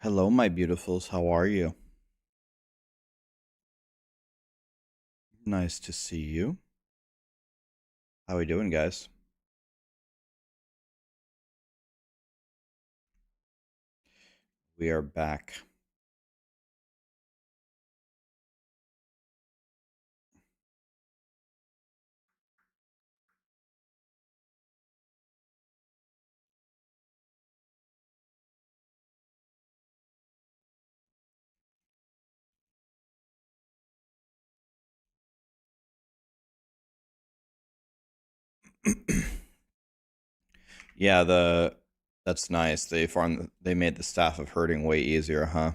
Hello, my beautifuls. How are you? Nice to see you. How we doing, guys? We are back. Yeah, that's nice. They made the staff of herding way easier, huh?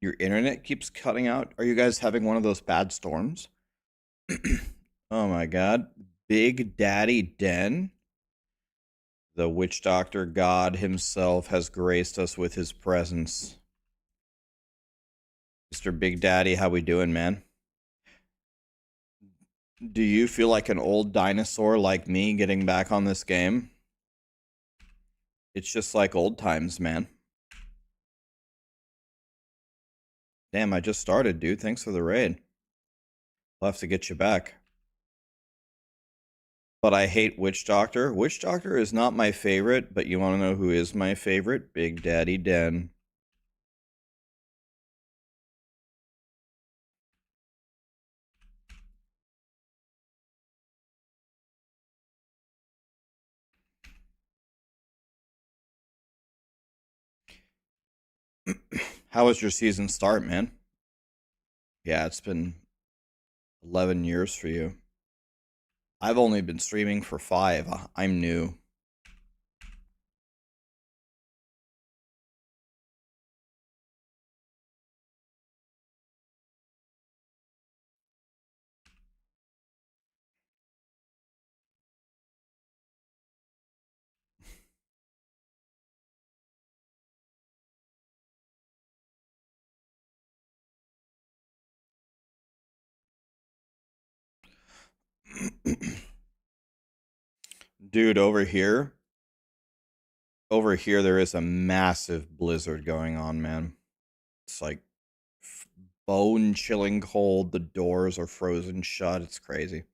Your internet keeps cutting out. Are you guys having one of those bad storms? Oh my god. Big Daddy Den, the witch doctor god himself, has graced us with his presence. Mr. Big Daddy, how we doing, man? Do you feel like an old dinosaur like me getting back on this game? It's just like old times, man. Damn, I just started, dude. Thanks for the raid. I'll have to get you back. But I hate Witch Doctor. Witch Doctor is not my favorite, but you want to know who is my favorite? Big Daddy Den. How was your season start, man? Yeah, it's been 11 years for you. I've only been streaming for 5. I'm new. Dude, over here there is a massive blizzard going on, man. It's like bone chilling cold. The doors are frozen shut. It's crazy.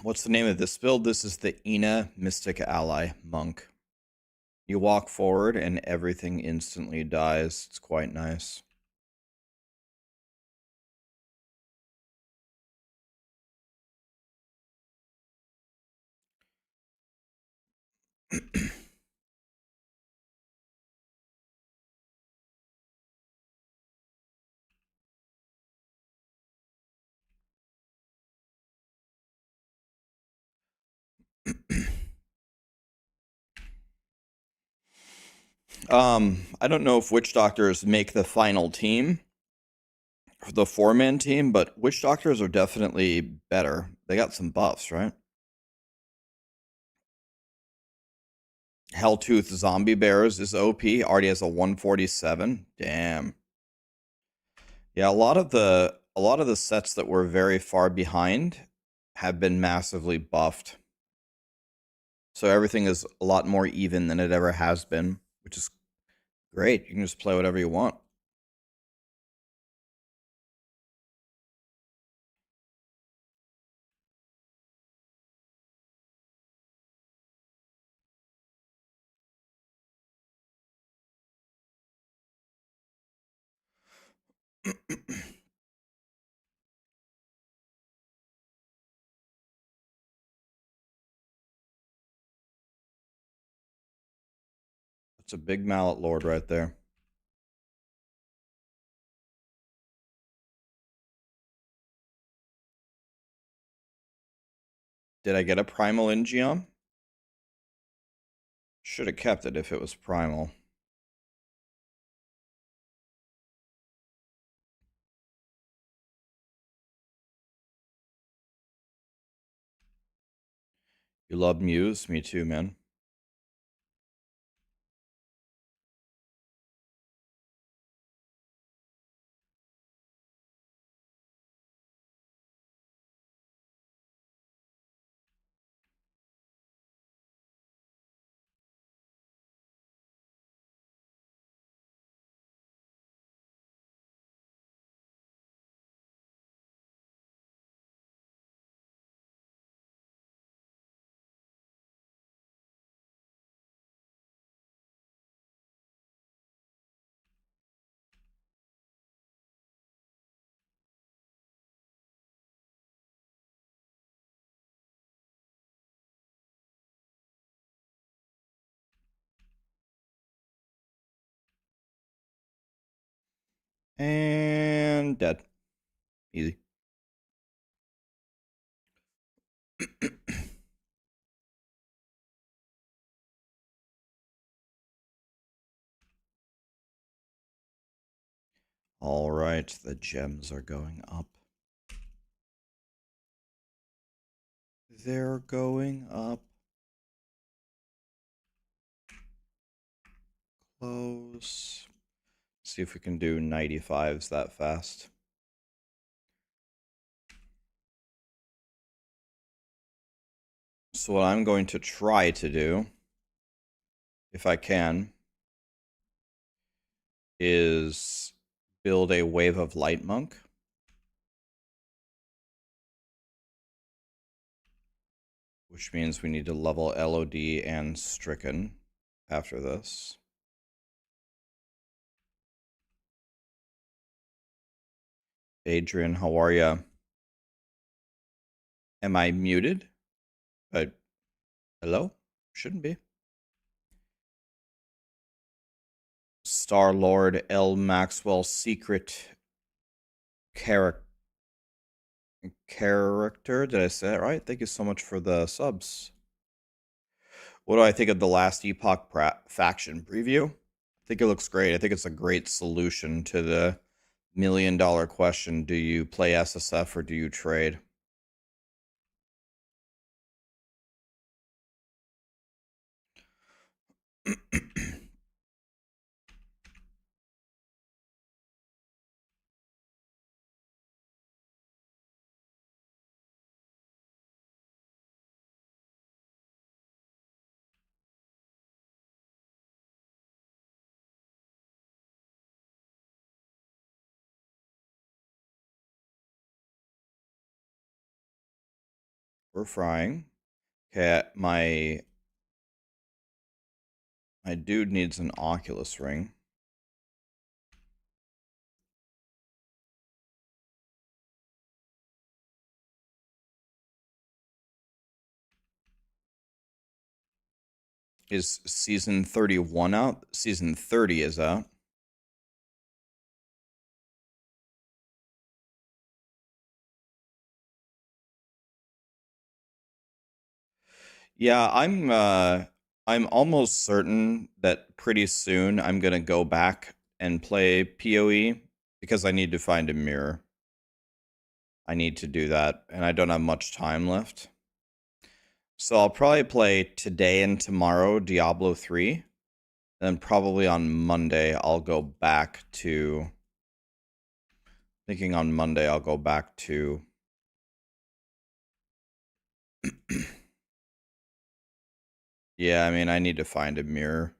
What's the name of this build? This is the Ina Mystic Ally Monk. You walk forward and everything instantly dies. It's quite nice. I don't know if Witch Doctors make the final team, the 4-man team, but Witch Doctors are definitely better. They got some buffs, right? Helltooth Zombie Bears is OP. Already has a 147. Damn. Yeah, a lot of the sets that were very far behind have been massively buffed. So everything is a lot more even than it ever has been, which is great. You can just play whatever you want. It's a big mallet lord right there. Did I get a primal in Geom? Should have kept it if it was primal. You love Muse? Me too, man. And dead. Easy. All right, the gems are going up. They're going up. Close. See if we can do 95s that fast. So what I'm going to try to do, if I can, is build a Wave of Light Monk. Which means we need to level LOD and Stricken after this. Adrian, how are ya? Am I muted? Hello? Shouldn't be. Star-Lord L. Maxwell Secret Character. Did I say that right? Thank you so much for the subs. What do I think of the last Epoch faction preview? I think it looks great. I think it's a great solution to the million-dollar question: do you play SSF or do you trade? We're frying. Okay, my dude needs an Oculus ring. Is season 31 out? Season 30 is out. Yeah, I'm almost certain that pretty soon I'm gonna go back and play PoE because I need to find a mirror. I need to do that, and I don't have much time left. So I'll probably play today and tomorrow Diablo 3. And then probably on Monday I'll go back to thinking on Monday I'll go back to yeah, I mean I need to find a mirror.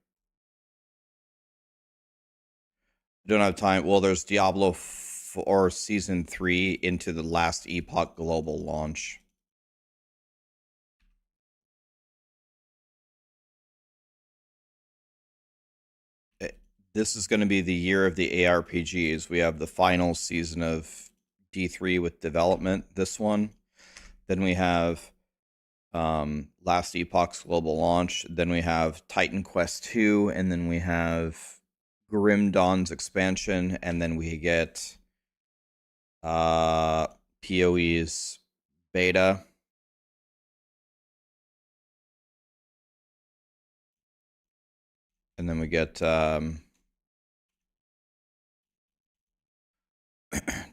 Don't have time. Well, there's Diablo 4 Season 3 into the last Epoch global launch. This is going to be the year of the ARPGs. We have the final season of D3 with development, this one. Then we have Last Epoch's global launch. Then we have Titan Quest 2. And then we have Grim Dawn's expansion. And then we get PoE's beta. And then we get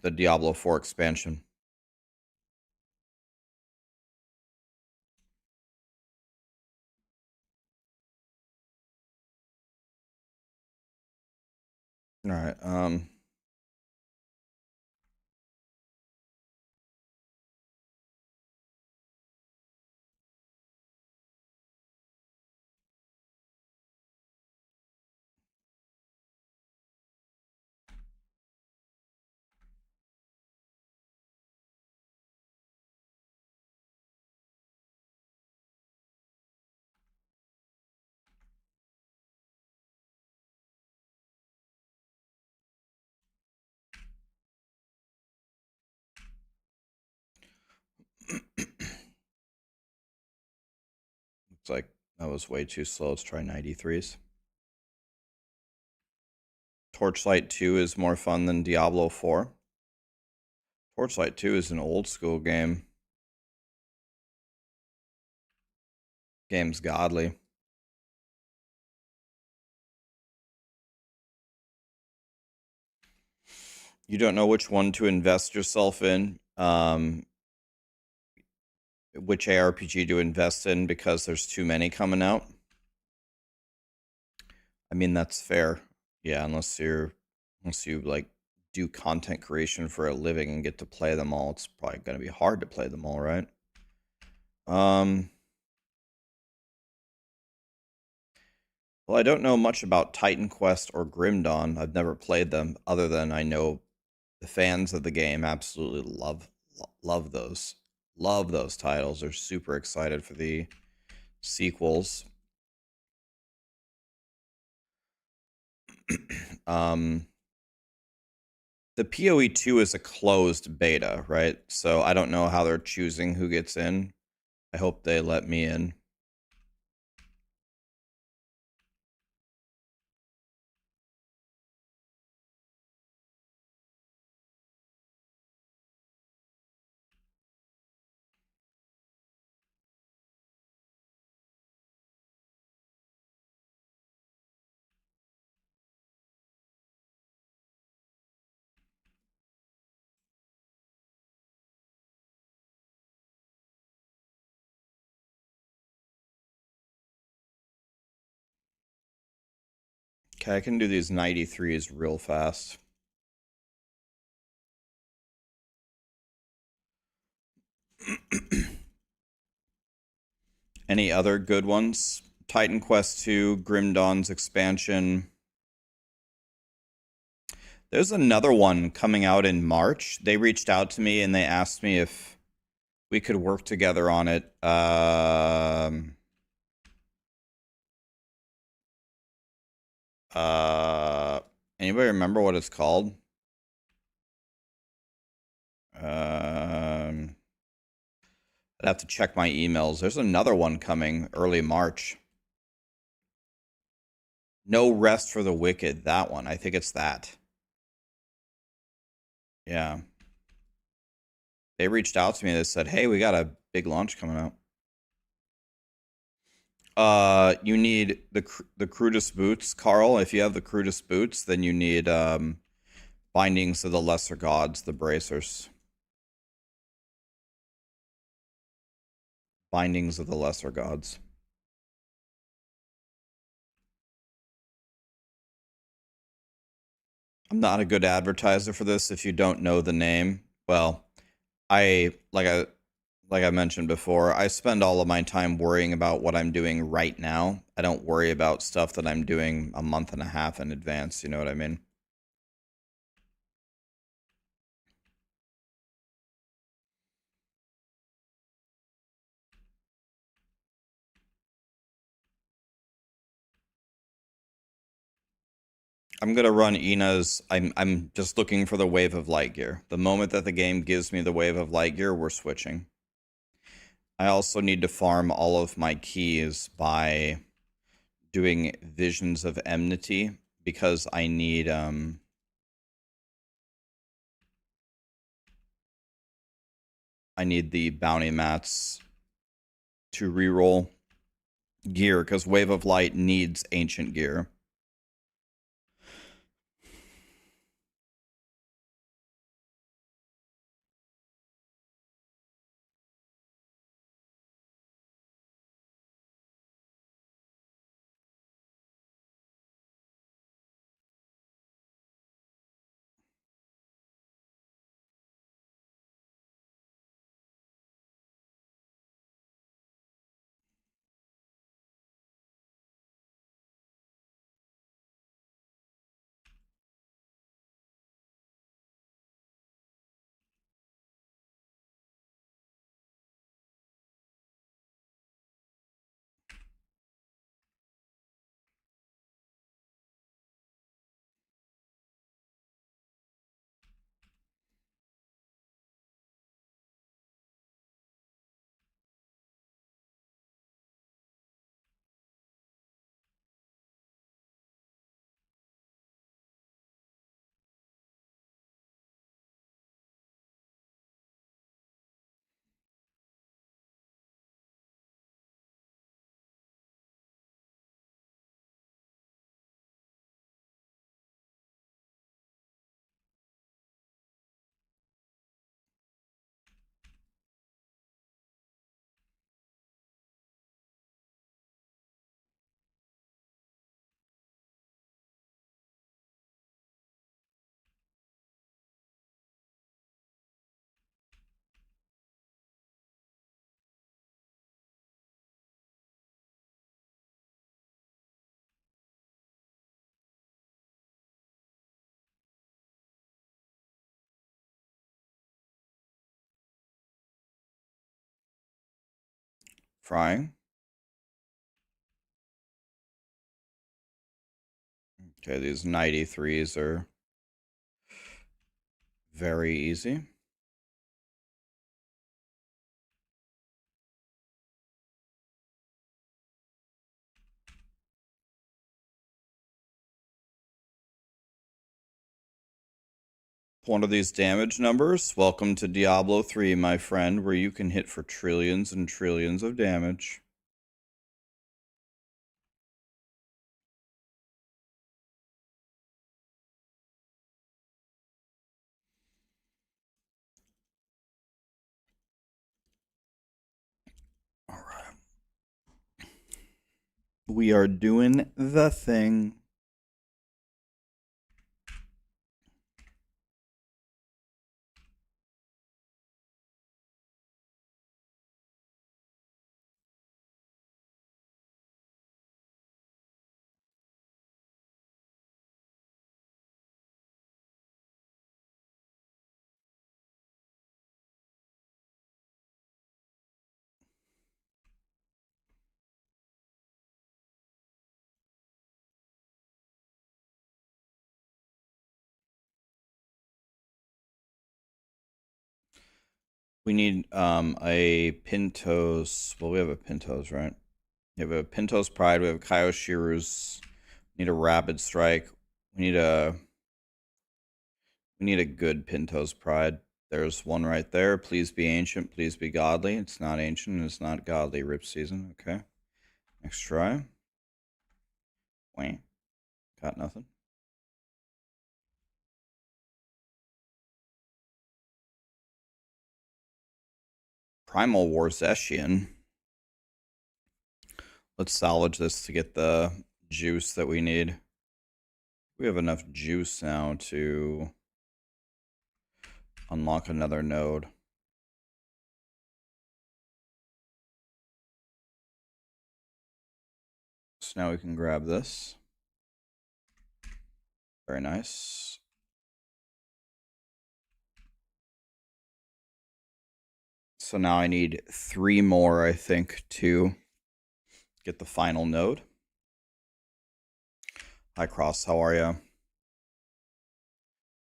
the Diablo 4 expansion. All right. Looks like that was way too slow. Let's try 93s. Torchlight 2 is more fun than Diablo 4. Torchlight 2 is an old school game. Game's godly. You don't know which one to invest yourself in, which ARPG to invest in because there's too many coming out. I mean, that's fair. Yeah, unless you like do content creation for a living and get to play them all, it's probably going to be hard to play them all, right? Well, I don't know much about Titan Quest or Grim Dawn. I've never played them, other than I know the fans of the game absolutely love those. Love those titles. They're super excited for the sequels. The PoE 2 is a closed beta, right? So I don't know how they're choosing who gets in. I hope they let me in. Okay, I can do these 93s real fast. Any other good ones? Titan Quest 2, Grim Dawn's expansion. There's another one coming out in March. They reached out to me and they asked me if we could work together on it. Anybody remember what it's called? I'd have to check my emails. There's another one coming early March. No Rest for the Wicked. That one. I think it's that. Yeah. They reached out to me. They said, "Hey, we got a big launch coming out." You need the crudest boots, Carl. If you have the crudest boots, then you need Bindings of the Lesser Gods, the bracers. Bindings of the Lesser Gods. I'm not a good advertiser for this if you don't know the name. Well, I like I mentioned before, I spend all of my time worrying about what I'm doing right now. I don't worry about stuff that I'm doing a month and a half in advance, you know what I mean? I'm gonna run Ina's. I'm just looking for the Wave of Light Gear. The moment that the game gives me the Wave of Light Gear, we're switching. I also need to farm all of my keys by doing Visions of Enmity because I need the bounty mats to reroll gear because Wave of Light needs ancient gear. Frying. Okay, these 93s are very easy. One of these damage numbers. Welcome to Diablo 3, my friend, where you can hit for trillions and trillions of damage. All right. We are doing the thing. We need a Pintos. Well, we have a Pintos, right? We have a Pintos Pride. We have a Kaioshiru's. We need a Rapid Strike. We need a good Pintos Pride. There's one right there. Please be ancient. Please be godly. It's not ancient. It's not godly. Rip season. Okay. Next try. Wait. Got nothing. Primal Warzeshian. Let's salvage this to get the juice that we need. We have enough juice now to unlock another node. So now we can grab this. Very nice. So now I need 3 more, I think, to get the final node. Hi, Cross. How are you?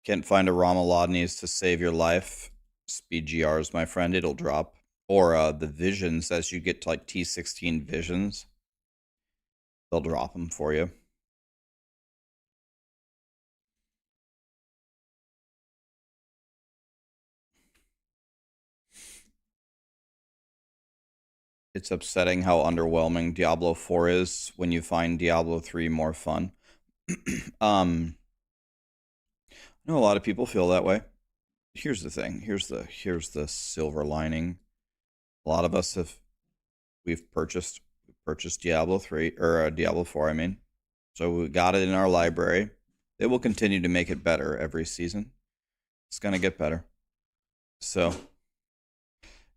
Can't find a Ramalad needs to save your life. Speed GRs, my friend. It'll drop. Or the visions, as you get to like T16 visions, they'll drop them for you. It's upsetting how underwhelming Diablo 4 is when you find Diablo 3 more fun. I know a lot of people feel that way. Here's the thing. Here's the silver lining. A lot of us we've purchased Diablo 3 or Diablo 4, I mean. So we got it in our library. They will continue to make it better every season. It's going to get better. So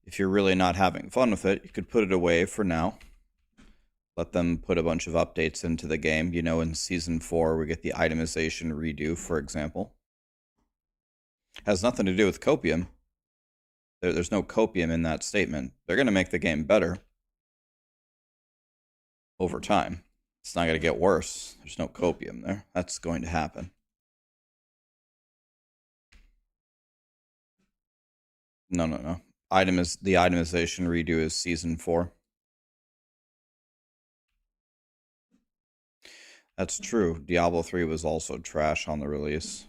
if you're really not having fun with it, you could put it away for now. Let them put a bunch of updates into the game. You know, in Season 4, we get the itemization redo, for example. Has nothing to do with copium. There's no copium in that statement. They're going to make the game better over time. It's not going to get worse. There's no copium there. That's going to happen. No. The itemization redo is Season 4. That's true. Diablo 3 was also trash on the release.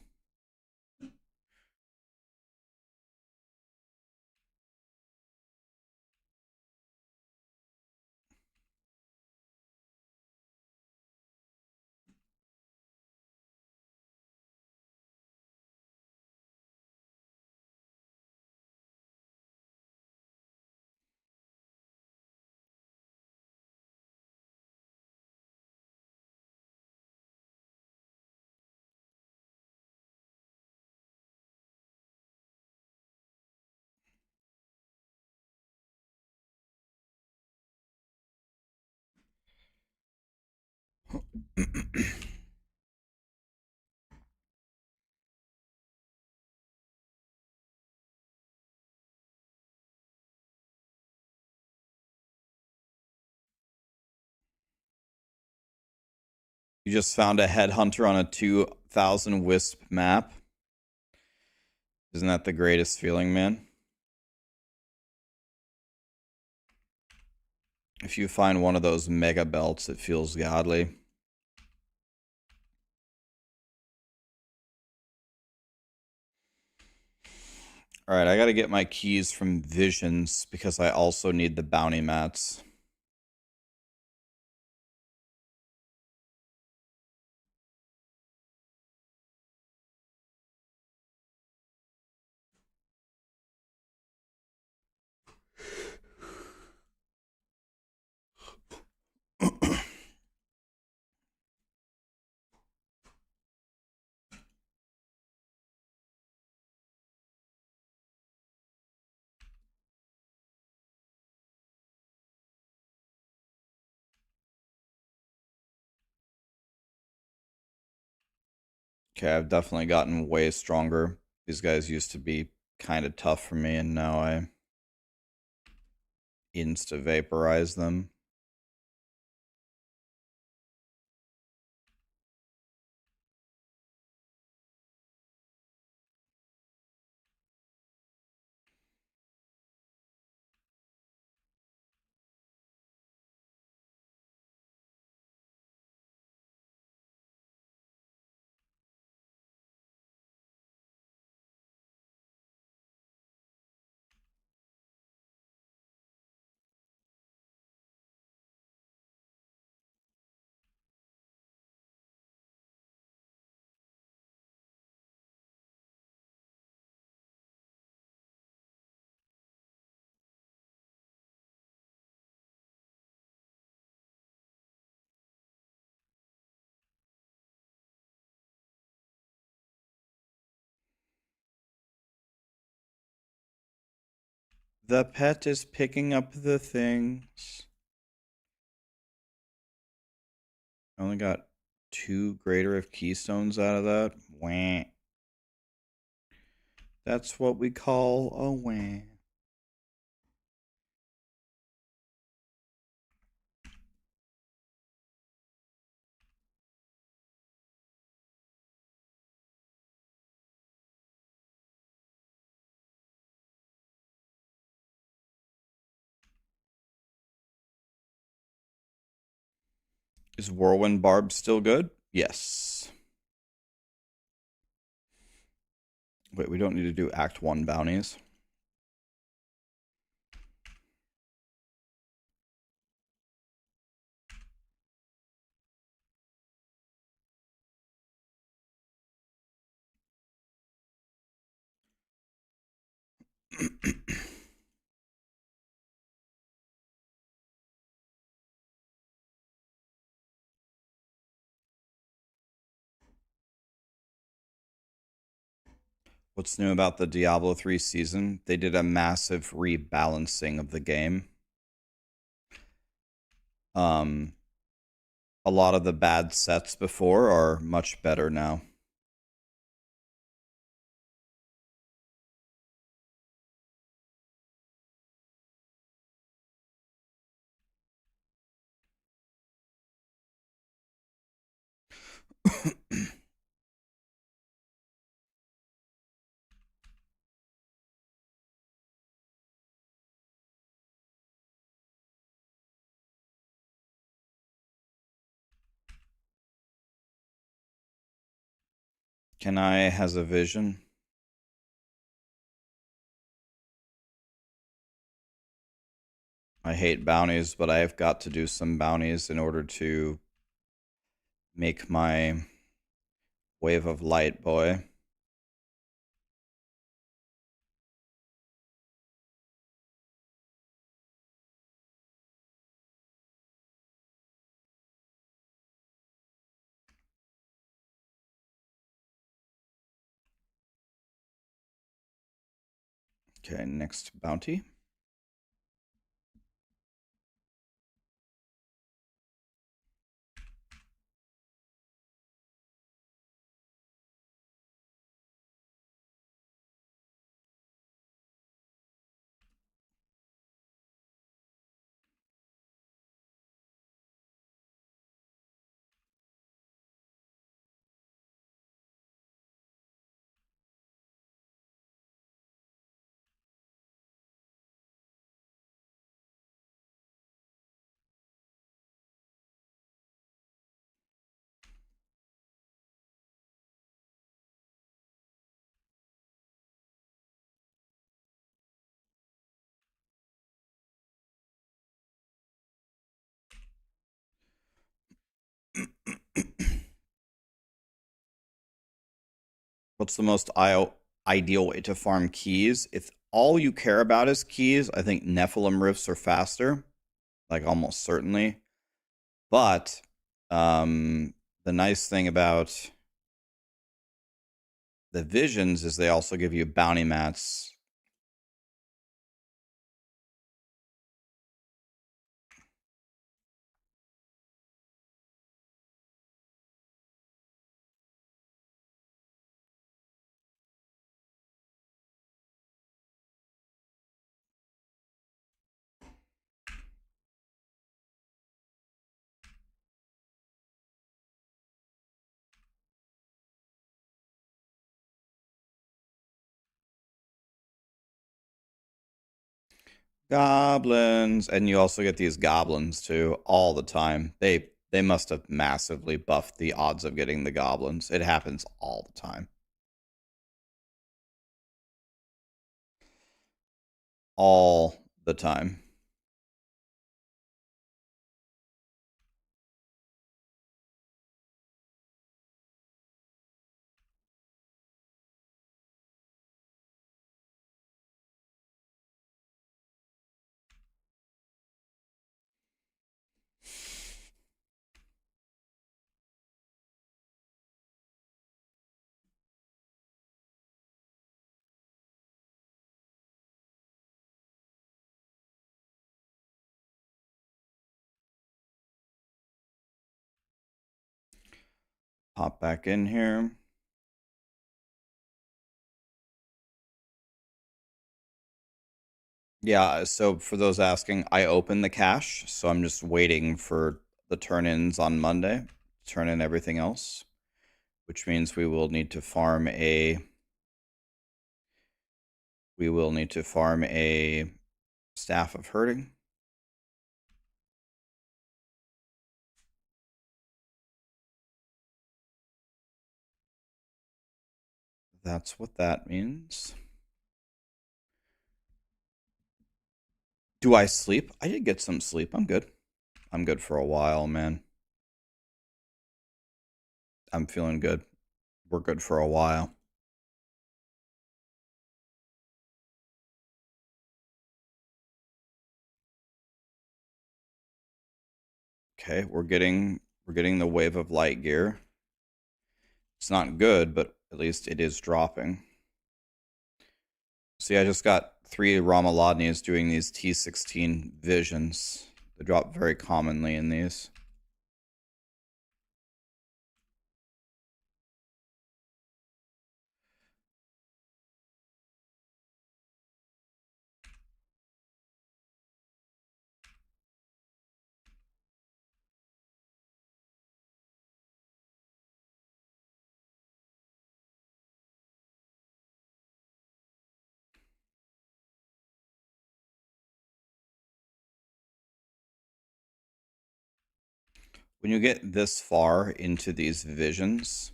You just found a headhunter on a 2000 wisp map. Isn't that the greatest feeling, man? If you find one of those mega belts, it feels godly. Alright, I gotta get my keys from Visions because I also need the bounty mats. Okay, I've definitely gotten way stronger. These guys used to be kind of tough for me, and now I insta-vaporize them. The pet is picking up the things. I only got 2 greater of keystones out of that. Wah. That's what we call a wah. Is Whirlwind Barb still good? Yes. Wait, we don't need to do Act 1 bounties. What's new about the Diablo 3 season? They did a massive rebalancing of the game. A lot of the bad sets before are much better now. Can I has a vision? I hate bounties, but I have got to do some bounties in order to make my wave of light boy. Okay, next bounty. What's the most ideal way to farm keys? If all you care about is keys, I think Nephilim Rifts are faster, like almost certainly. But the nice thing about the visions is they also give you bounty mats. Goblins, and you also get these goblins too all the time. They must have massively buffed the odds of getting the goblins. It happens all the time. All the time. Pop back in here. Yeah, so for those asking, I opened the cache, so I'm just waiting for the turn-ins on Monday, turn in everything else, which means we will need to farm a Staff of Herding. That's what that means. Do I sleep? I did get some sleep. I'm good. I'm good for a while, man. I'm feeling good. We're good for a while. Okay, we're getting the wave of light gear. It's not good, but at least it is dropping. See, I just got 3 Ramaladnis doing these T16 visions. They drop very commonly in these. When you get this far into these visions,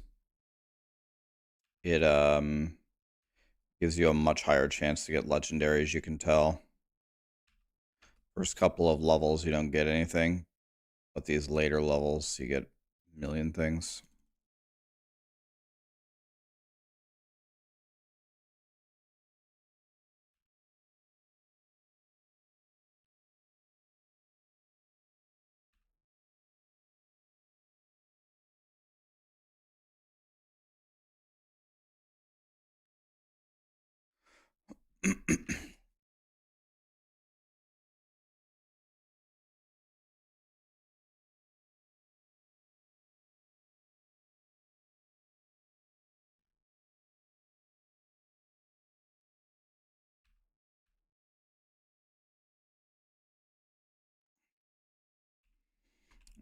it gives you a much higher chance to get legendaries, you can tell. First couple of levels you don't get anything, but these later levels you get a million things.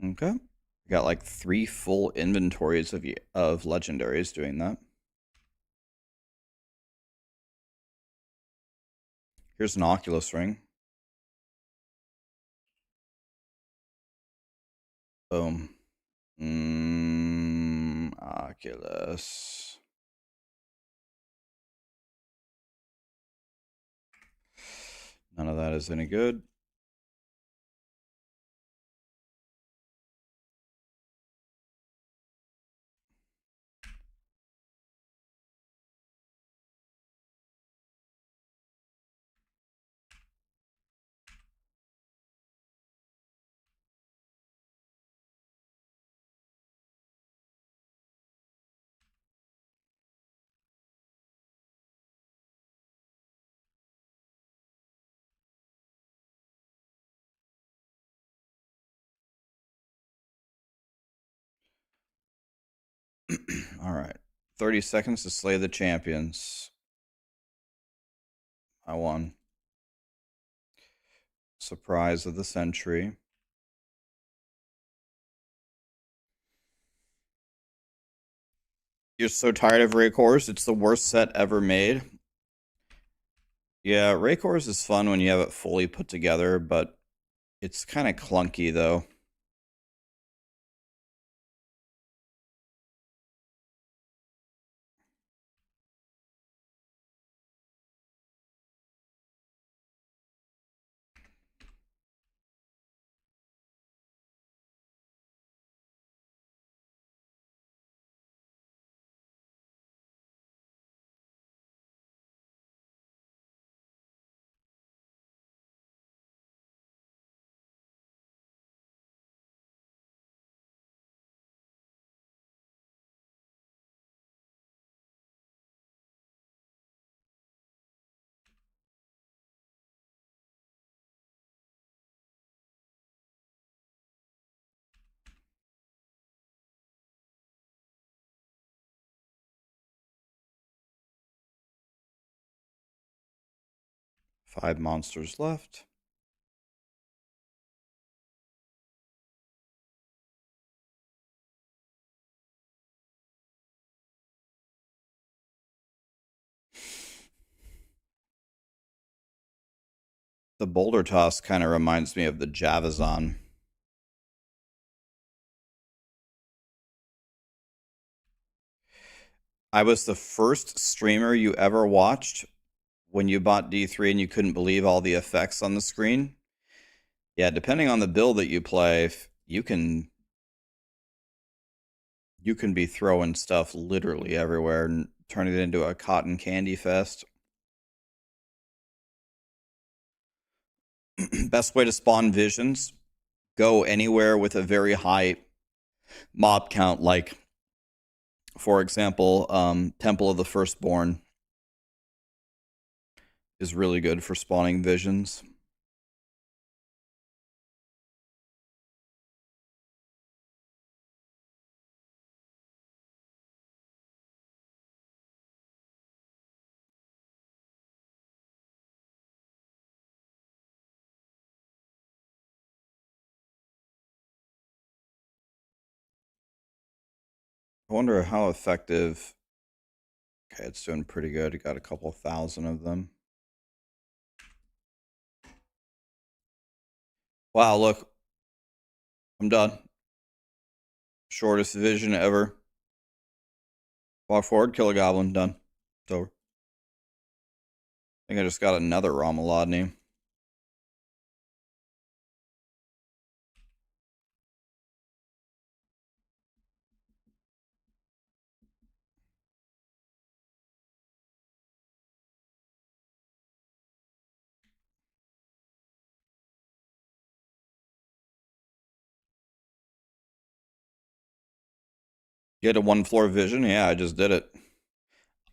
Okay. We got like 3 full inventories of legendaries doing that. Here's an Oculus ring. Boom. Oculus. None of that is any good. All right. 30 seconds to slay the champions. I won. Surprise of the century. You're so tired of Raycors? It's the worst set ever made. Yeah, Raycors is fun when you have it fully put together, but it's kind of clunky though. Five monsters left. The boulder toss kind of reminds me of the Javazon. I was the first streamer you ever watched when you bought D3 and you couldn't believe all the effects on the screen. Yeah, depending on the build that you play, you can be throwing stuff literally everywhere and turning it into a cotton candy fest. Best way to spawn visions, go anywhere with a very high mob count, like for example, Temple of the Firstborn is really good for spawning visions. I wonder how effective. Okay, it's doing pretty good. It got a couple thousand of them. Wow, look. I'm done. Shortest vision ever. Walk forward, kill a goblin. Done. It's over. I think I just got another Ramalodny. Get a one floor vision? Yeah, I just did it.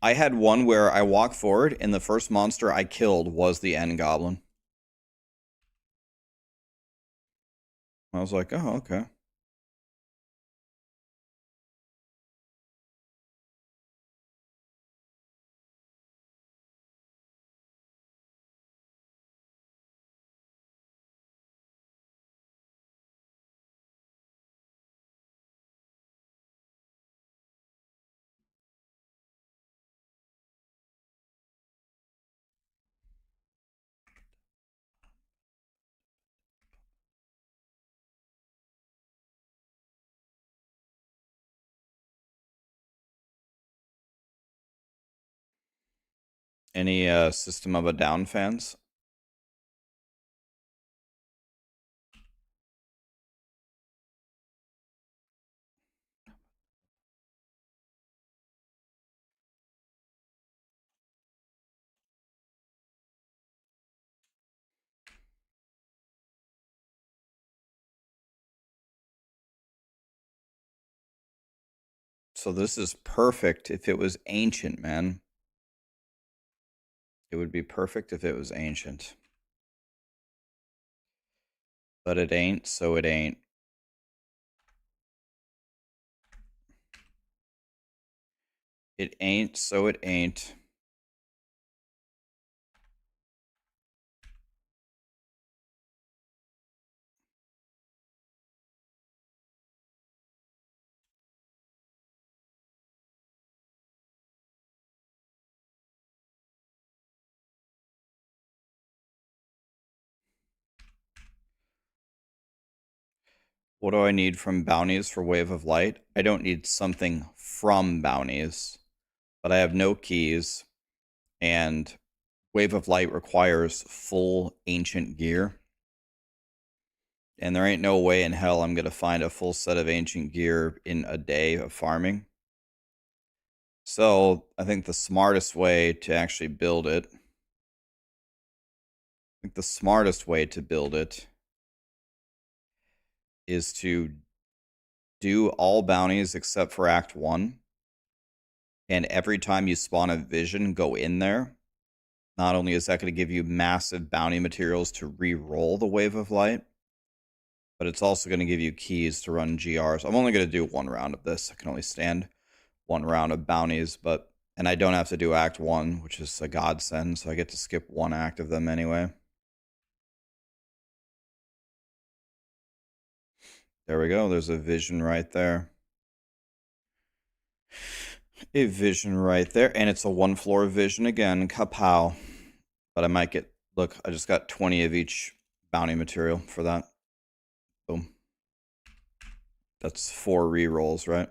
I had one where I walked forward and the first monster I killed was the end goblin. I was like, oh, okay. Any System of a Down fans? So this is perfect if it was ancient, man. It would be perfect if it was ancient. But it ain't, so it ain't. It ain't, so it ain't. What do I need from bounties for Wave of Light? I don't need something from bounties, but I have no keys, and Wave of Light requires full ancient gear. And there ain't no way in hell I'm going to find a full set of ancient gear in a day of farming. So I think the smartest way to actually build it, is to do all bounties except for Act 1. And every time you spawn a vision, go in there. Not only is that going to give you massive bounty materials to re-roll the Wave of Light, but it's also going to give you keys to run GRs. I'm only going to do one round of this. I can only stand one round of bounties, and I don't have to do Act 1, which is a godsend, so I get to skip one act of them anyway. There we go. There's a vision right there. A vision right there, and it's a one-floor vision again. Kapow. But I might get... Look, I just got 20 of each bounty material for that. Boom. That's 4 re-rolls, right?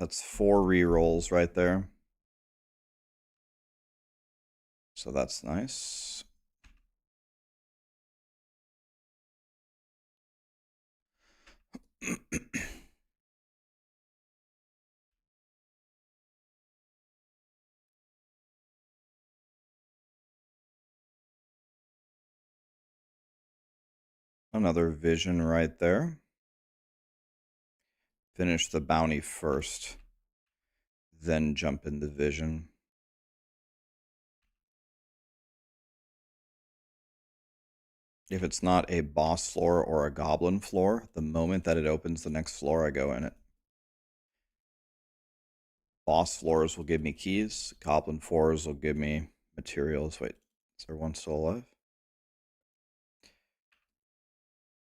That's 4 re-rolls right there. So that's nice. Another vision right there. Finish the bounty first, then jump in the vision. If it's not a boss floor or a goblin floor, the moment that it opens the next floor, I go in it. Boss floors will give me keys. Goblin floors will give me materials. Wait, is there one still alive?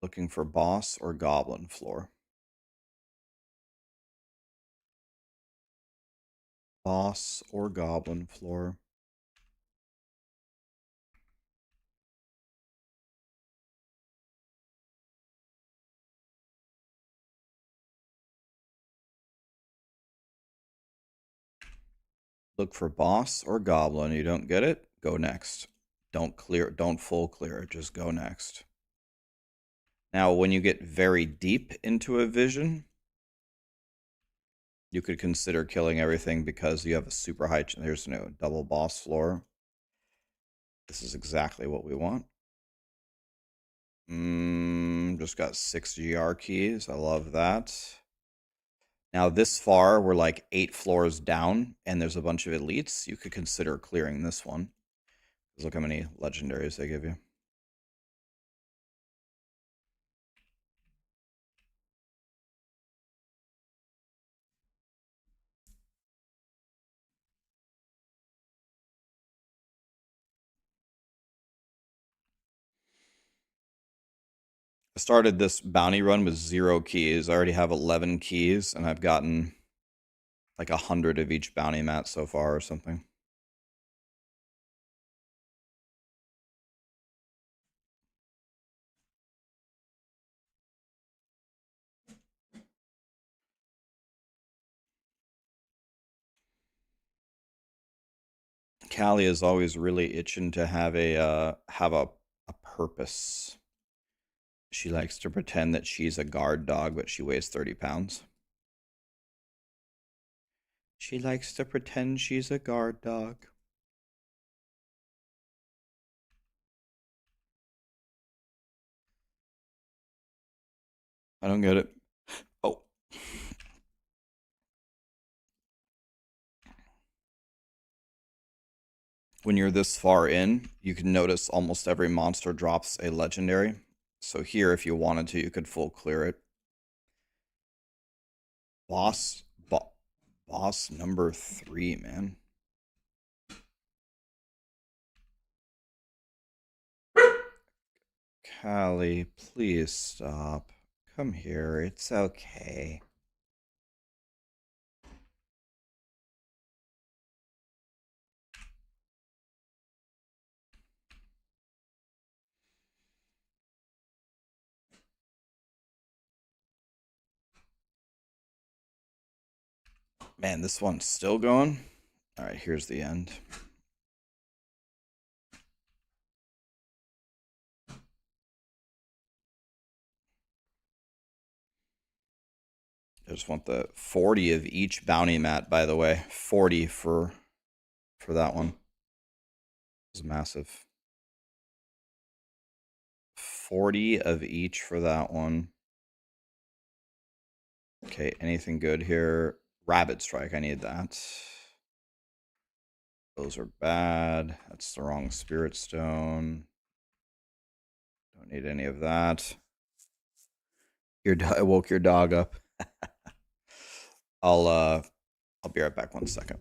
Looking for boss or goblin floor. Boss or goblin floor. Look for boss or goblin. You don't get it? Go next. Don't full clear it. Just go next. Now, when you get very deep into a vision, you could consider killing everything because you have a super high... There's no double boss floor. This is exactly what we want. Just got 6 GR keys. I love that. Now, this far, we're like 8 floors down, and there's a bunch of elites. You could consider clearing this one. Look how many legendaries they give you. I started this bounty run with 0 keys. I already have 11 keys, and I've gotten like 100 of each bounty mat so far or something. Callie is always really itching to have a purpose. She likes to pretend that she's a guard dog, but she weighs 30 pounds. She likes to pretend she's a guard dog. I don't get it. Oh. When you're this far in, you can notice almost every monster drops a legendary. So here, if you wanted to, you could full clear it. Boss number 3, man. Callie, please stop. Come here. It's okay. Man, this one's still going. All right, here's the end. I just want the 40 of each bounty mat, by the way. 40 for that one. This is massive. 40 of each for that one. Okay, anything good here? Rabbit Strike, I need that. Those are bad. That's the wrong Spirit Stone. Don't need any of that. I woke your dog up. I'll be right back 1 second.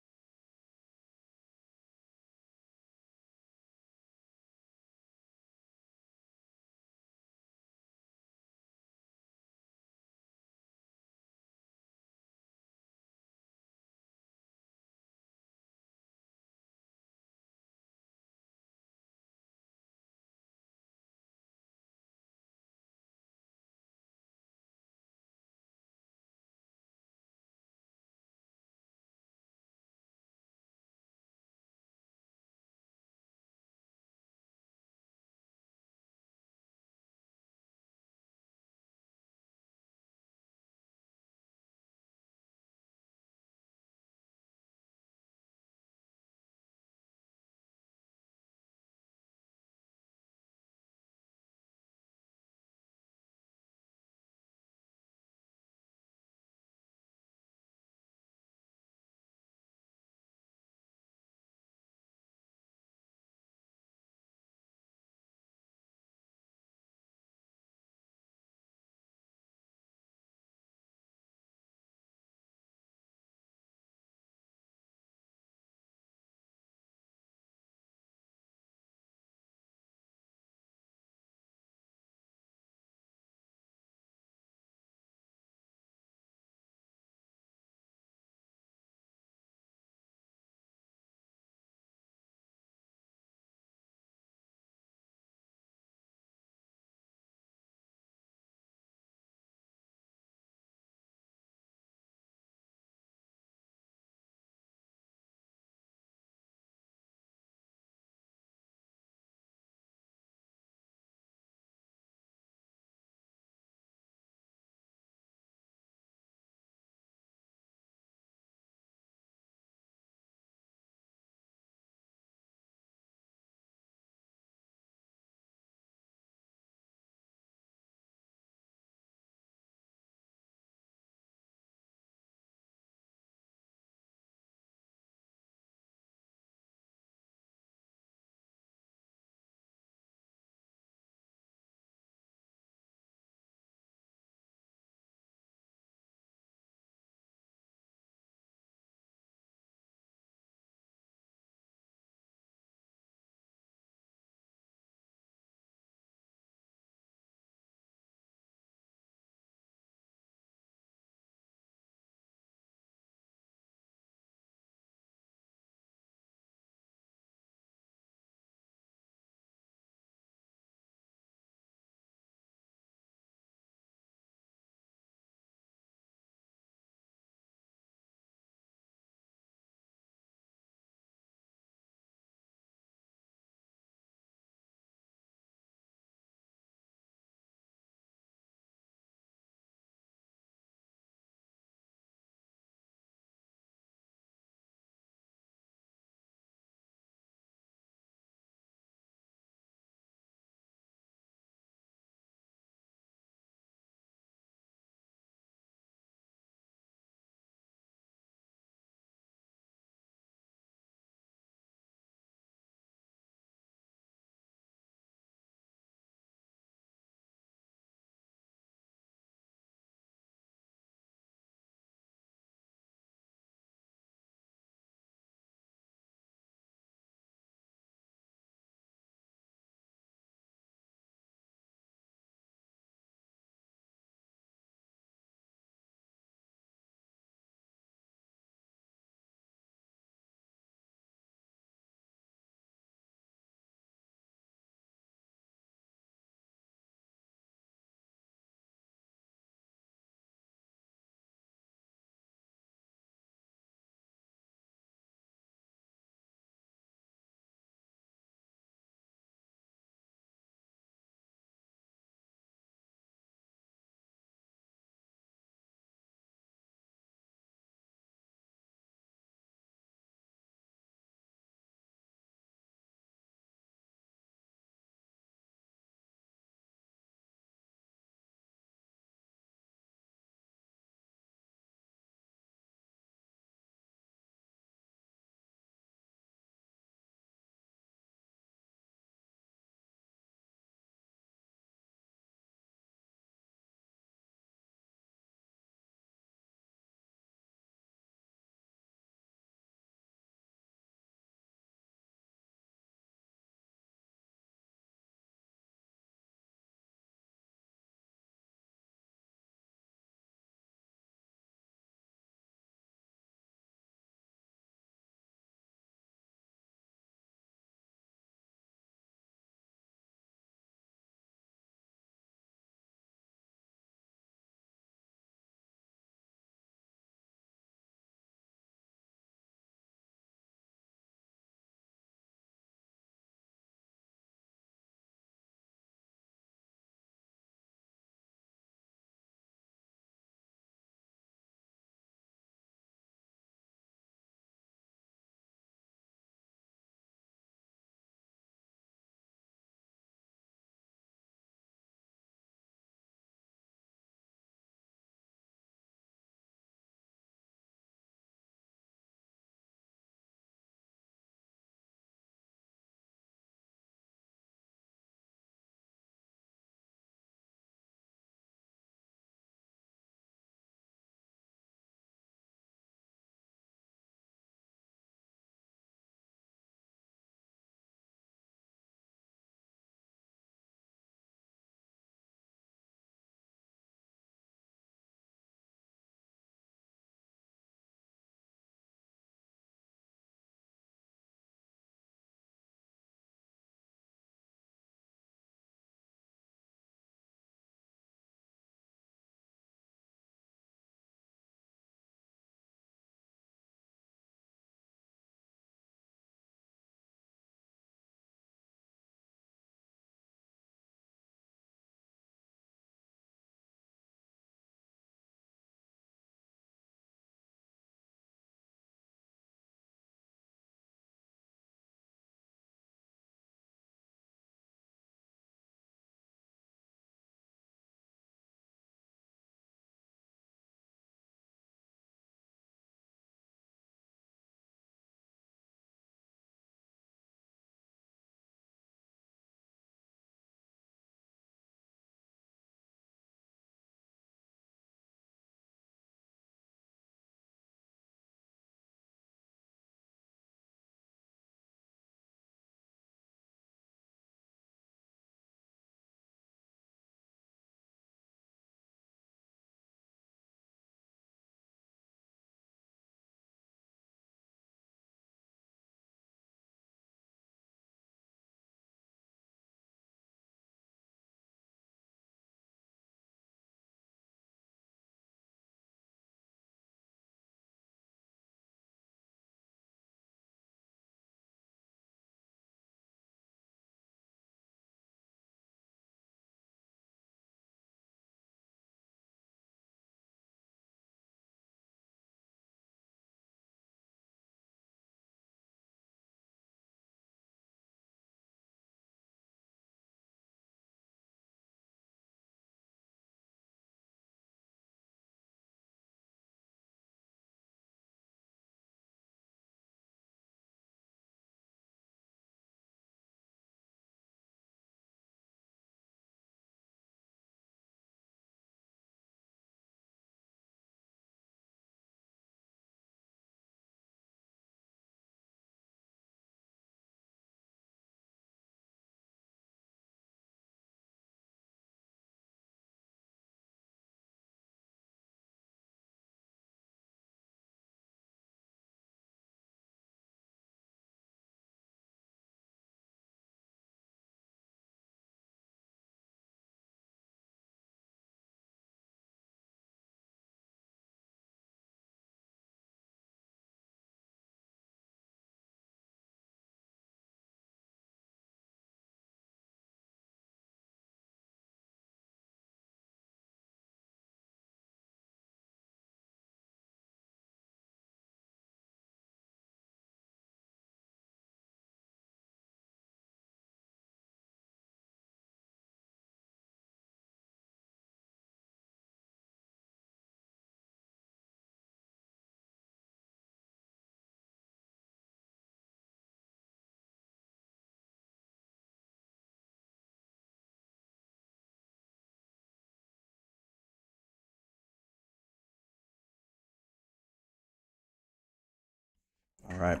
right.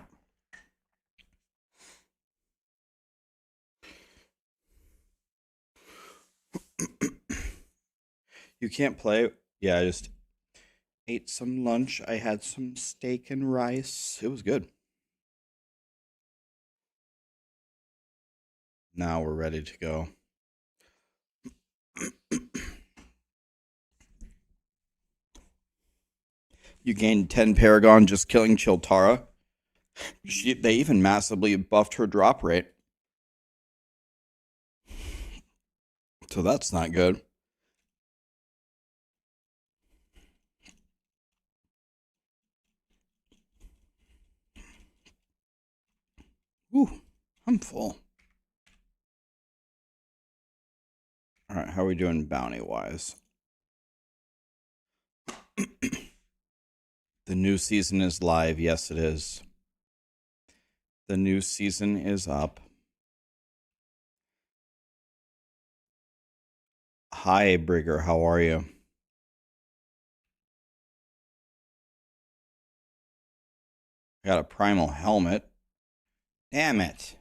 You can't play. Yeah, I just ate some lunch. I had some steak and rice. It was good. Now we're ready to go. You gained 10 Paragon just killing Chiltara. They even massively buffed her drop rate. So that's not good. Ooh, I'm full. All right, how are we doing bounty-wise? The new season is live. Yes, it is. The new season is up. Hi, Brigger. How are you? I got a primal helmet. Damn it.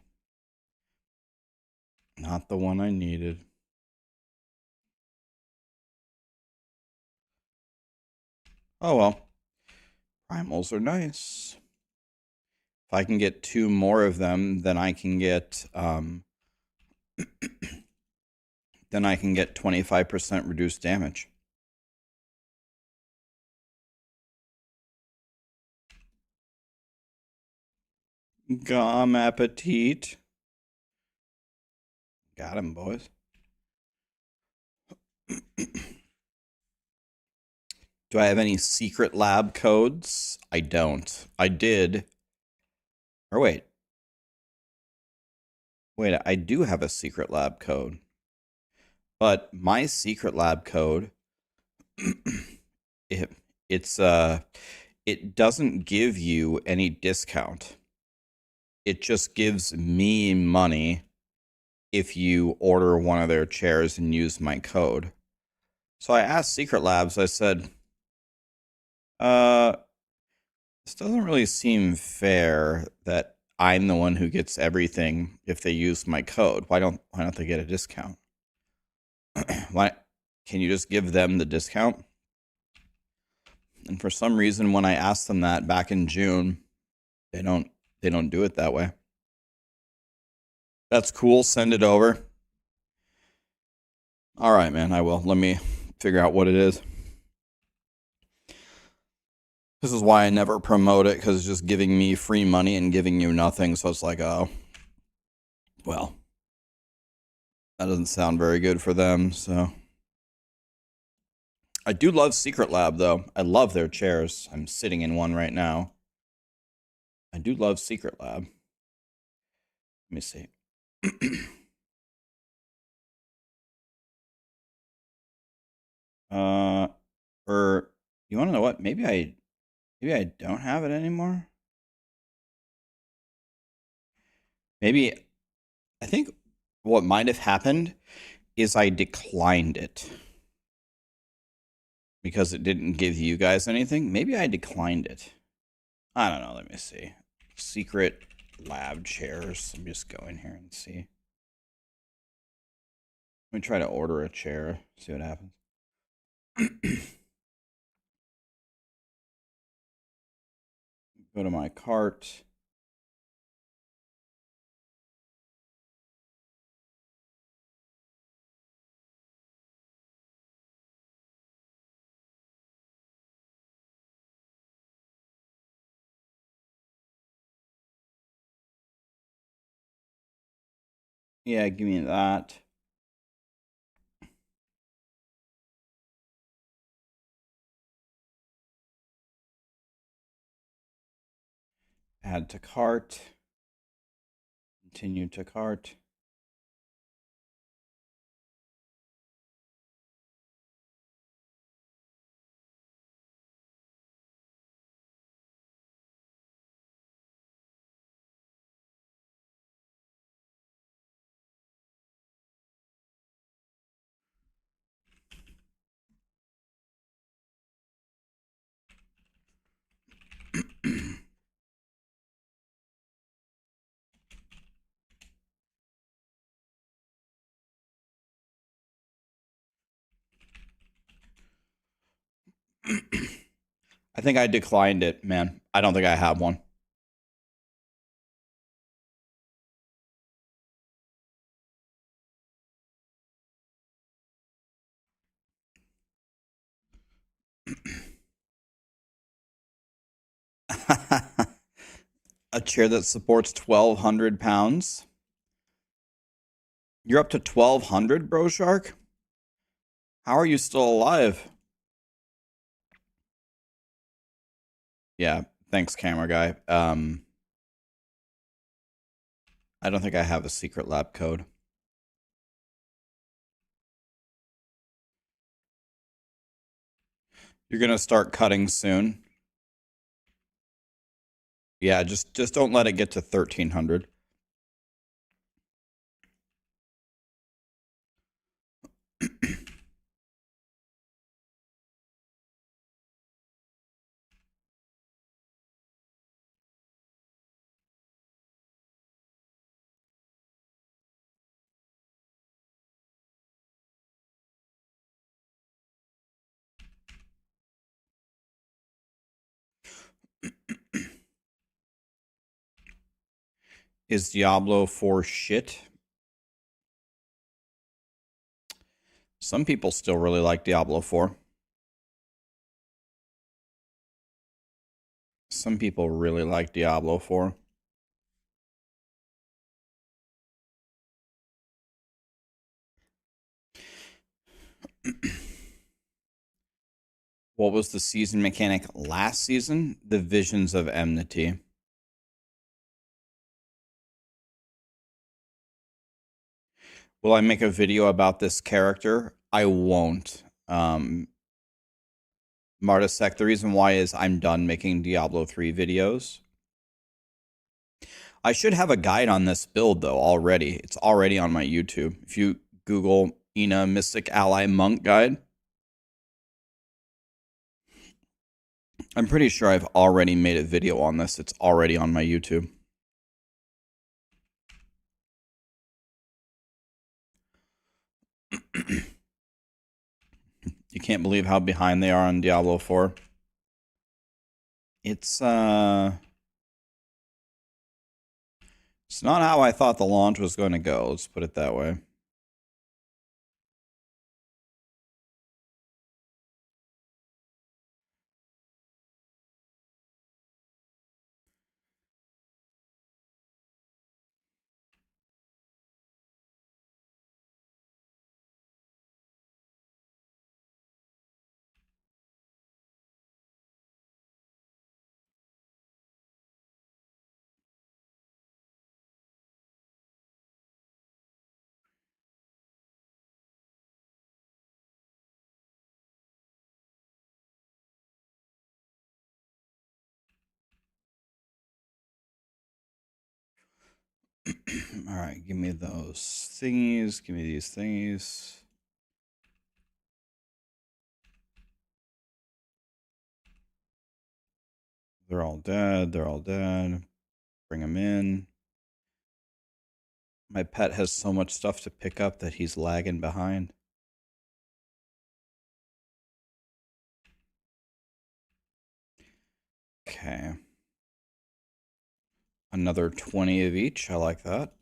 Not the one I needed. Oh well. Primals are nice. If I can get 2 more of them, then I can get then I can get 25% reduced damage. Gum appetit. Got him, boys. Do I have any secret lab codes? I don't. I did. Or wait. Wait, I do have a secret lab code. But my secret lab code it, it's it doesn't give you any discount. It just gives me money if you order one of their chairs and use my code. So I asked Secret Labs, I said, this doesn't really seem fair that I'm the one who gets everything if they use my code. Why don't they get a discount? Why can you just give them the discount? And for some reason when I asked them that back in June, they don't do it that way. That's cool. Send it over. All right, man, I will. Let me figure out what it is. This is why I never promote it, because it's just giving me free money and giving you nothing. So it's like, oh, well, that doesn't sound very good for them. So I do love Secret Lab, though. I love their chairs. I'm sitting in one right now. I do love Secret Lab. Let me see. Or you want to know what? Maybe I don't have it anymore. Maybe I think what might have happened is I declined it because it didn't give you guys anything. Maybe I declined it. I don't know. Let me see. Secret lab chairs. Let me just go in here and see. Let me try to order a chair. See what happens. Go to my cart. Yeah, give me that. Add to cart. Continue to cart. I think I declined it, man. I don't think I have one. A chair that supports 1,200 pounds. You're up to 1,200, bro shark? How are you still alive? Yeah, thanks, camera guy. I don't think I have a secret lab code. You're gonna start cutting soon. Yeah, just don't let it get to 1,300. Is Diablo 4 shit? Some people still really like Diablo 4. Some people really like Diablo 4. What was the season mechanic last season? The Visions of Enmity. Will I make a video about this character? I won't. Martasek, the reason why is I'm done making Diablo 3 videos. I should have a guide on this build, though, already. It's already on my YouTube. If you Google Ina Mystic Ally Monk Guide, I'm pretty sure I've already made a video on this. It's already on my YouTube. You can't believe how behind they are on Diablo 4. It's not how I thought the launch was going to go. Let's put it that way. All right, give me those thingies. Give me these thingies. They're all dead. They're all dead. Bring them in. My pet has so much stuff to pick up that he's lagging behind. Okay. Another 20 of each. I like that.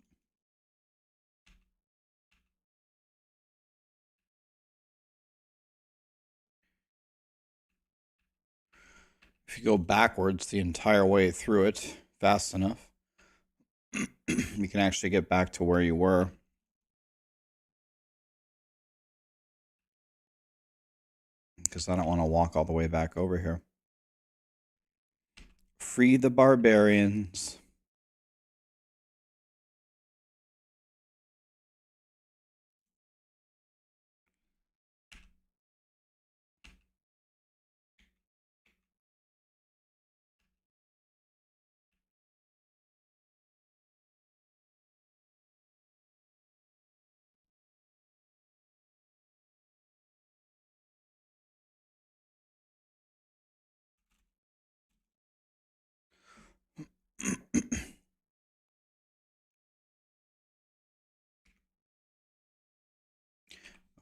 If you go backwards the entire way through it fast enough, you can actually get back to where you were. Because I don't want to walk all the way back over here. Free the barbarians.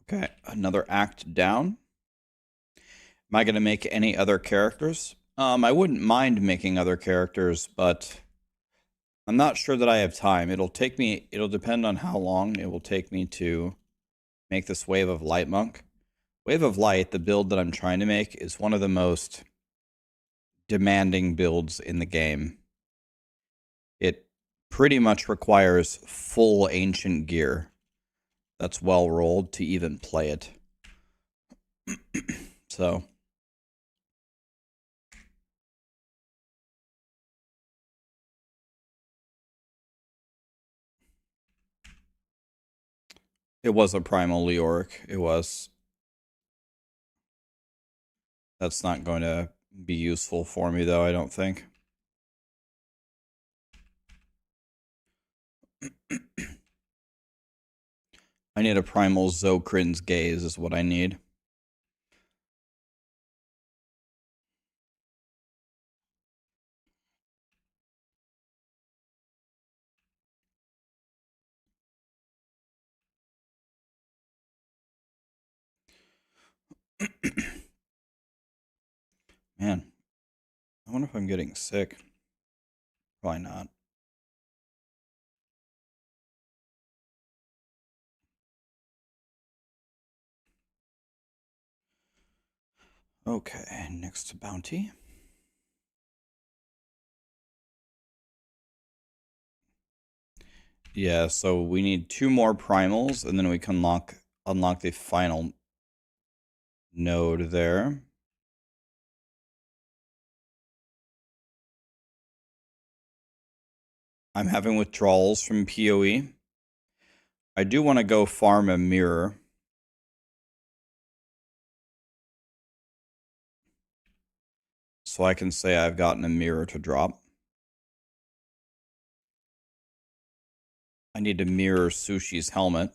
Okay, another act down. Am I going to make any other characters? I wouldn't mind making other characters, but I'm not sure that I have time. It'll depend on how long it will take me to make this Wave of Light monk. Wave of Light, the build that I'm trying to make, is one of the most demanding builds in the game. It pretty much requires full ancient gear that's well rolled to even play it. So it was a primal Leoric. It was. That's not going to be useful for me, though, I don't think. I need a primal Zokrin's Gaze is what I need. Man, I wonder if I'm getting sick. Probably not. Okay, next bounty. Yeah, so we need 2 more primals, and then we can unlock the final node there. I'm having withdrawals from PoE. I do want to go farm a mirror. So I can say I've gotten a mirror to drop. I need to mirror Sushi's helmet.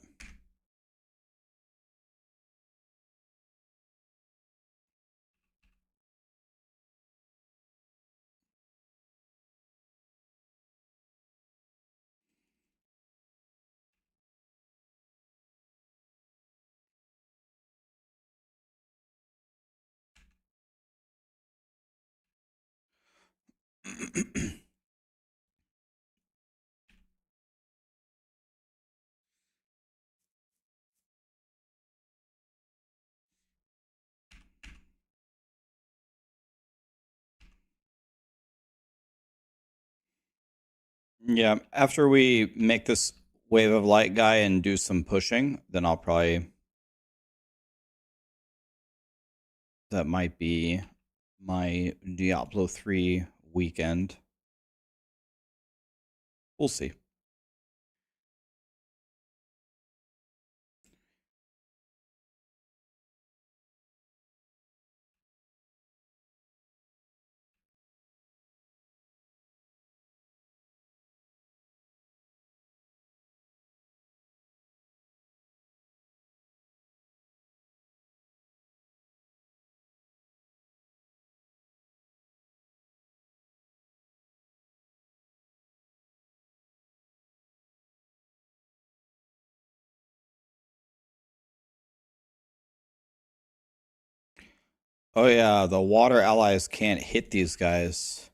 Yeah, after we make this Wave of Light guy and do some pushing, then I'll probably... That might be my Diablo 3 weekend. We'll see. Oh yeah, the water allies can't hit these guys.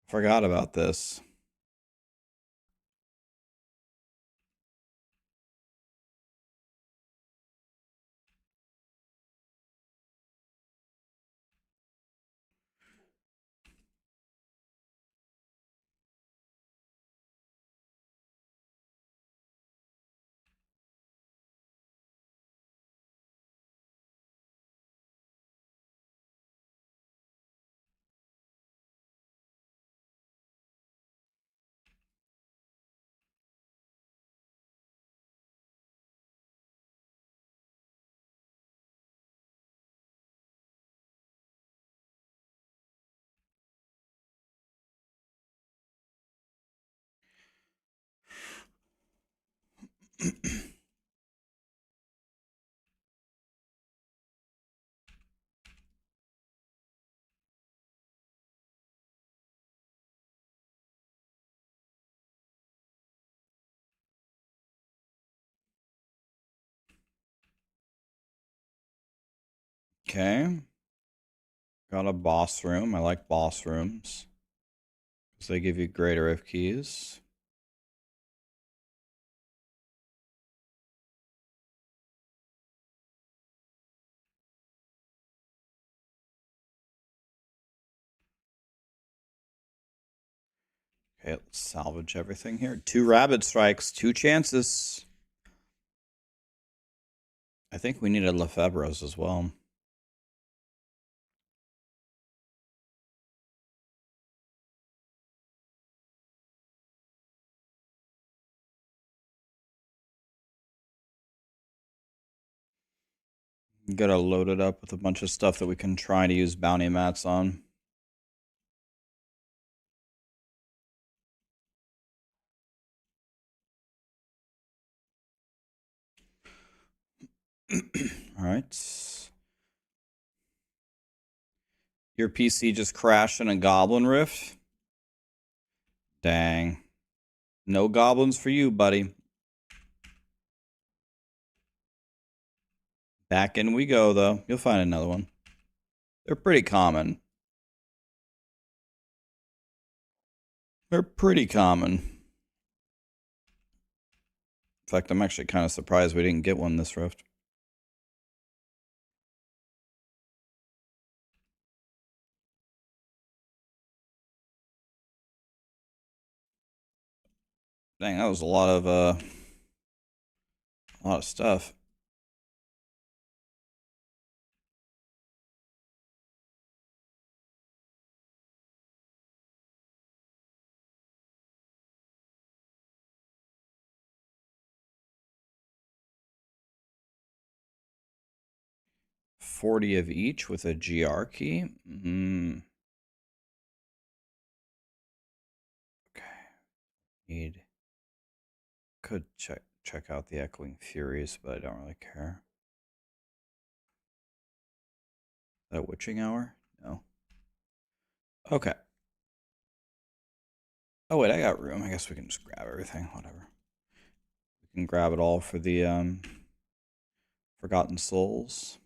Forgot about this. Okay. Got a boss room. I like boss rooms because they give you greater F keys. Okay, let's salvage everything here. 2 rabbit strikes, 2 chances. I think we needed Lefebvre's as well. Gotta load it up with a bunch of stuff that we can try to use bounty mats on. Alright. Your PC just crashed in a goblin rift? Dang. No goblins for you, buddy. Back in we go, though. You'll find another one. They're pretty common. They're pretty common. In fact, I'm actually kind of surprised we didn't get one this rift. Dang, that was a lot of stuff. $40 of each with a GR key. Okay. Could check out the Echoing Furies, but I don't really care. Is that a witching hour? No. Okay. Oh wait, I got room. I guess we can just grab everything. Whatever. We can grab it all for the Forgotten Souls.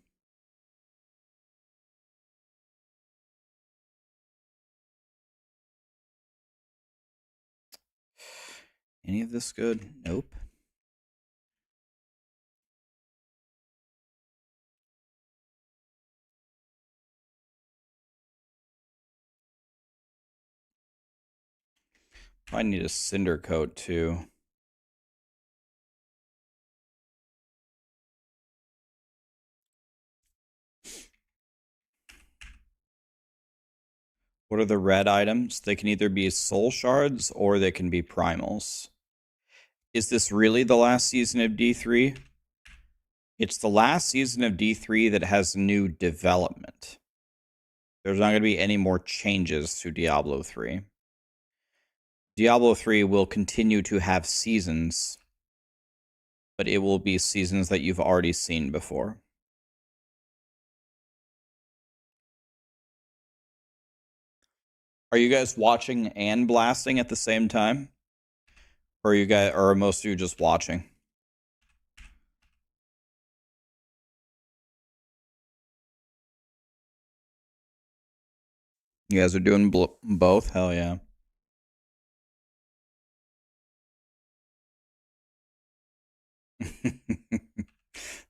Any of this good? Nope. I need a cinder coat too. What are the red items? They can either be soul shards or they can be primals. Is this really the last season of D3? It's the last season of D3 that has new development. There's not going to be any more changes to Diablo 3. Diablo 3 will continue to have seasons, but it will be seasons that you've already seen before. Are you guys watching and blasting at the same time? Or are most of you just watching? You guys are doing both? Hell yeah.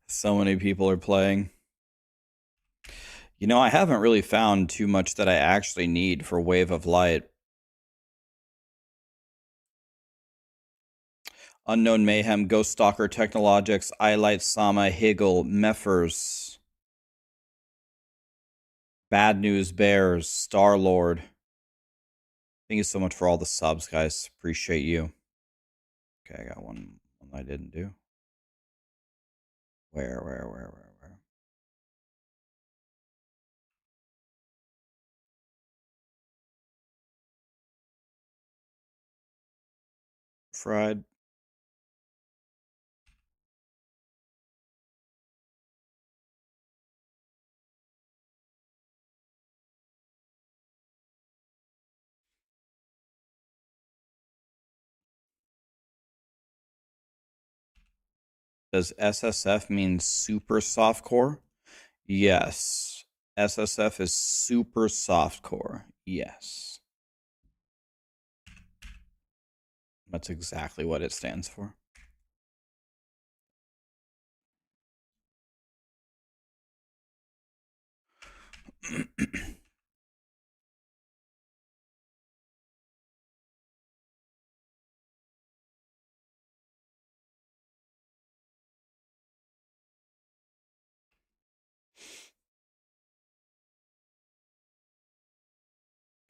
So many people are playing. You know, I haven't really found too much that I actually need for Wave of Light. Unknown Mayhem, Ghost Stalker, Technologics, Eyelight Sama, Higgle, Meffers, Bad News Bears, Star Lord. Thank you so much for all the subs, guys. Appreciate you. Okay, I got one I didn't do. Where? Fried. Does SSF mean super softcore? Yes. SSF is super soft core. Yes. That's exactly what it stands for.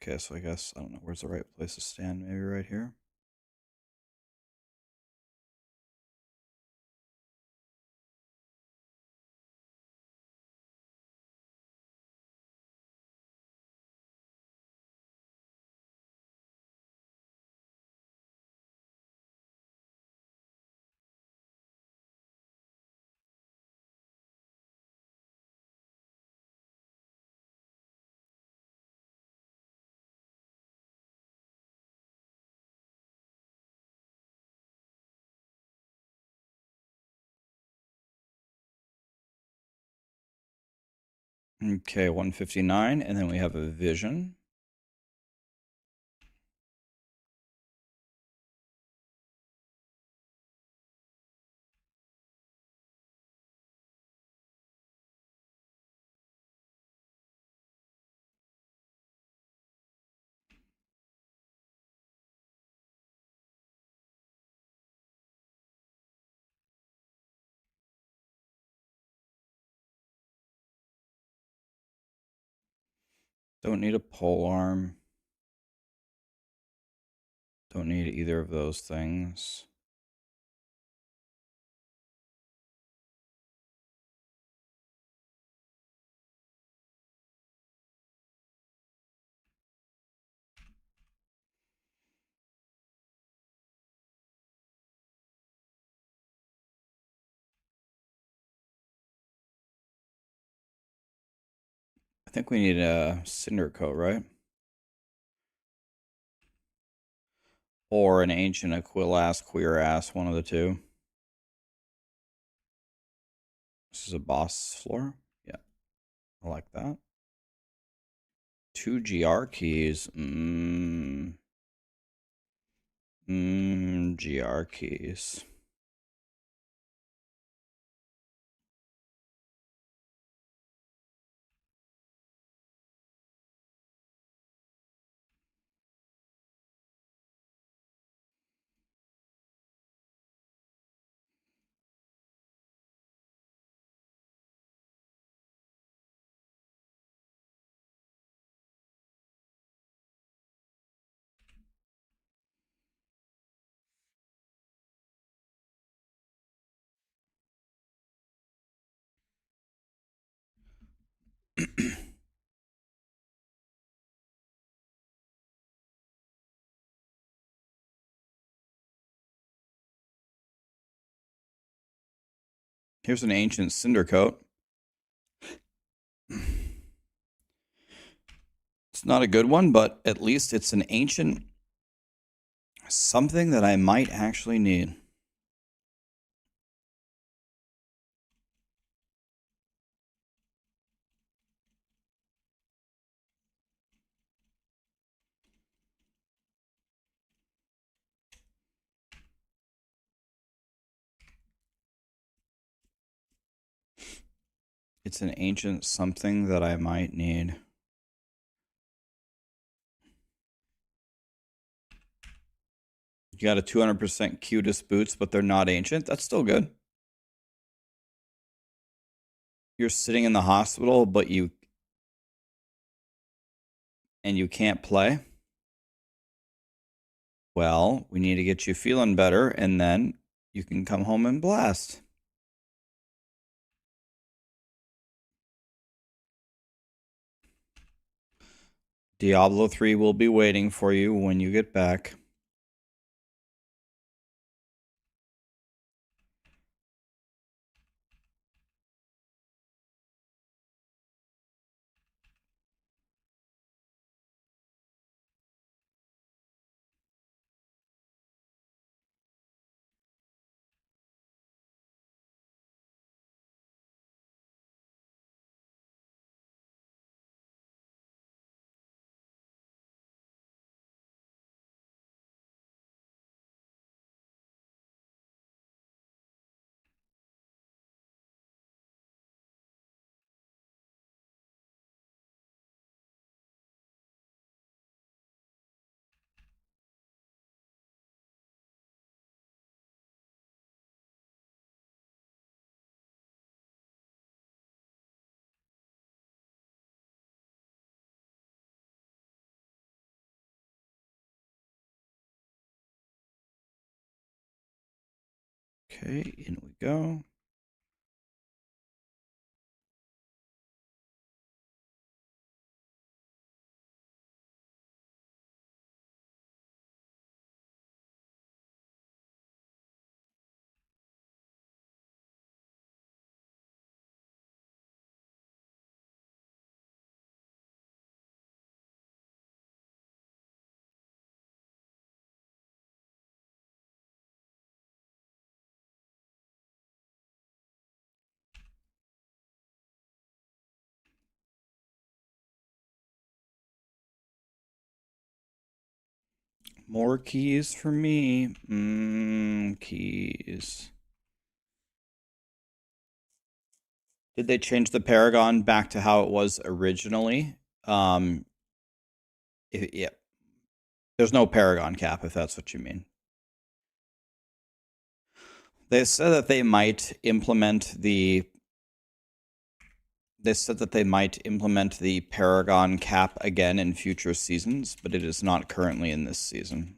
Okay, so I guess, I don't know, where's the right place to stand? Maybe right here? Okay, 159, and then we have a vision. Don't need a pole arm. Don't need either of those things. I think we need a cinder coat, right? Or an ancient, a quill ass, queer ass, one of the two. This is a boss floor. Yeah, I like that. 2 GR keys. GR keys. Here's an ancient cinder coat. It's not a good one, but at least it's an ancient something that I might actually need. It's an ancient something that I might need. You got a 200% cutest boots, but they're not ancient. That's still good. You're sitting in the hospital, but you can't play. Well, we need to get you feeling better, and then you can come home and blast. Diablo 3 will be waiting for you when you get back. Okay, in we go. More keys for me. Keys. Did they change the Paragon back to how it was originally? Yeah. There's no Paragon cap, if that's what you mean. They said that they might implement the Paragon cap again in future seasons, but it is not currently in this season.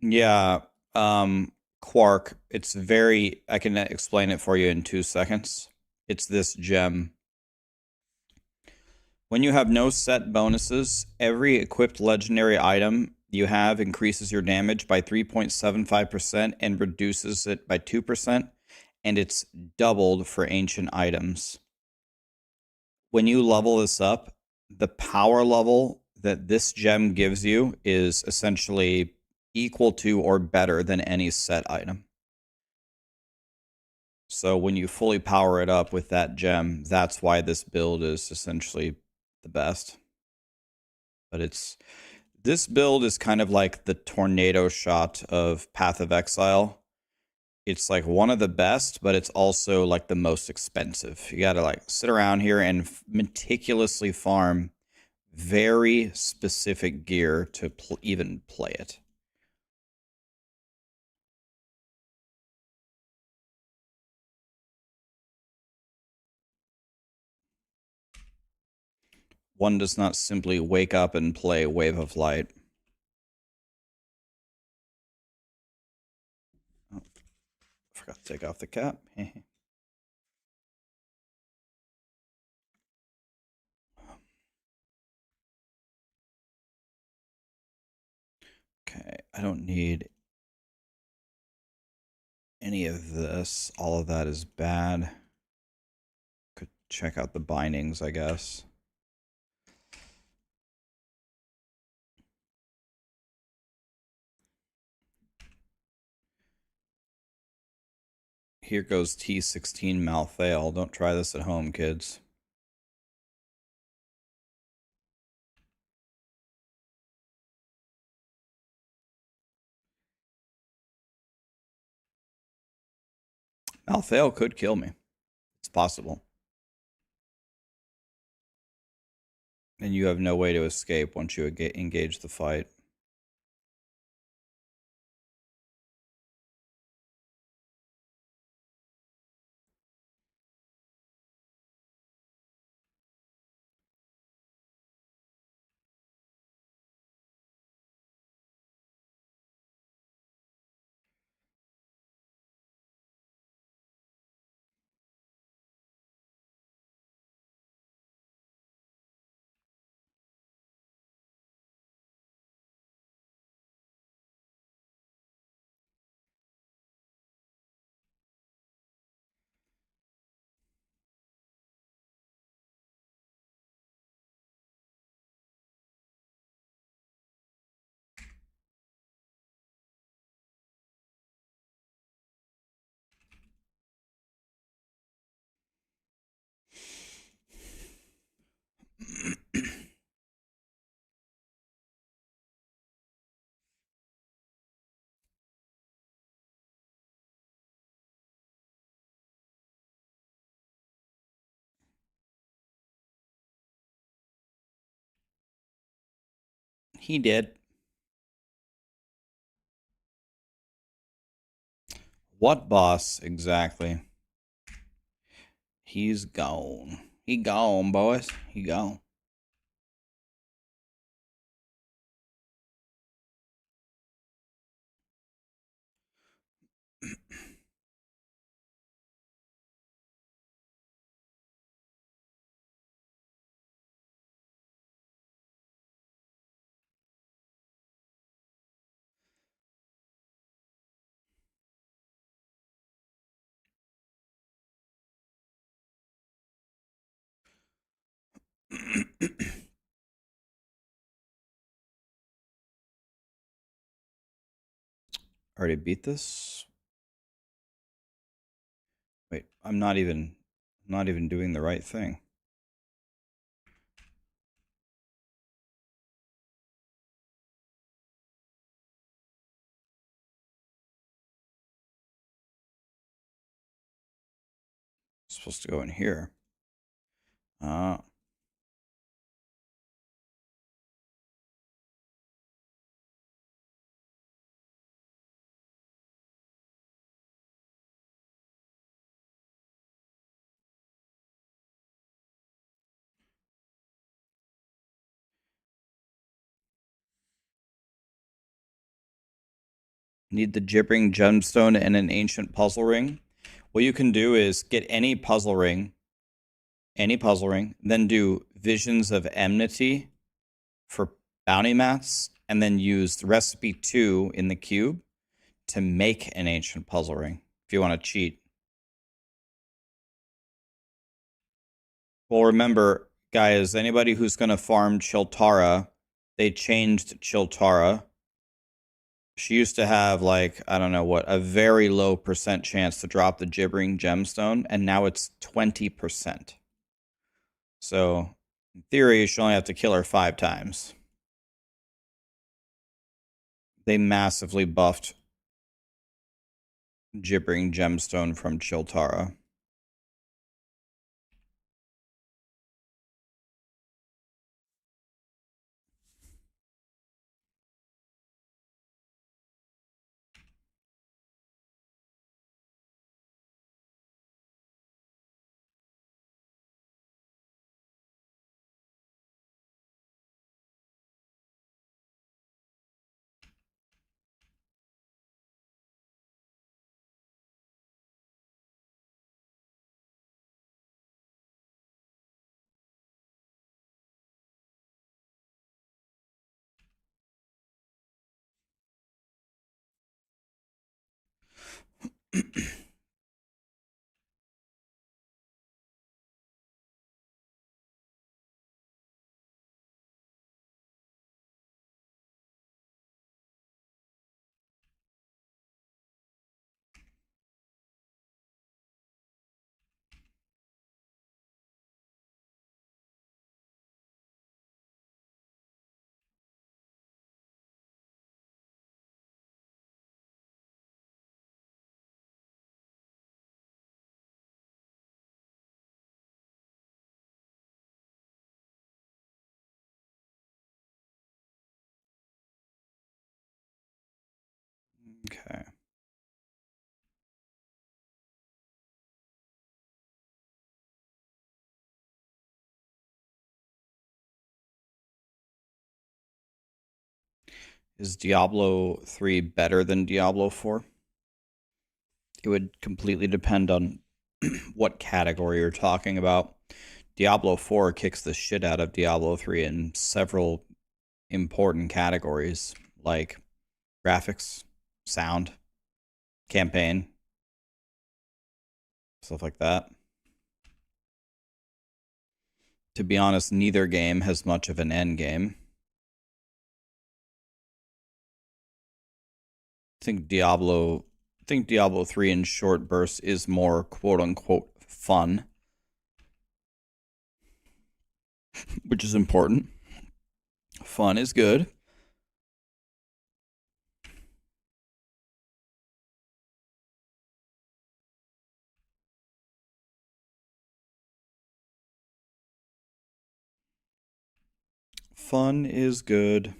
Yeah, Quark, it's very, I can explain it for you in 2 seconds. It's this gem. When you have no set bonuses, every equipped legendary item you have increases your damage by 3.75% and reduces it by 2%, and it's doubled for ancient items. When you level this up, the power level that this gem gives you is essentially equal to or better than any set item. So when you fully power it up with that gem, that's why this build is essentially the best. But this build is kind of like the tornado shot of Path of Exile. It's like one of the best, but it's also like the most expensive. You got to like sit around here and meticulously farm very specific gear to even play it. One does not simply wake up and play Wave of Light. Oh, forgot to take off the cap. Okay, I don't need any of this. All of that is bad. Could check out the bindings, I guess. Here goes T16 Malthael. Don't try this at home, kids. Malthael could kill me. It's possible. And you have no way to escape once you engage the fight. He did. What boss exactly? He's gone. He gone, boys. He gone. Already beat this? Wait, I'm not even doing the right thing. It's supposed to go in here. Ah. Need the gibbering gemstone and an ancient puzzle ring. What you can do is get any puzzle ring, then do visions of enmity for bounty mats, and then use recipe 2 in the cube to make an ancient puzzle ring if you want to cheat. Well, remember, guys, anybody who's going to farm Chiltara, they changed Chiltara. She used to have, like, I don't know what, a very low % chance to drop the gibbering gemstone, and now it's 20%. So, in theory, you should only have to kill her 5 times. They massively buffed gibbering gemstone from Chiltara. Okay. Is Diablo 3 better than Diablo 4? It would completely depend on what category you're talking about. Diablo 4 kicks the shit out of Diablo 3 in several important categories, like graphics, sound, campaign, stuff like that. To be honest, neither game has much of an end game. I think Diablo 3 in short bursts is more quote unquote fun, which is important. Fun is good. Fun is good.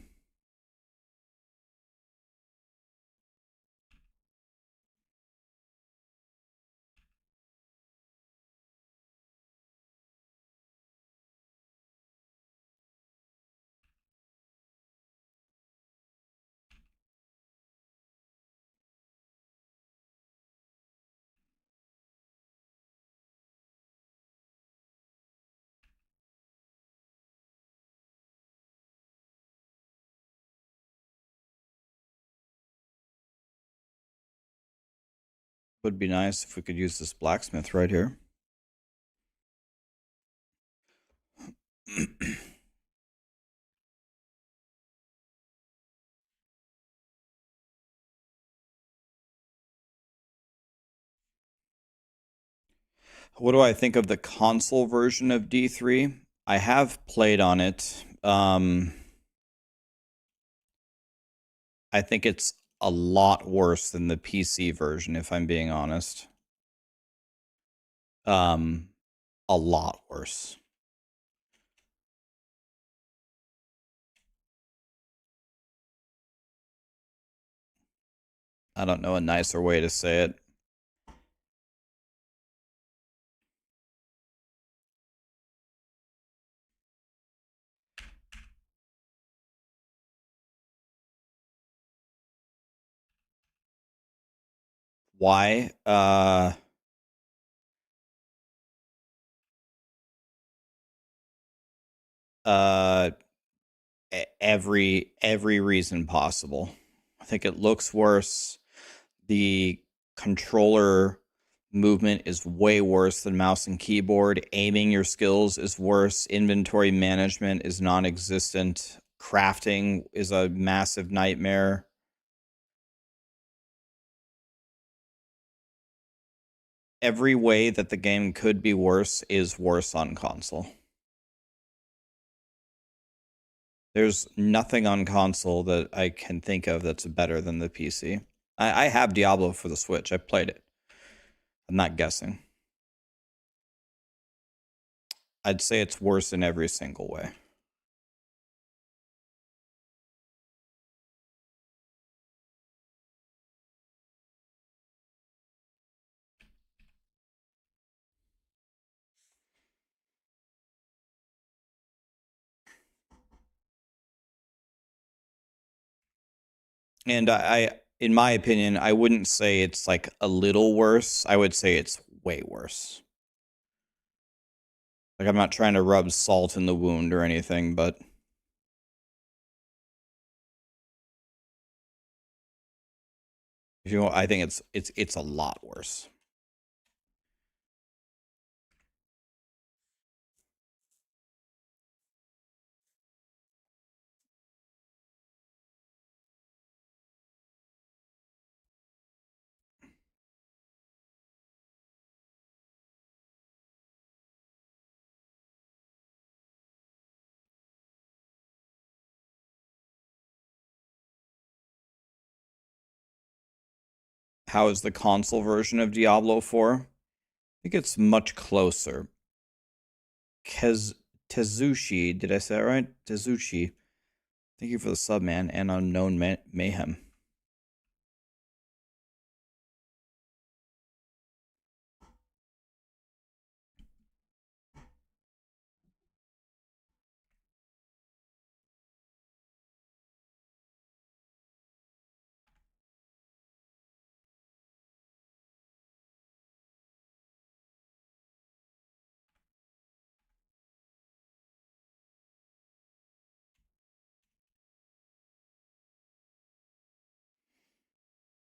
Would be nice if we could use this blacksmith right here. What do I think of the console version of D3? I have played on it. I think it's a lot worse than the PC version, if I'm being honest. A lot worse. I don't know a nicer way to say it. Why? Uh, every reason possible. I think it looks worse. The controller movement is way worse than mouse and keyboard. Aiming your skills is worse. Inventory management is non-existent. Crafting is a massive nightmare. Every way that the game could be worse is worse on console. There's nothing on console that I can think of that's better than the PC. I have Diablo for the Switch. I played it. I'm not guessing. I'd say it's worse in every single way. And in my opinion, I wouldn't say it's like a little worse. I would say it's way worse. Like, I'm not trying to rub salt in the wound or anything, but if you want, I think it's a lot worse. How is the console version of Diablo 4? I think it's much closer. Tezushi, did I say that right? Tezushi. Thank you for the sub, man, and Unknown Mayhem.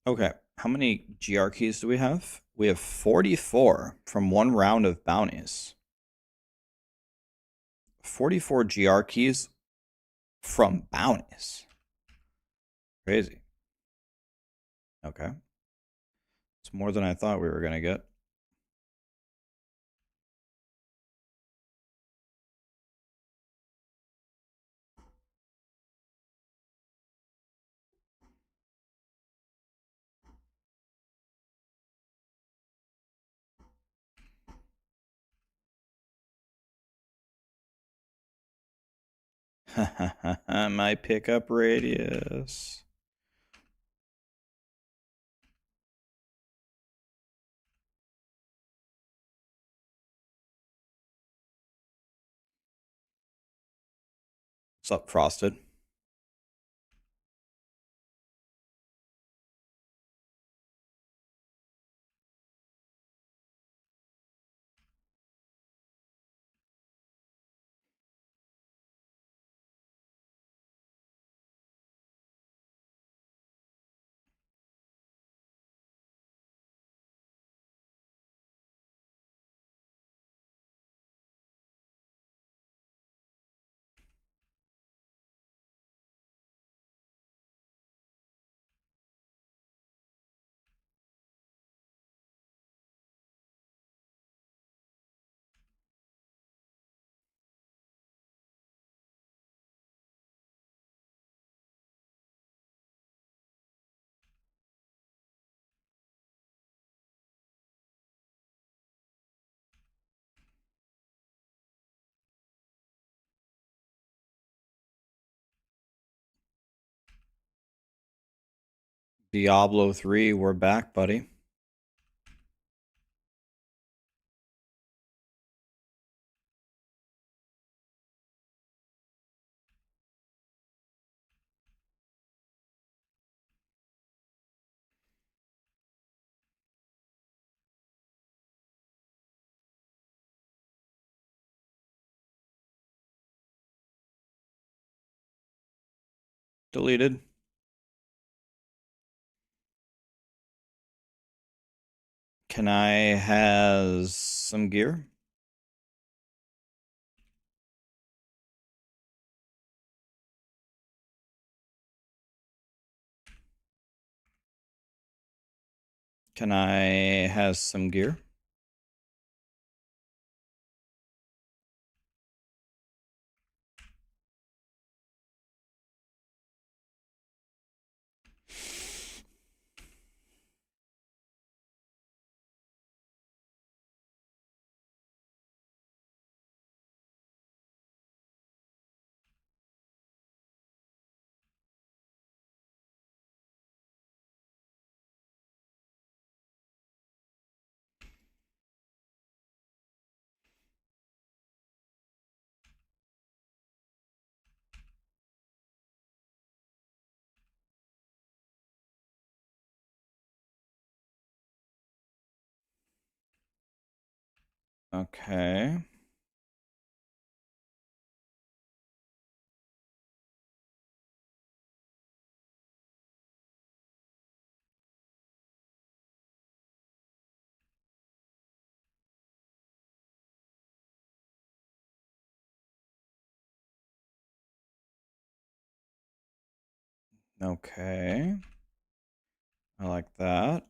Okay, how many GR keys do we have? We have 44 from one round of bounties. 44 GR keys from bounties. Crazy. Okay. It's more than I thought we were going to get. My pickup radius. What's up, Frosted? Diablo 3, we're back, buddy. Deleted. Can I has some gear? Can I has some gear? Okay. Okay. I like that.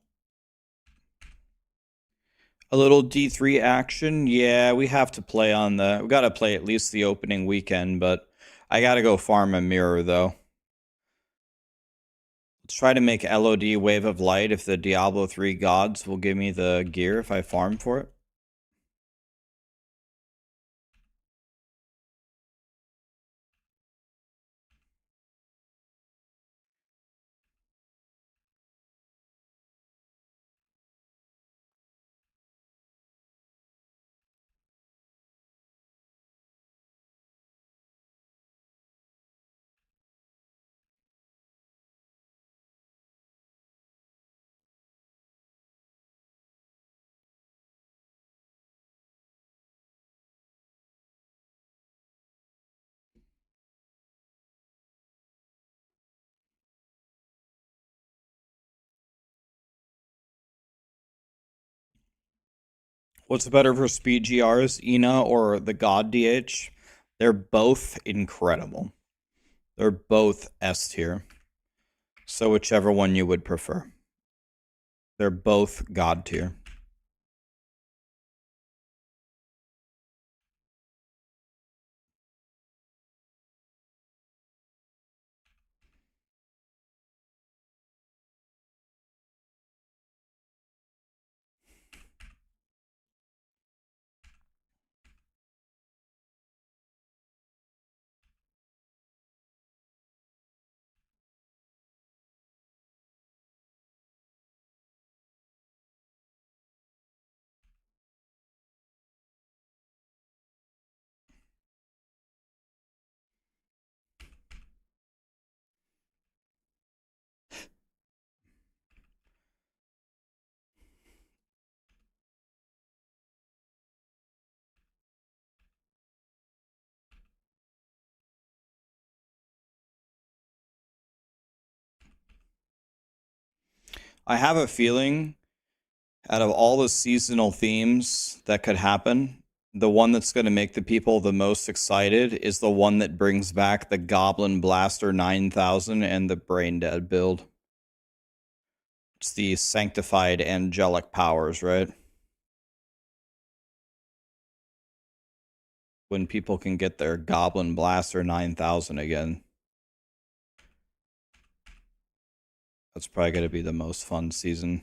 A little D3 action. Yeah, we have to play on the... We got to play at least the opening weekend, but I got to go farm a mirror, though. Let's try to make LOD Wave of Light if the Diablo 3 gods will give me the gear if I farm for it. What's better for speed GRs, Ina or the God DH? They're both incredible. They're both S tier. So whichever one you would prefer. They're both God tier. I have a feeling out of all the seasonal themes that could happen, the one that's going to make the people the most excited is the one that brings back the Goblin Blaster 9000 and the Brain Dead build. It's the Sanctified Angelic Powers, right? When people can get their Goblin Blaster 9000 again. That's probably going to be the most fun season.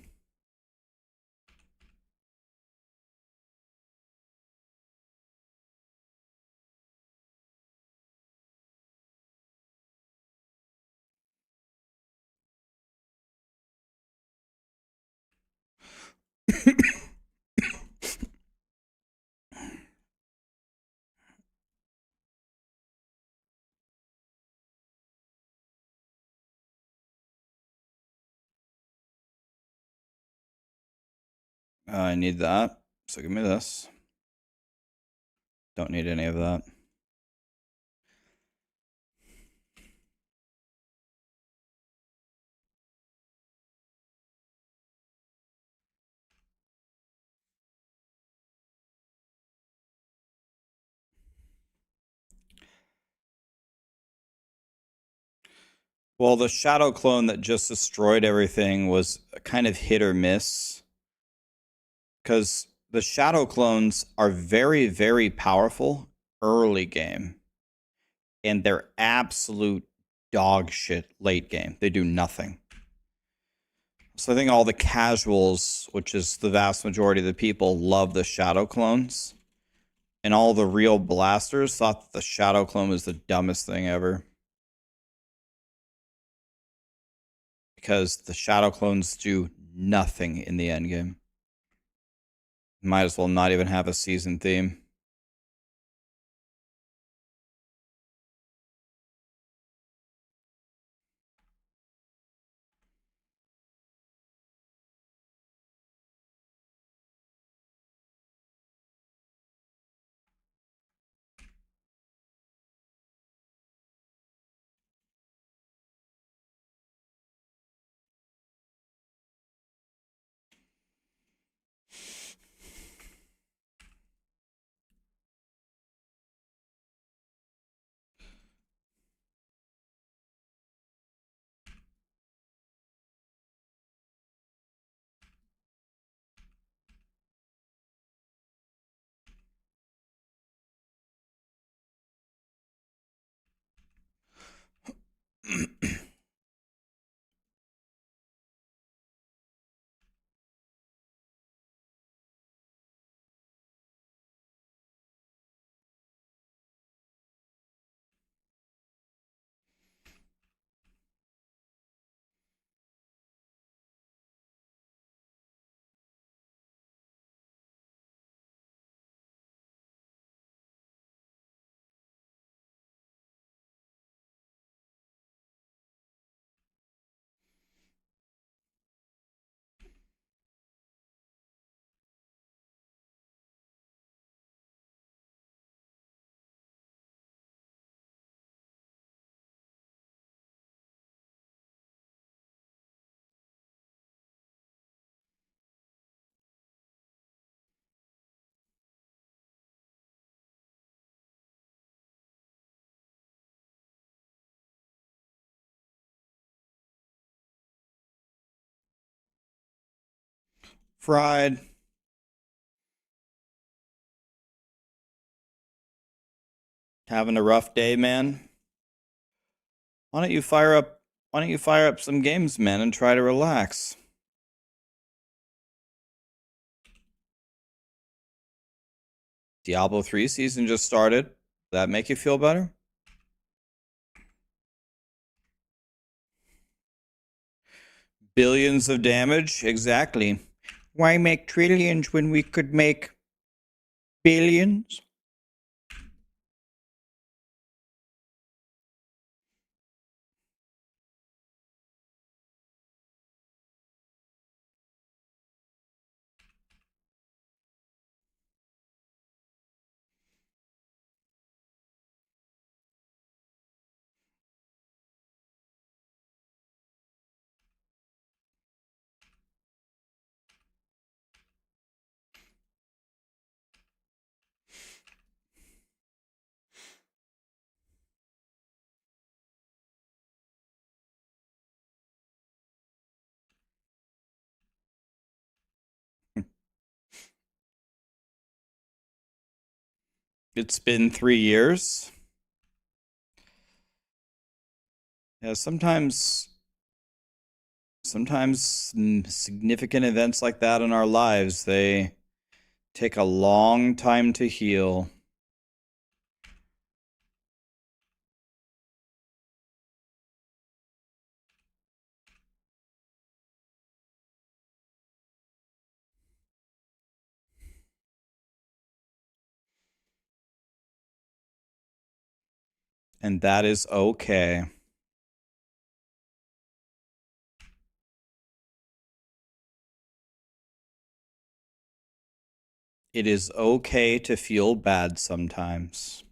I need that. So give me this. Don't need any of that. Well, the shadow clone that just destroyed everything was kind of hit or miss. Because the shadow clones are very, very powerful early game. And they're absolute dog shit late game. They do nothing. So I think all the casuals, which is the vast majority of the people, love the shadow clones. And all the real blasters thought that the shadow clone was the dumbest thing ever. Because the shadow clones do nothing in the endgame. Might as well not even have a season theme. Fried. Having a rough day, man? Why don't you fire up some games, man, and try to relax? Diablo 3 season just started. That make you feel better? Billions of damage? Exactly. Why make trillions when we could make billions? It's been 3 years. Yeah, sometimes significant events like that in our lives, they take a long time to heal. And that is okay. It is okay to feel bad sometimes.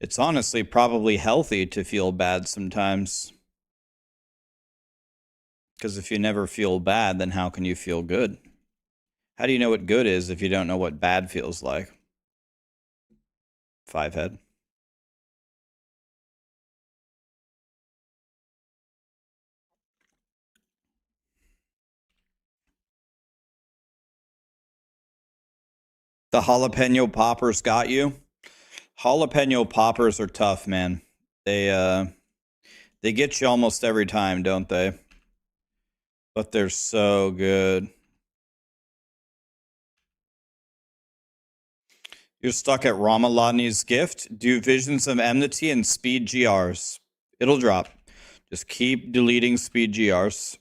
It's honestly probably healthy to feel bad sometimes. Because if you never feel bad, then how can you feel good? How do you know what good is if you don't know what bad feels like? 5-head. The jalapeno poppers got you. Jalapeno poppers are tough, man. They get you almost every time, don't they? But they're so good. You're stuck at Ramalani's gift. Do Visions of Enmity and Speed GRs. It'll drop. Just keep deleting Speed GRs.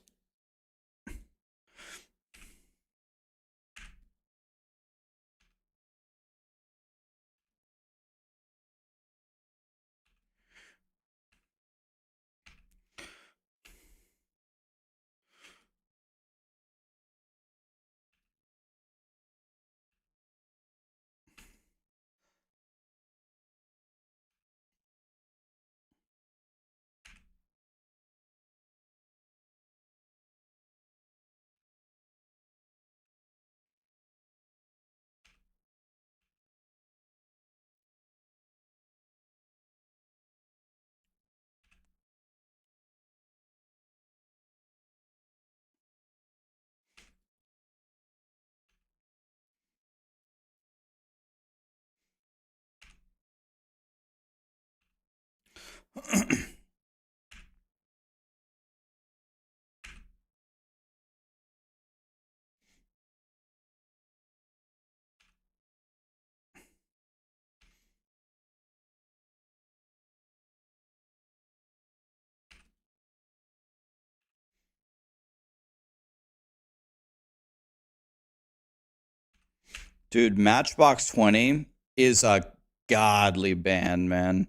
Dude, Matchbox 20 is a godly band, man.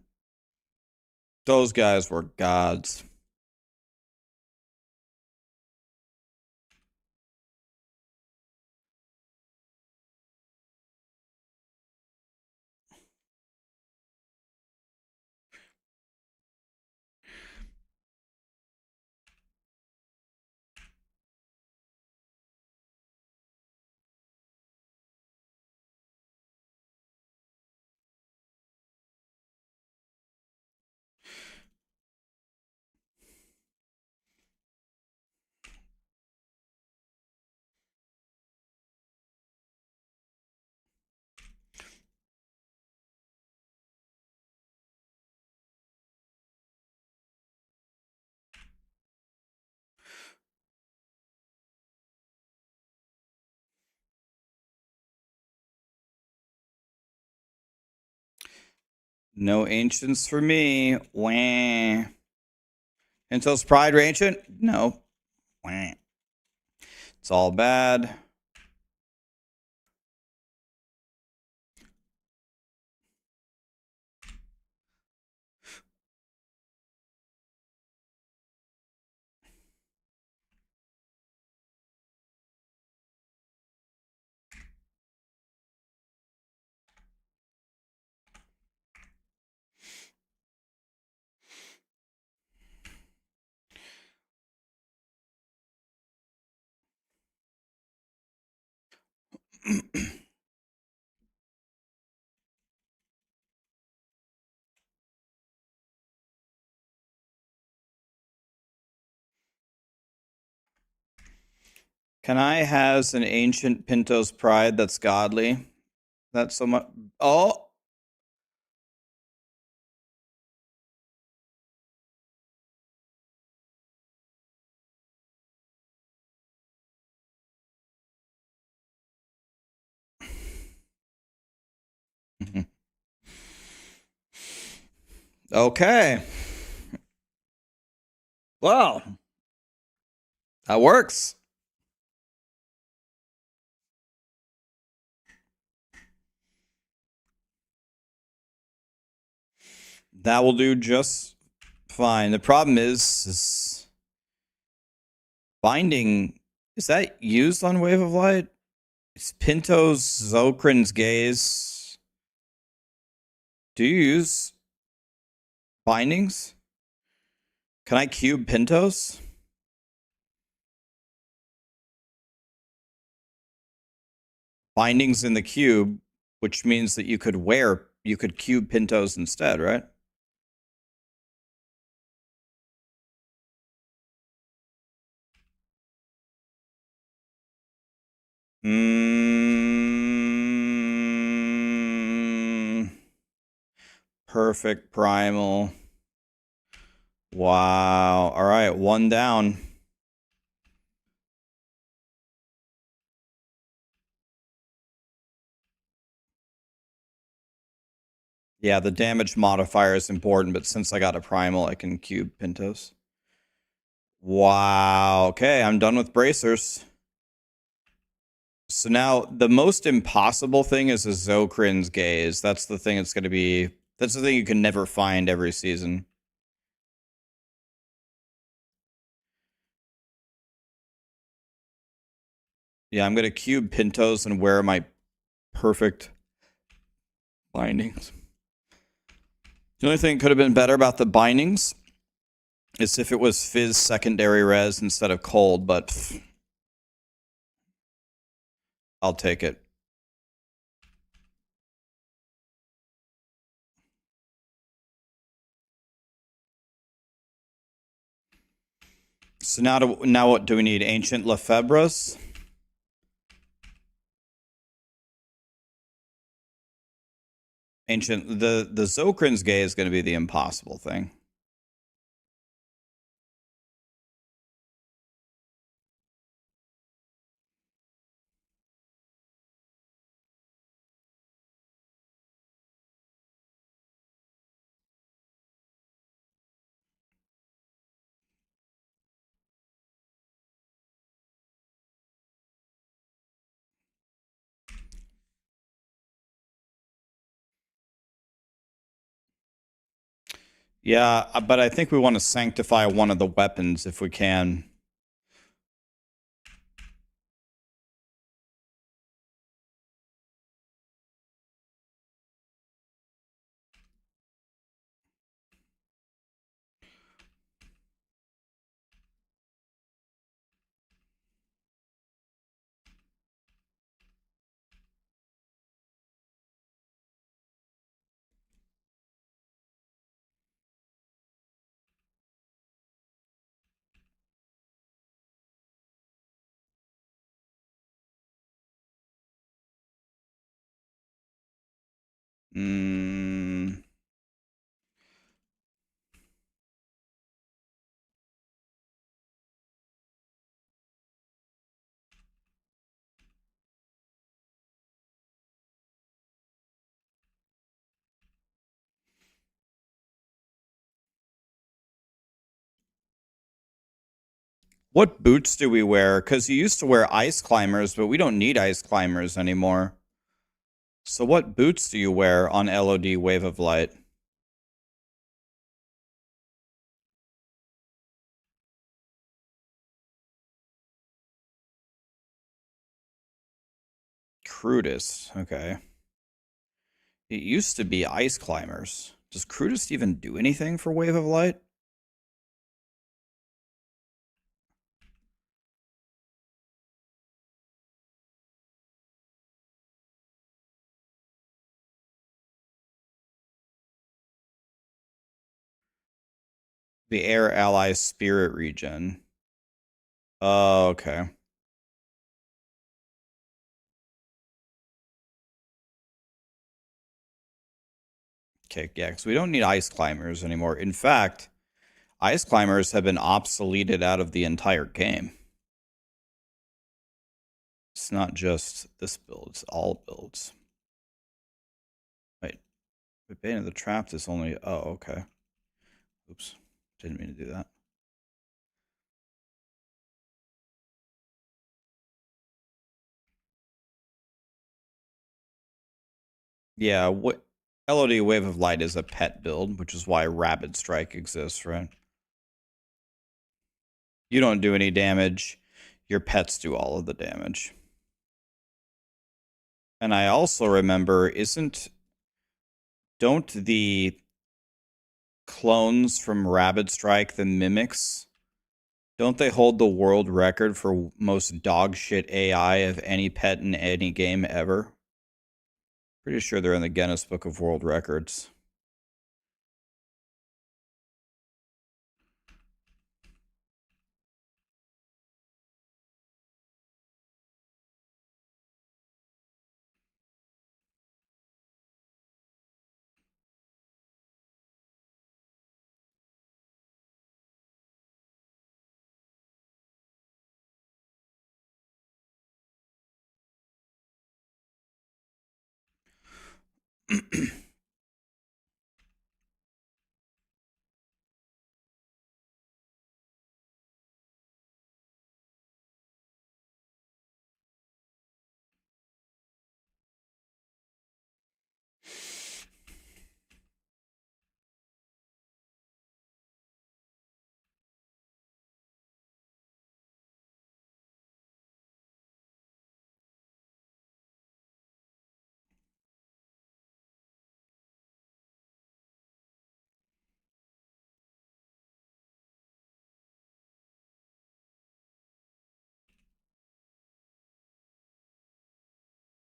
Those guys were gods. No ancients for me. Wah. Intel's Pride ancient? No. Wah. It's all bad. Can I has an ancient Pinto's Pride that's godly? That's so much. Oh. Okay. Well, that works. That will do just fine. The problem is binding. Is that used on Wave of Light? It's Pinto's Zokrin's Gaze. Do you use bindings? Can I cube Pintos? Bindings in the cube, which means that you could cube Pintos instead, right? Perfect primal. Wow. All right, one down. Yeah, the damage modifier is important, but since I got a primal, I can cube Pintos. Wow. Okay, I'm done with bracers. So now the most impossible thing is a Zokrin's Gaze. That's the thing it's going to be. That's the thing you can never find every season. Yeah, I'm going to cube Pintos and wear my perfect bindings. The only thing that could have been better about the bindings is if it was Fizz secondary res instead of cold, but pff, I'll take it. So now what do we need? Ancient Lefebvre's? Ancient the Zokrin's Gay is going to be the impossible thing. Yeah, but I think we want to sanctify one of the weapons if we can. What boots do we wear? Because you used to wear ice climbers, but we don't need ice climbers anymore. So what boots do you wear on LOD Wave of Light? Crudest. Okay. It used to be ice climbers. Does Crudest even do anything for Wave of Light? The Air Ally Spirit Regen. Oh, okay. Okay, yeah, because we don't need ice climbers anymore. In fact, ice climbers have been obsoleted out of the entire game. It's not just this build, it's all builds. Wait, Bane of the Trapped is only... Oh, okay. Oops, didn't mean to do that. Yeah, LOD Wave of Light is a pet build, which is why Rapid Strike exists, right? You don't do any damage. Your pets do all of the damage. And I also remember, don't the clones from Rapid Strike, the mimics, don't they hold the world record for most dogshit AI of any pet in any game ever? Pretty sure they're in the Guinness Book of World Records.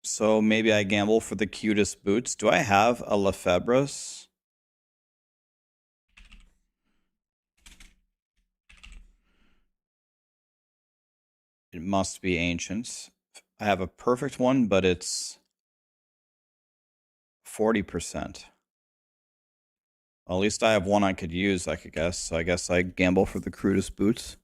So maybe I gamble for the cutest boots. Do I have a Lefebvre's? It must be ancient. I have a perfect one, but it's 40%. Well, at least I have one I could use, I could guess. So I guess I gamble for the crudest boots.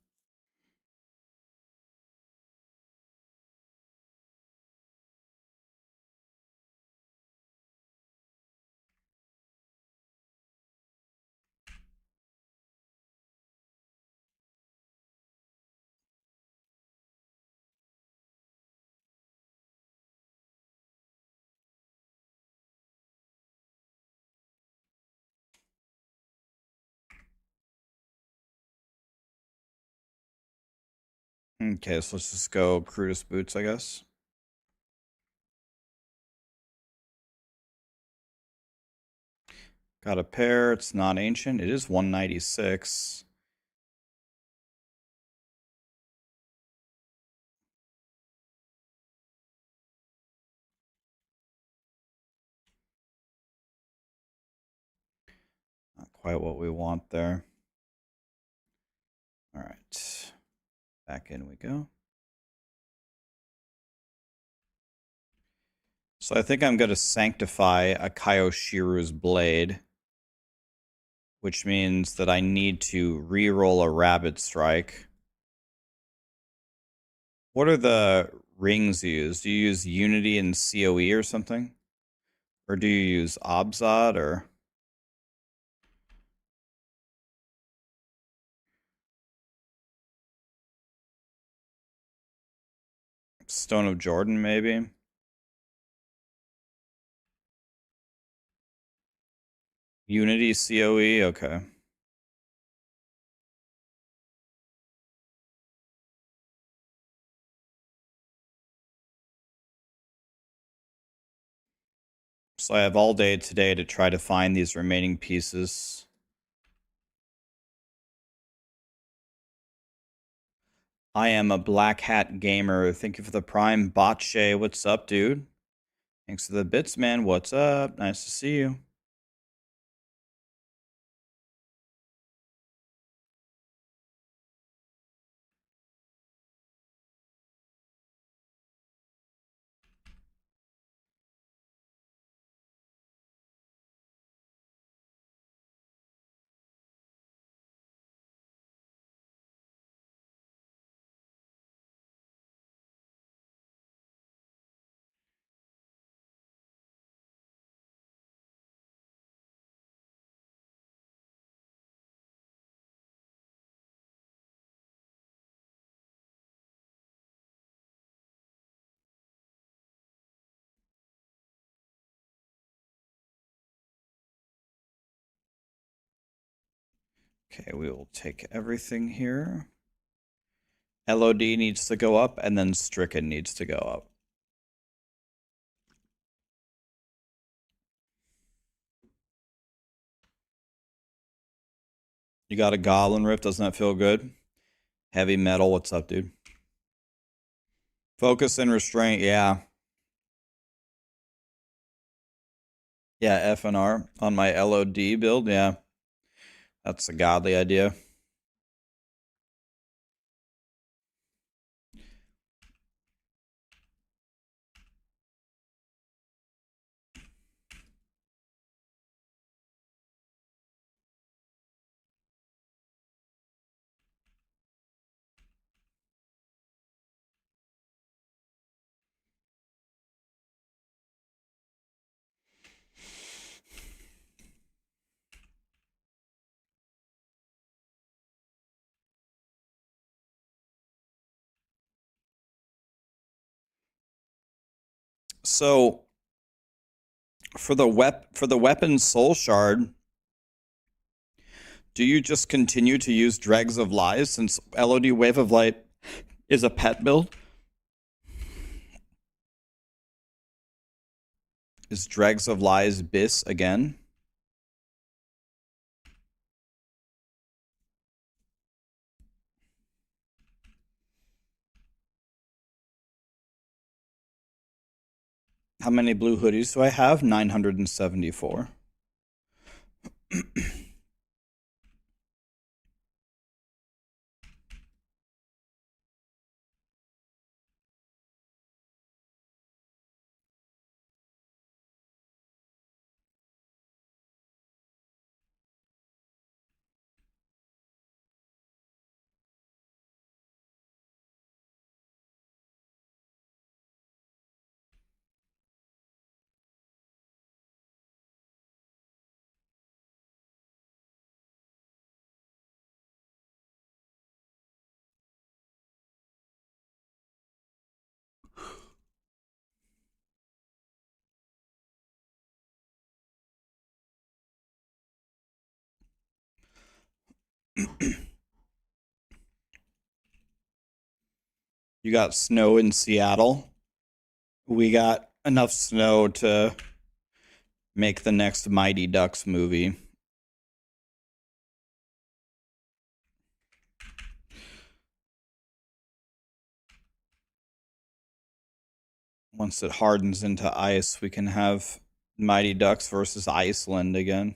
Okay, so let's just go crudest boots, I guess. Got a pair. It's not ancient. It is 196. Not quite what we want there. All right. Back in we go. So I think I'm going to sanctify a Kaioshiru's blade, which means that I need to re-roll a Rapid Strike. What are the rings used? Do you use Unity and COE or something? Or do you use Obzod or Stone of Jordan, maybe? Unity COE? Okay. So I have all day today to try to find these remaining pieces. I am a black hat gamer. Thank you for the prime. Botche, what's up, dude? Thanks for the bits, man. What's up? Nice to see you. Okay, we will take everything here. LOD needs to go up, and then Stricken needs to go up. You got a Goblin Rift, doesn't that feel good? Heavy Metal, what's up, dude? Focus and Restraint, yeah. Yeah, FNR on my LOD build, yeah. That's a godly idea. So for the weapon Soul Shard, do you just continue to use Dregs of Lies since LOD Wave of Light is a pet build? Is Dregs of Lies Bis again? How many blue hoodies do I have? 974. You got snow in Seattle. We got enough snow to make the next Mighty Ducks movie. Once it hardens into ice, we can have Mighty Ducks versus Iceland again.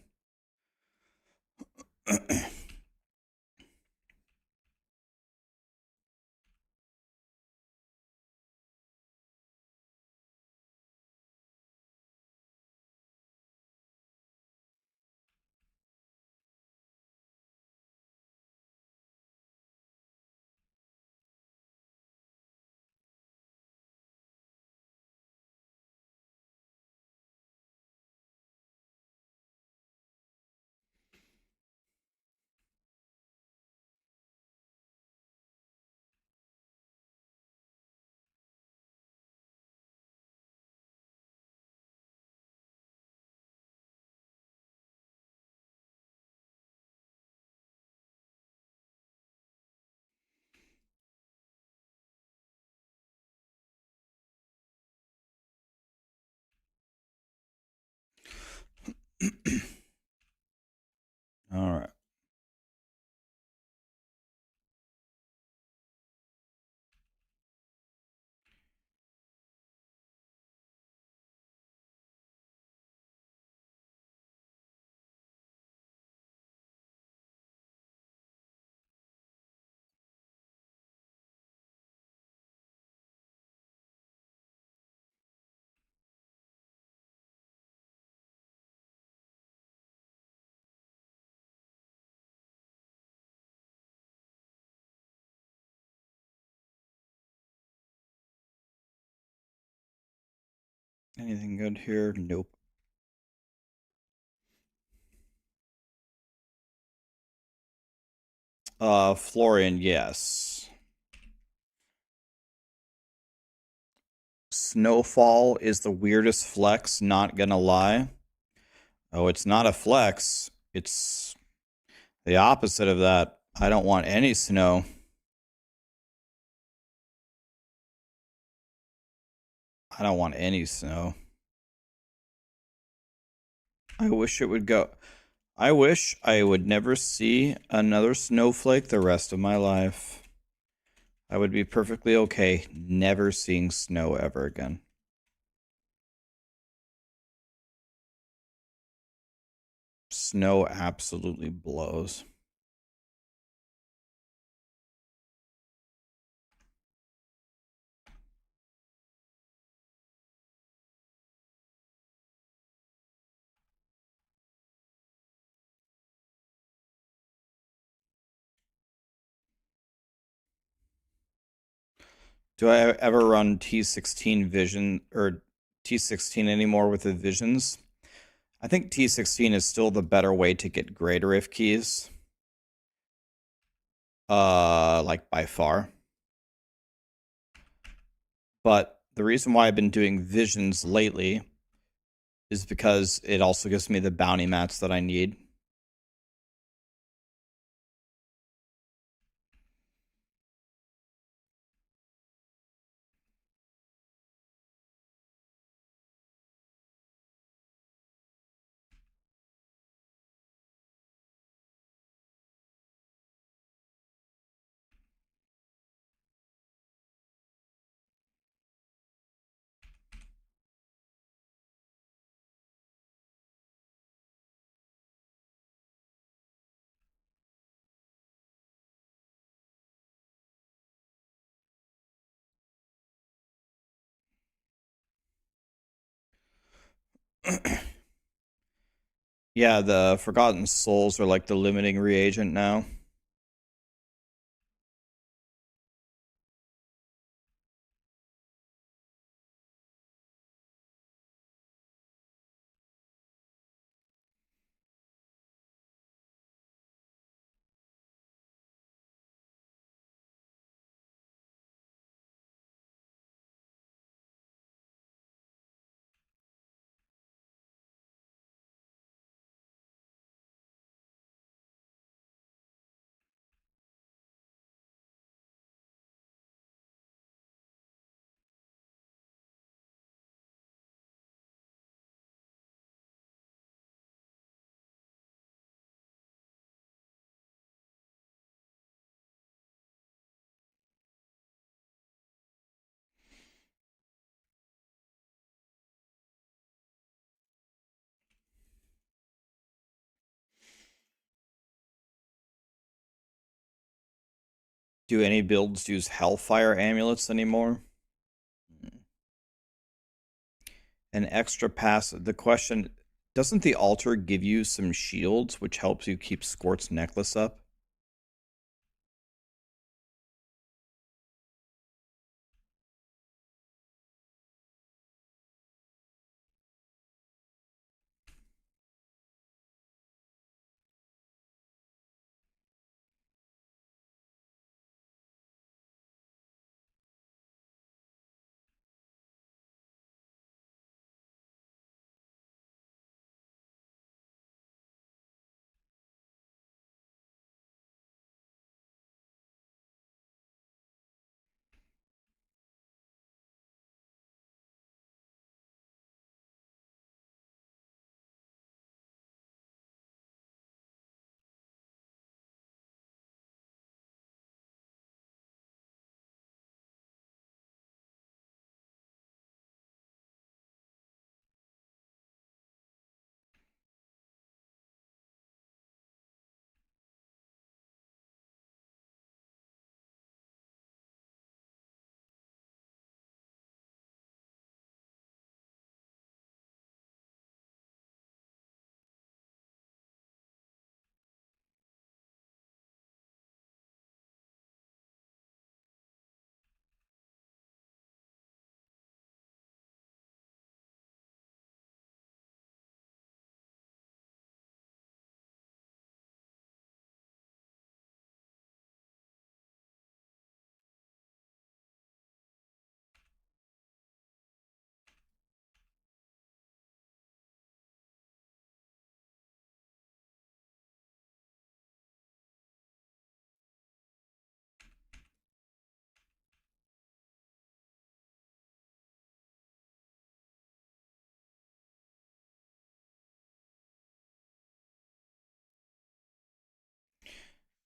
All right. Anything good here? Nope. Florian, yes. Snowfall is the weirdest flex, not gonna lie. Oh, it's not a flex. The opposite of that. I don't want any snow. I don't want any snow. I wish it would go. I wish I would never see another snowflake the rest of my life. I would be perfectly okay never seeing snow ever again. Snow absolutely blows. Do I ever run T16 Vision or T16 anymore with the Visions? I think T16 is still the better way to get greater if keys. Like by far. But the reason why I've been doing Visions lately is because it also gives me the bounty mats that I need. Yeah, the Forgotten Souls are like the limiting reagent now. Do any builds use Hellfire amulets anymore? An extra pass. The question, doesn't the altar give you some shields, which helps you keep Scort's necklace up?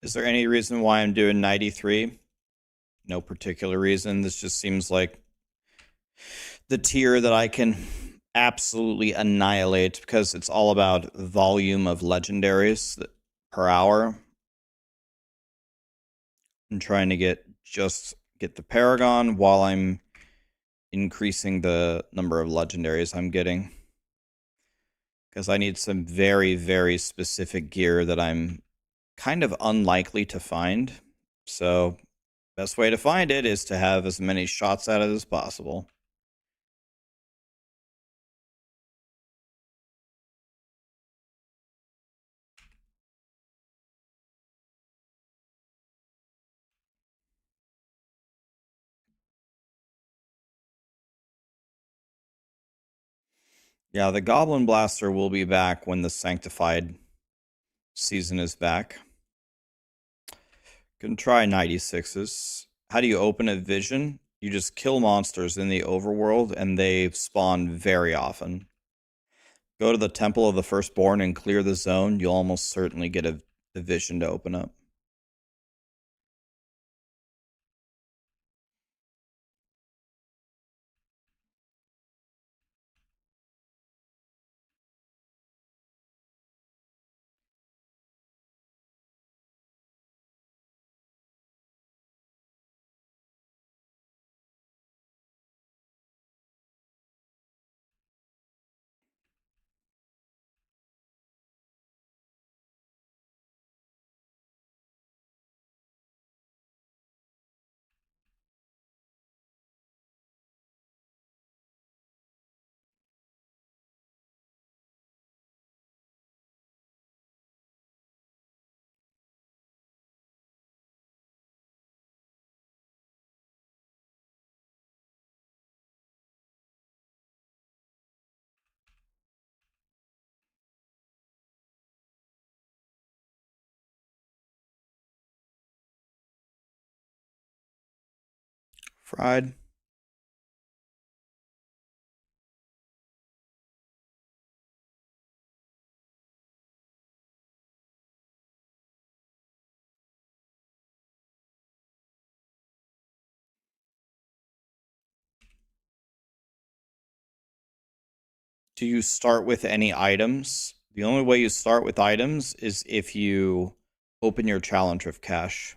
Is there any reason why I'm doing 93? No particular reason. This just seems like the tier that I can absolutely annihilate because it's all about volume of legendaries per hour. I'm trying to get the Paragon while I'm increasing the number of legendaries I'm getting. Because I need some very, very specific gear that I'm kind of unlikely to find. So, best way to find it is to have as many shots at it as possible. Yeah, the Goblin Blaster will be back when the Sanctified season is back. Can try 96s. How do you open a vision? You just kill monsters in the overworld and they spawn very often. Go to the Temple of the Firstborn and clear the zone. You'll almost certainly get a vision to open up. Fried. Do you start with any items? The only way you start with items is if you open your challenge of cash.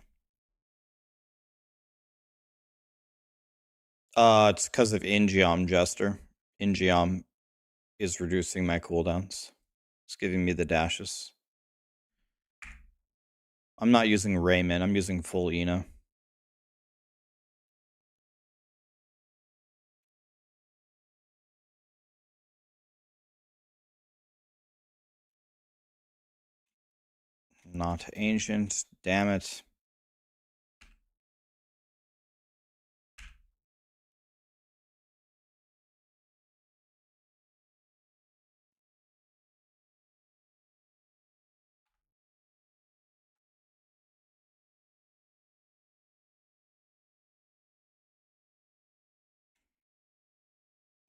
It's because of Ingeom Jester. Ingeom is reducing my cooldowns. It's giving me the dashes. I'm not using Rayman, I'm using full Ina. Not ancient, damn it.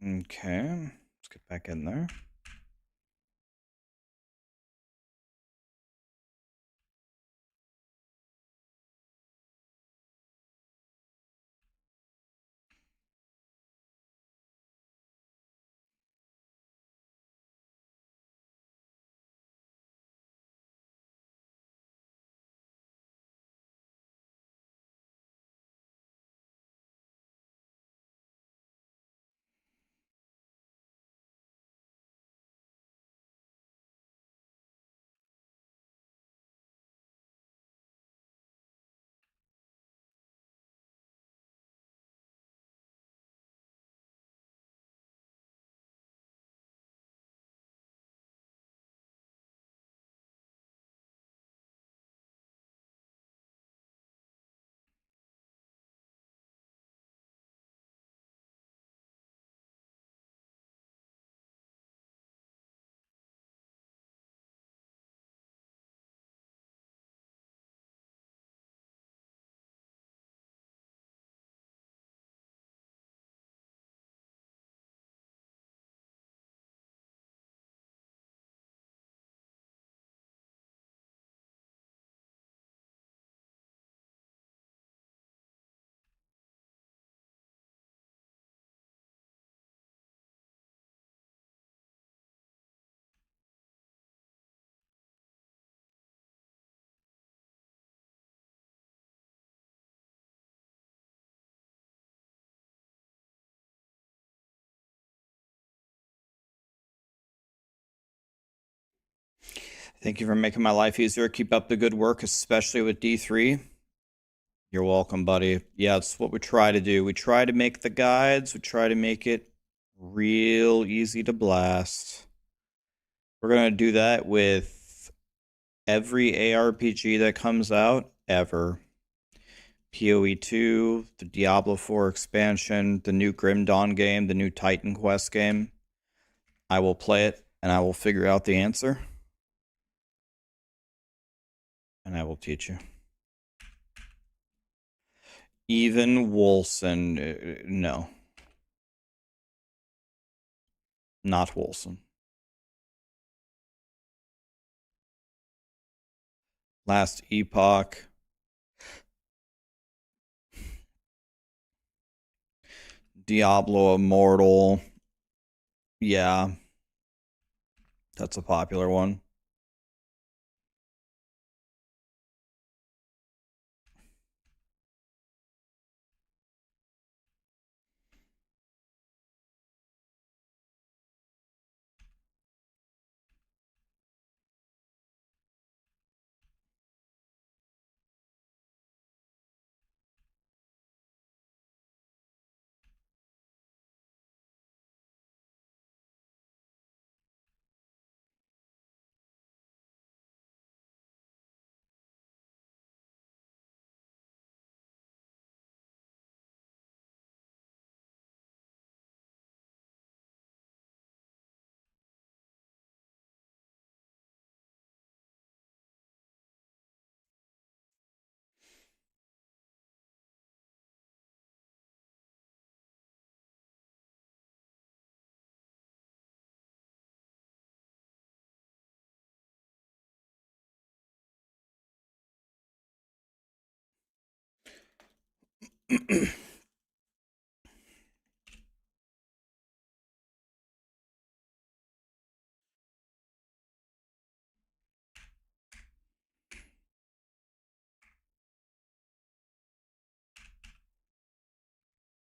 Okay, let's get back in there. Thank you for making my life easier. Keep up the good work, especially with D3. You're welcome, buddy. Yeah, it's what we try to do. We try to make the guides, we try to make it real easy to blast. We're going to do that with every ARPG that comes out ever. PoE 2, the Diablo 4 expansion, the new Grim Dawn game, the new Titan Quest game. I will play it and I will figure out the answer. And I will teach you. Even Wolson, no. Not Wolson. Last Epoch. Diablo Immortal. Yeah. That's a popular one.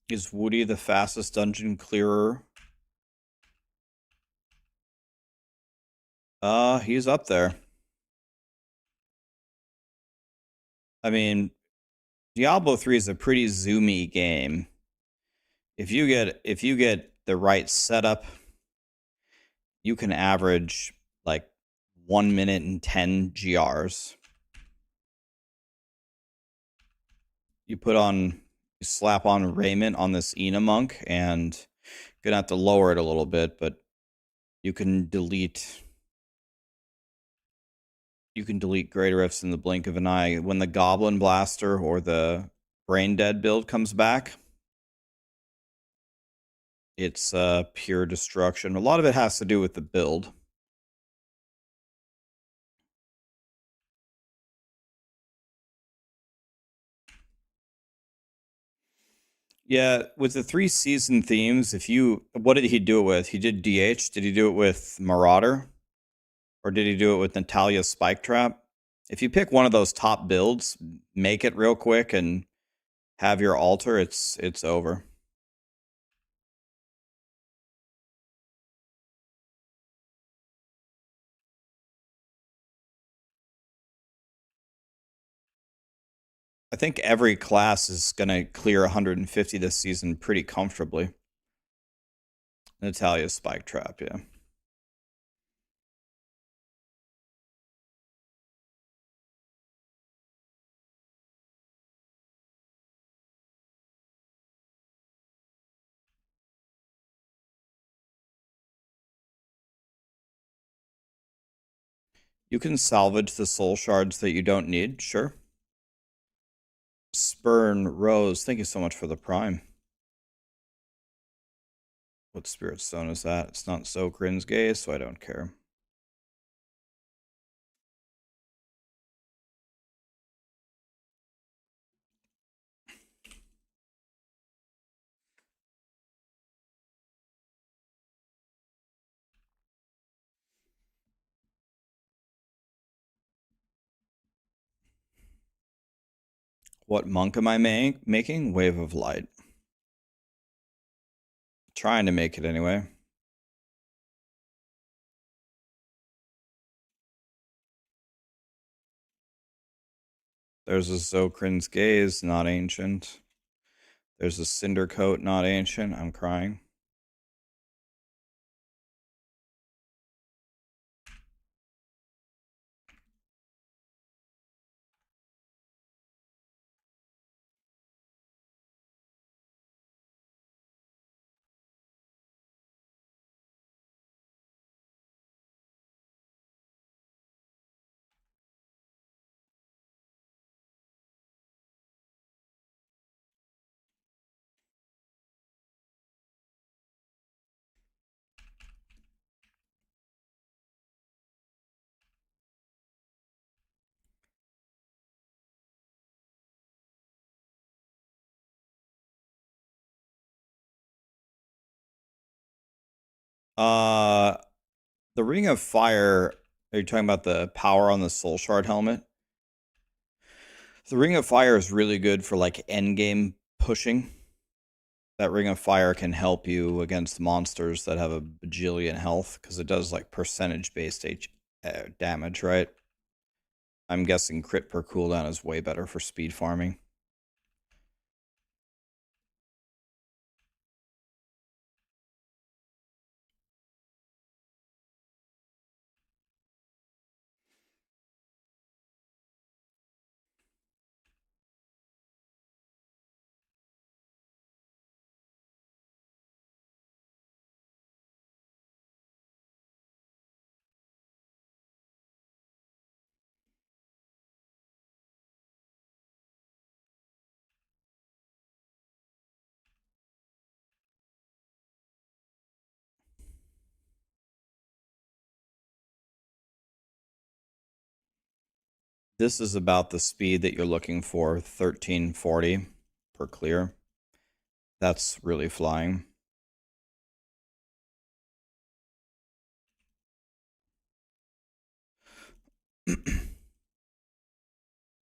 Is Woody the fastest dungeon clearer? He's up there. I mean, Diablo 3 is a pretty zoomy game. If you get the right setup, you can average like 1 minute and 10 GRs. You slap on raiment on this Ina monk, and you're gonna have to lower it a little bit, but you can delete Greater Rifts in the blink of an eye. When the Goblin Blaster or the Brain Dead build comes back, it's pure destruction. A lot of it has to do with the build. Yeah, with the 3-season themes, what did he do it with? He did DH. Did he do it with Marauder? Or did he do it with Natalia's Spike Trap? If you pick one of those top builds, make it real quick and have your altar, it's over. I think every class is going to clear 150 this season pretty comfortably. Natalia's Spike Trap, yeah. You can salvage the soul shards that you don't need, sure. Spurn Rose, thank you so much for the prime. What spirit stone is that? It's not so Grinsgay, so I don't care. What monk am I making? Wave of Light. Trying to make it anyway. There's a Zokrin's Gaze, not ancient. There's a Cinder Coat, not ancient. I'm crying. The Ring of Fire. Are you talking about the power on the Soul Shard helmet? The Ring of Fire is really good for like endgame pushing. That Ring of Fire can help you against monsters that have a bajillion health because it does like percentage based damage, right? I'm guessing crit per cooldown is way better for speed farming. This is about the speed that you're looking for, 1340 per clear. That's really flying.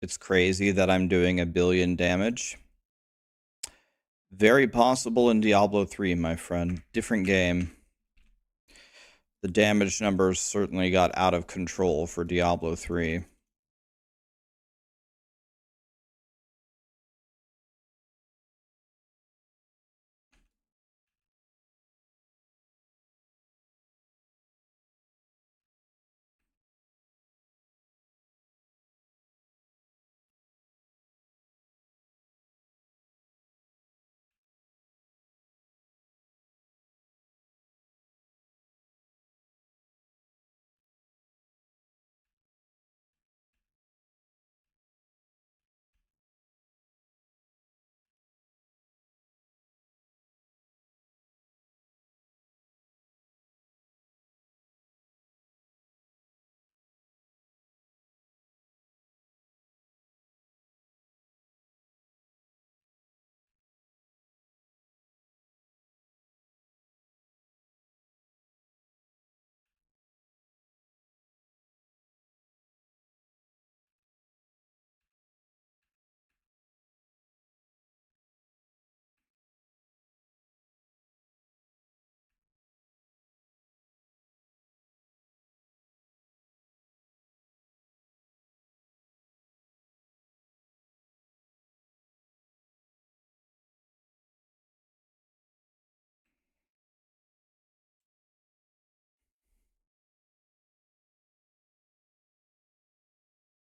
It's crazy that I'm doing 1 billion damage. Very possible in Diablo 3, my friend. Different game. The damage numbers certainly got out of control for Diablo 3.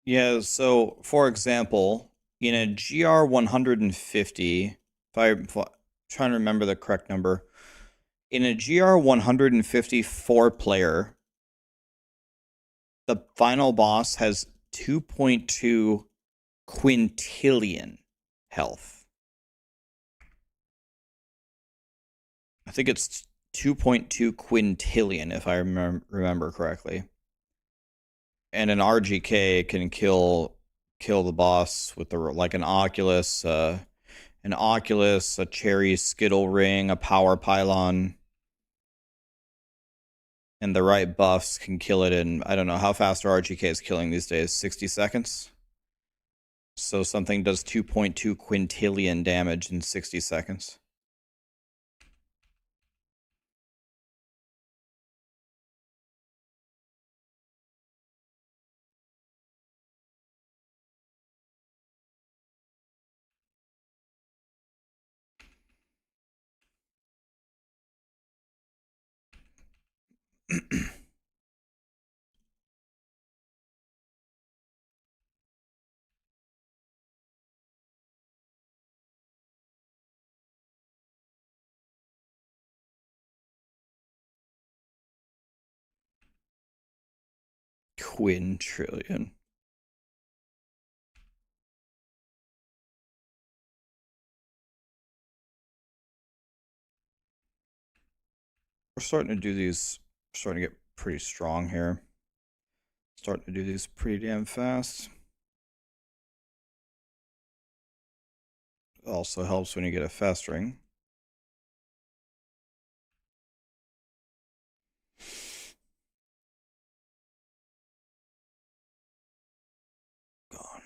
Yeah, so for example, in a GR 150, if I'm trying to remember the correct number, in a GR 154 player, the final boss has 2.2 quintillion health. I think it's 2.2 quintillion, if I remember correctly. And an RGK can kill the boss with like an Oculus, a Cherry Skittle Ring, a Power Pylon, and the right buffs can kill it in, I don't know, how fast are RGKs killing these days? 60 seconds? So something does 2.2 quintillion damage in 60 seconds. Quintillion. We're starting to do these, starting to get pretty strong here. Starting to do these pretty damn fast. Also helps when you get a festering. Gone.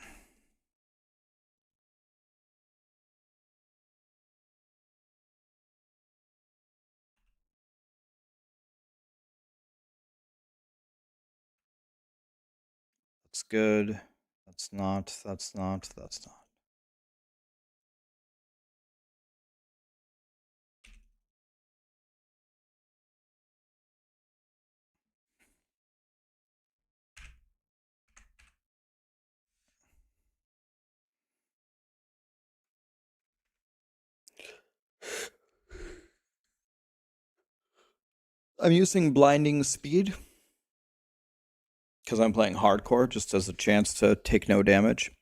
That's good. That's not, that's not, that's not. I'm using blinding speed because I'm playing hardcore just as a chance to take no damage.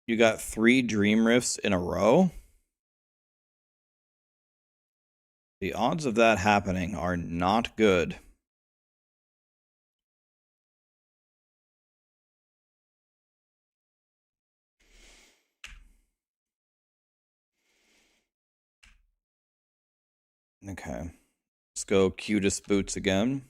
You got 3 dream rifts in a row. The odds of that happening are not good. Okay. Let's go cutest boots again.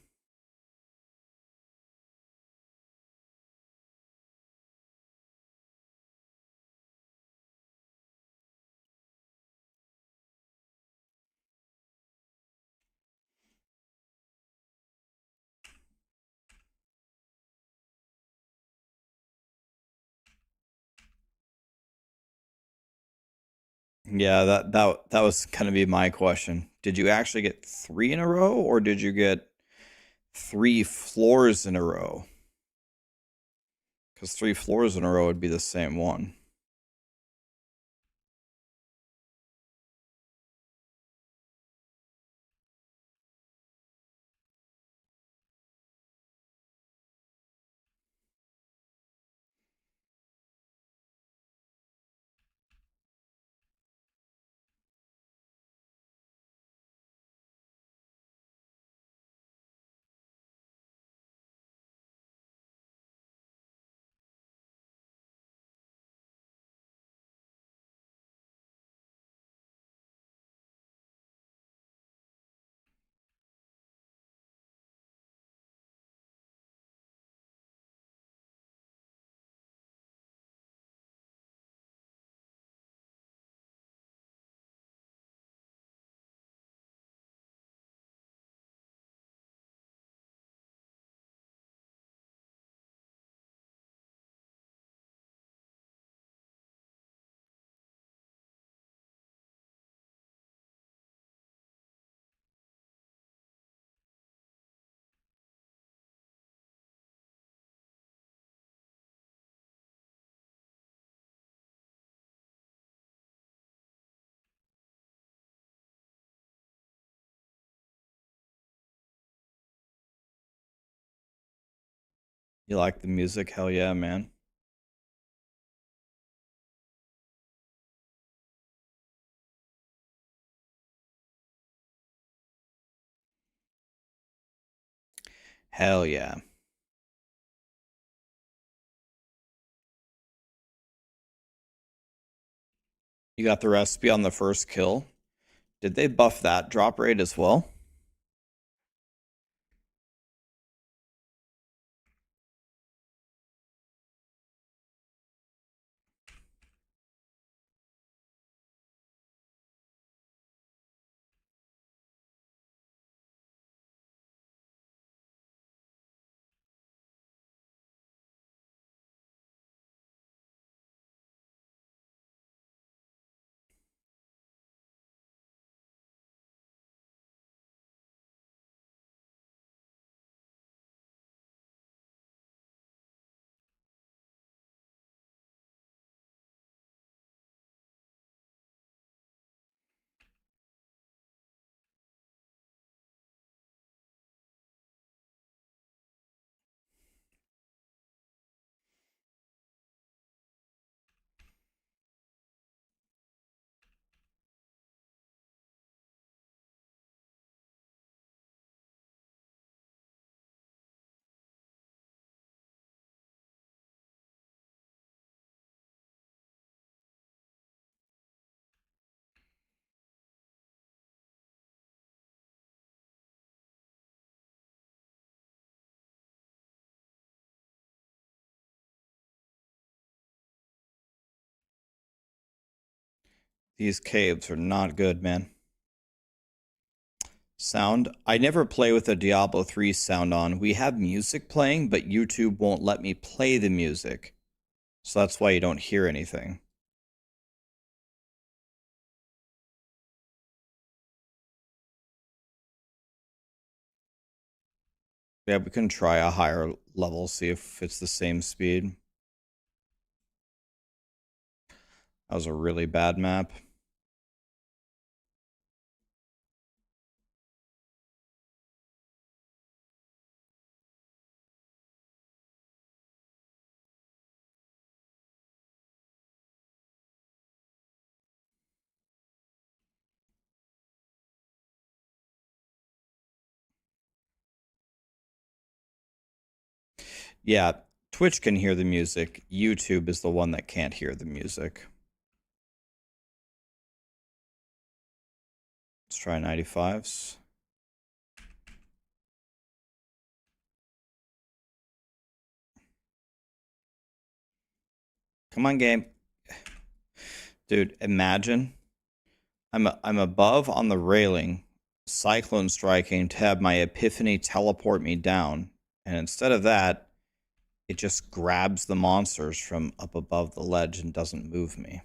Yeah, that was gonna be my question. Did you actually get 3 in a row, or did you get 3 floors in a row? Because 3 floors in a row would be the same one. You like the music? Hell yeah, man. Hell yeah. You got the recipe on the first kill. Did they buff that drop rate as well? These caves are not good, man. Sound. I never play with a Diablo 3 sound on. We have music playing, but YouTube won't let me play the music. So that's why you don't hear anything. Yeah, we can try a higher level, see if it's the same speed. That was a really bad map. Yeah, Twitch can hear the music. YouTube is the one that can't hear the music. Let's try 95s. Come on, game. Dude, imagine I'm above on the railing, cyclone striking to have my epiphany teleport me down, and instead of that, it just grabs the monsters from up above the ledge and doesn't move me.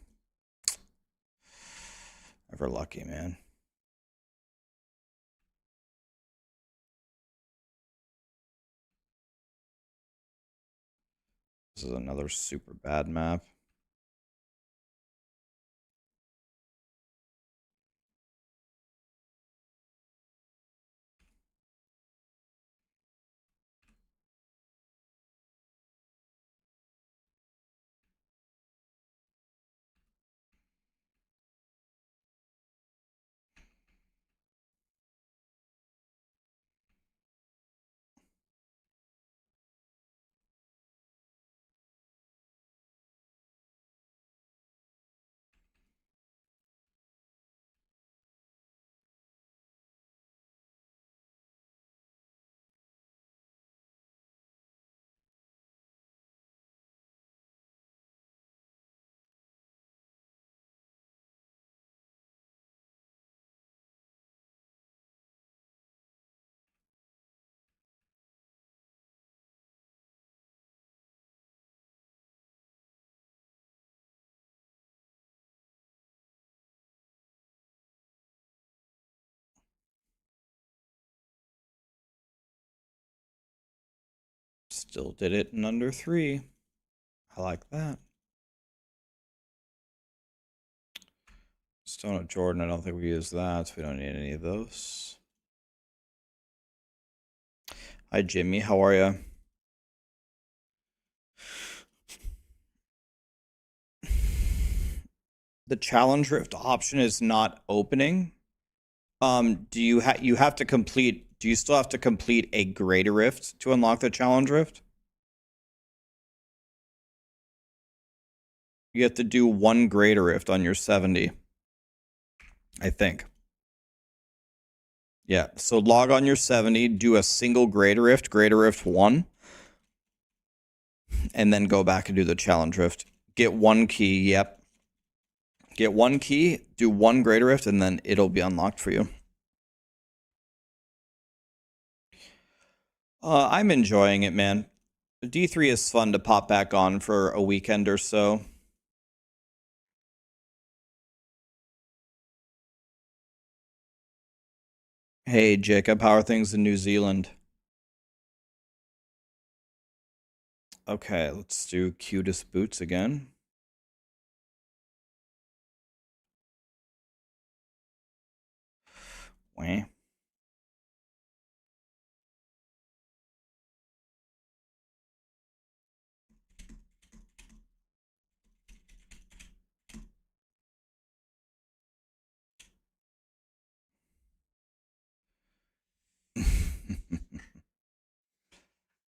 Ever lucky, man. This is another super bad map. Still did it in under 3. I like that. Stone of Jordan, I don't think we use that, so we don't need any of those. Hi, Jimmy. How are you? The challenge rift option is not opening. Do you have to complete? Do you still have to complete a greater rift to unlock the challenge rift? You have to do one greater rift on your 70, I think. Yeah. So log on your 70, do a single greater rift 1, and then go back and do the challenge rift. Get 1 key. Yep. Get 1 key, do 1 greater rift, and then it'll be unlocked for you. I'm enjoying it, man. D3 is fun to pop back on for a weekend or so. Hey, Jacob, how are things in New Zealand? Okay, let's do cutest boots again. Wah.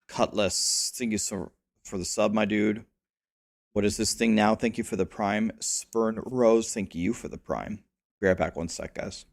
Cutlass, thank you so for the sub, my dude. What is this thing now? Thank you for the prime. Spurn Rose, thank you for the prime. Be right back 1 sec, guys.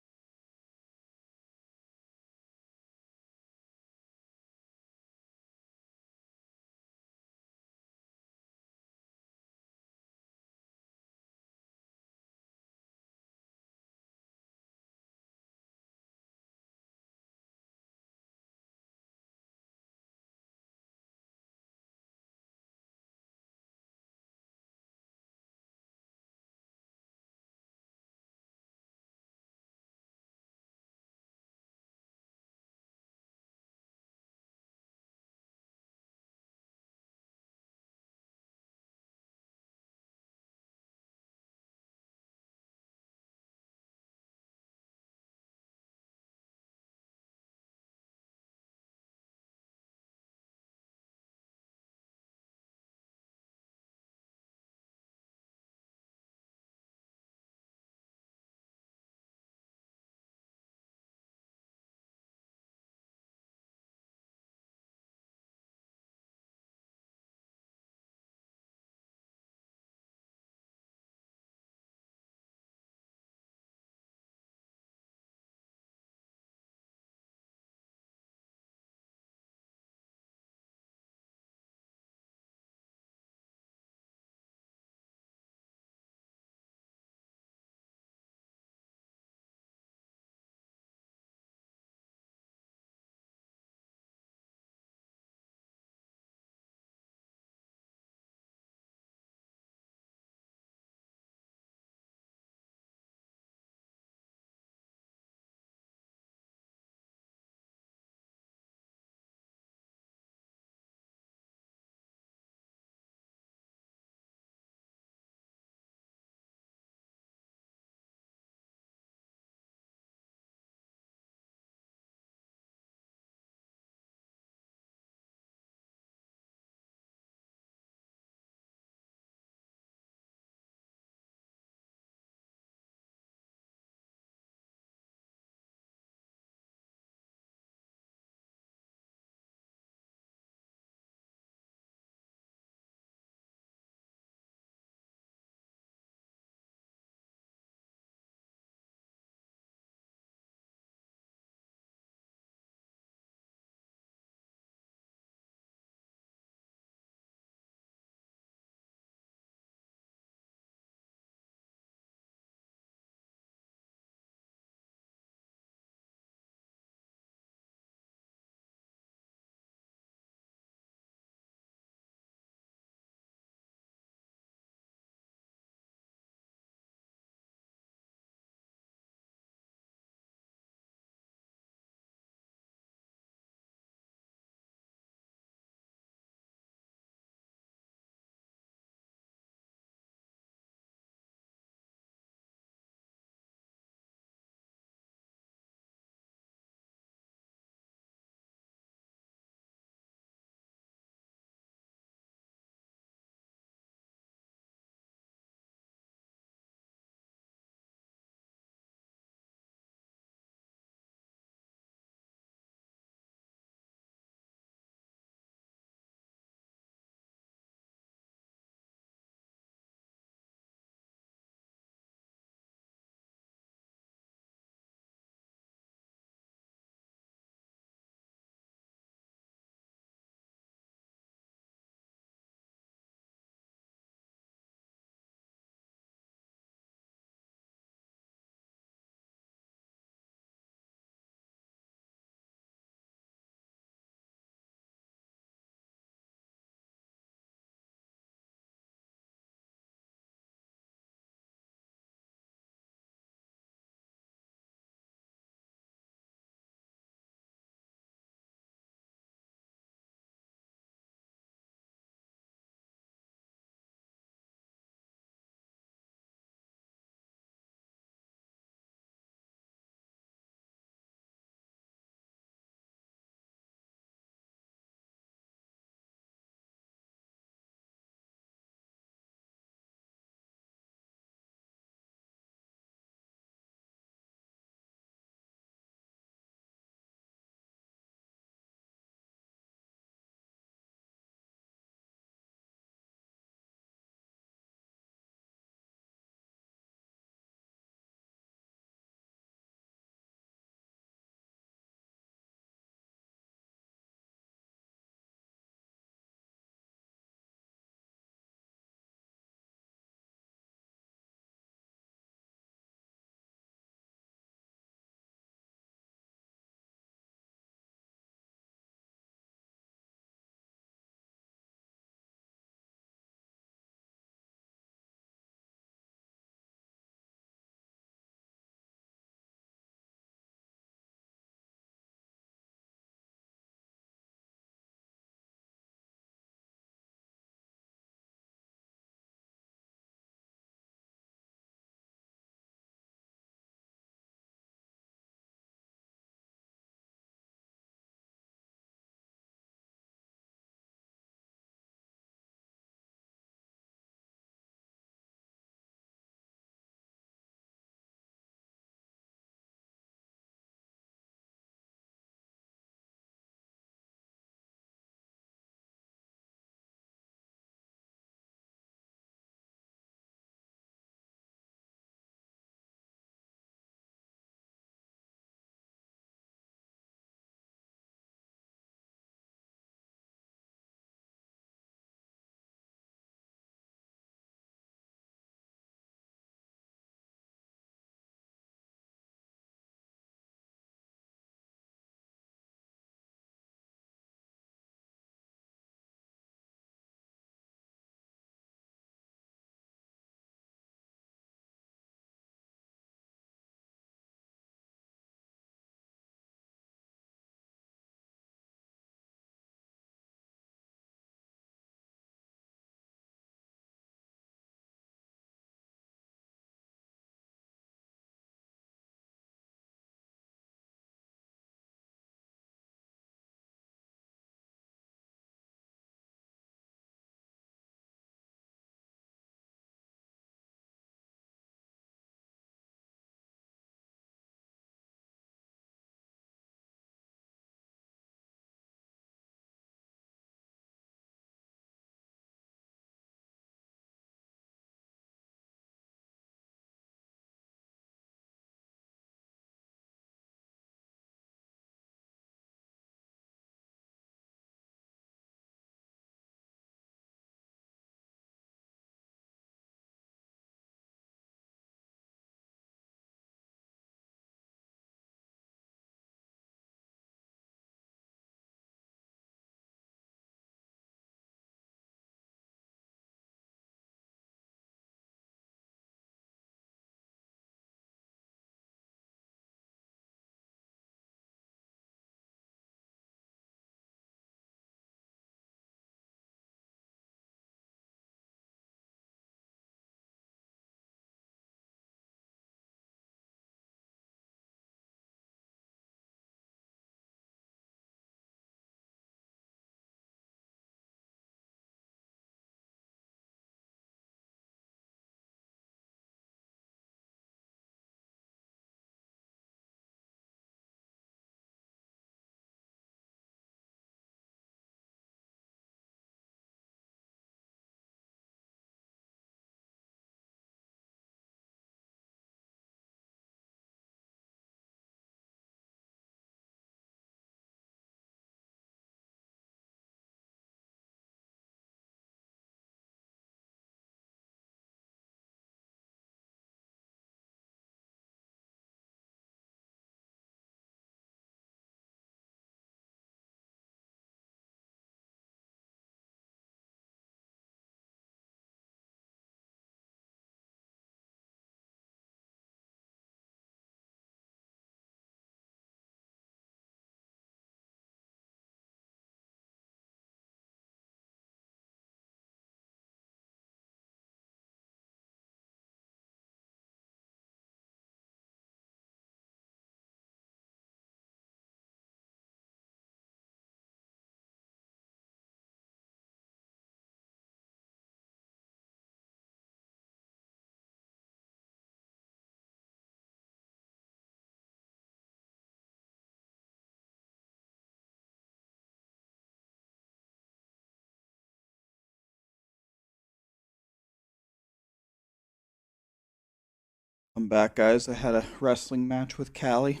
Welcome back, guys. I had a wrestling match with Callie.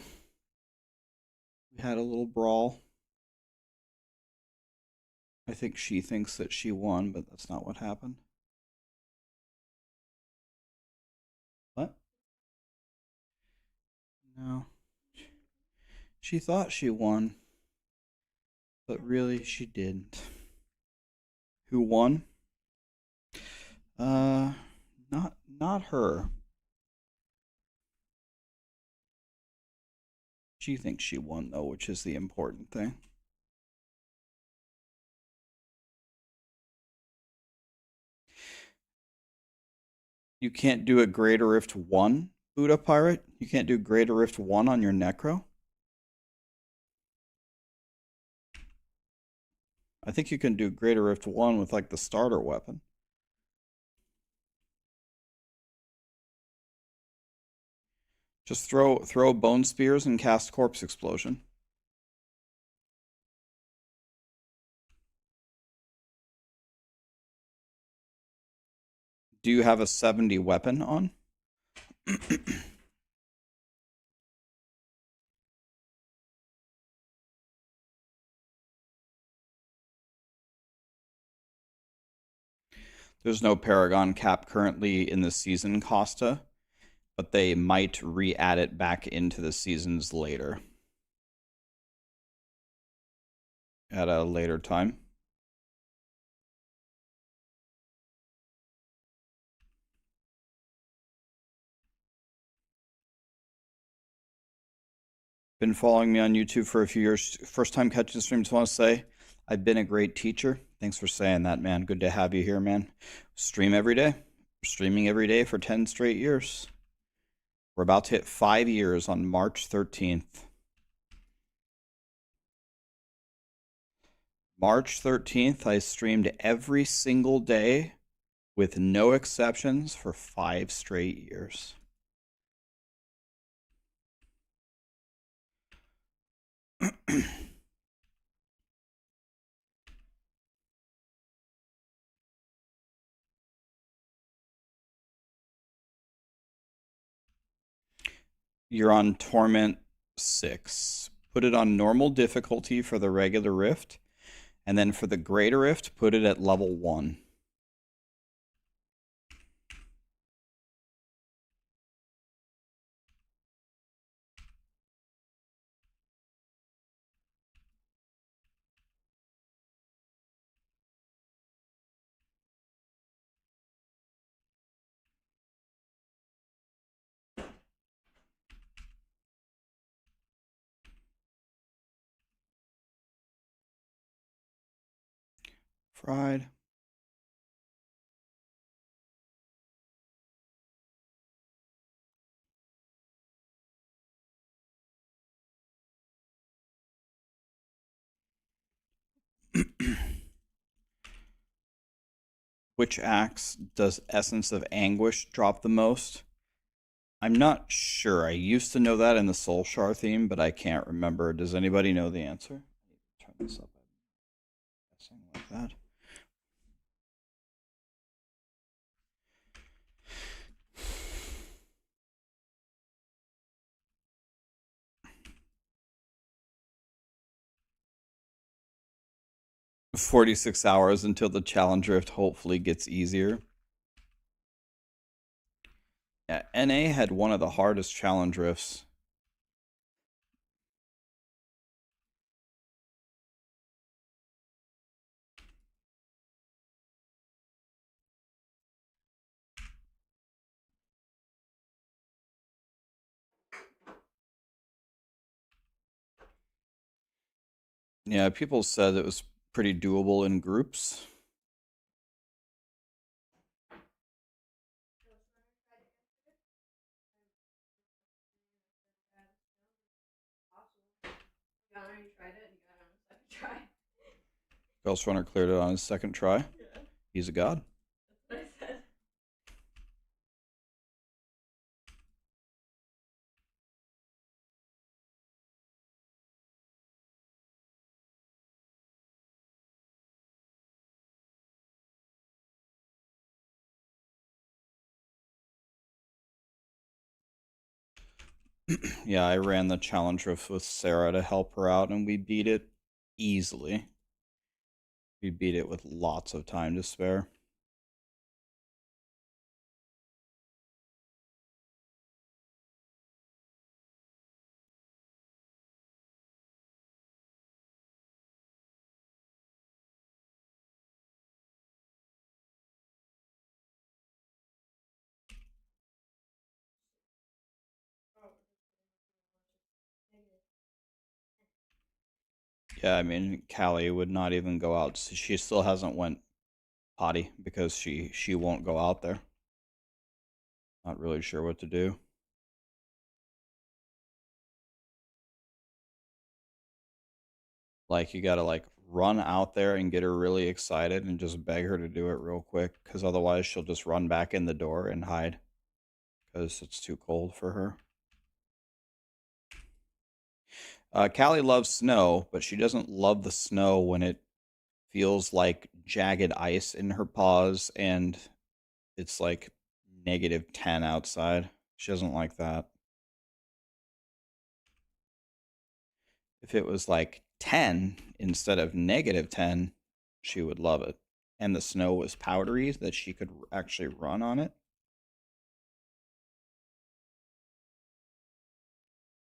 We had a little brawl. I think she thinks that she won, but that's not what happened. What? No. She thought she won, but really she didn't. Who won? Not her. She thinks she won though, which is the important thing. You can't do a Greater Rift 1, Buddha Pirate? You can't do Greater Rift 1 on your Necro? I think you can do Greater Rift 1 with like the starter weapon. Just throw bone spears and cast corpse explosion. Do you have a 70 weapon on? There's no Paragon cap currently in the season, Costa, but they might re-add it back into the seasons later. At a later time. Been following me on YouTube for a few years. First time catching the stream. Just want to say I've been a great teacher. Thanks for saying that, man. Good to have you here, man. Stream every day. Streaming every day for 10 straight years. We're about to hit 5 years on March 13th. March 13th, I streamed every single day with no exceptions for 5 straight years. You're on Torment 6. Put it on normal difficulty for the regular Rift, and then for the Greater Rift, put it at level 1. Fried. Which axe does Essence of Anguish drop the most? I'm not sure. I used to know that in the Soul Shard theme, but I can't remember. Does anybody know the answer? Turn this up. Guessing like that. "46 hours until the challenge rift hopefully gets easier." Yeah, NA had one of the hardest challenge rifts. Yeah, people said it was pretty doable in groups. Ghost Runner cleared it on his second try. Yeah. He's a god. That's what I said. Yeah, I ran the challenge with Sarah to help her out, and we beat it easily. We beat it with lots of time to spare. Yeah, I mean, Callie would not even go out. She still hasn't went potty because she won't go out there. Not really sure what to do. Like, you gotta like run out there and get her really excited and just beg her to do it real quick, because otherwise she'll just run back in the door and hide because it's too cold for her. Callie loves snow, but she doesn't love the snow when it feels like jagged ice in her paws and it's like -10 outside. She doesn't like that. If it was like 10 instead of -10, she would love it. And the snow was powdery that she could actually run on it.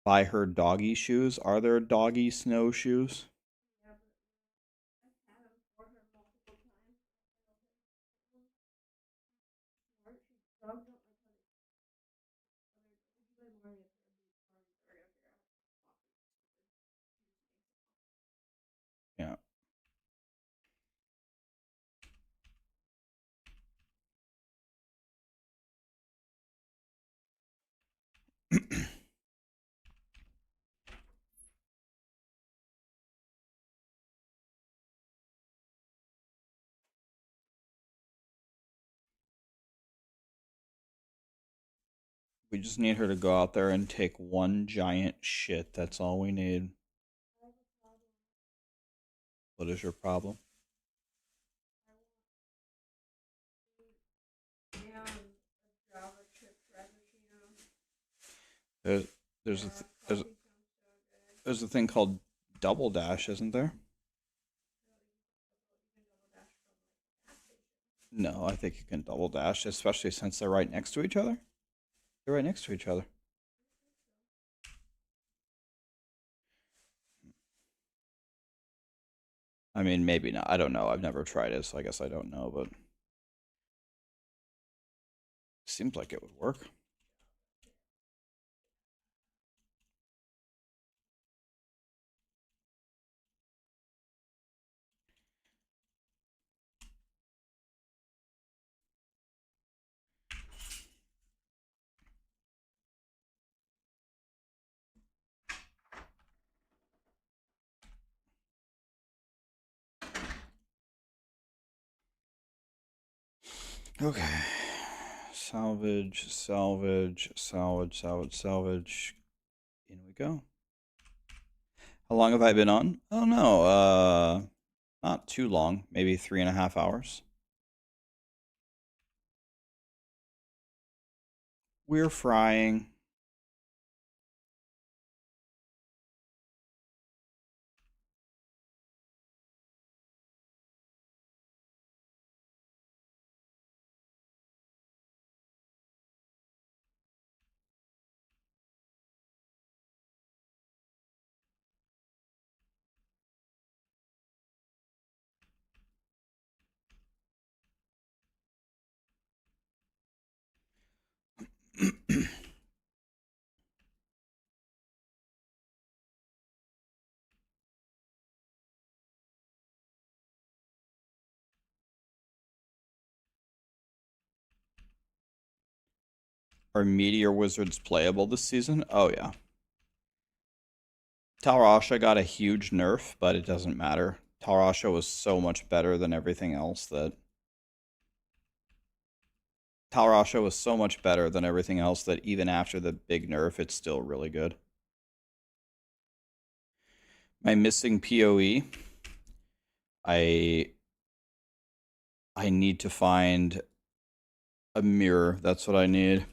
Buy her doggy shoes. Are there doggy snowshoes? Yeah. We just need her to go out there and take one giant shit. That's all we need. What is your problem? There's there's a there's a thing called Double Dash, isn't there? No, I think you can Double Dash, especially since they're right next to each other. They're right next to each other. I mean, maybe not. I don't know. I've never tried it, so I guess I don't know, but it seems like it would work. Okay. Salvage, salvage, salvage, salvage, salvage. In we go. How long have I been on? Oh no, not too long. Maybe 3.5 hours. We're frying. Are Meteor Wizards playable this season? Oh yeah. Talrasha got a huge nerf, but it doesn't matter. Talrasha was so much better than everything else that Talrasha was so much better than everything else that even after the big nerf, it's still really good. My missing PoE. I I need to find a mirror. That's what I need.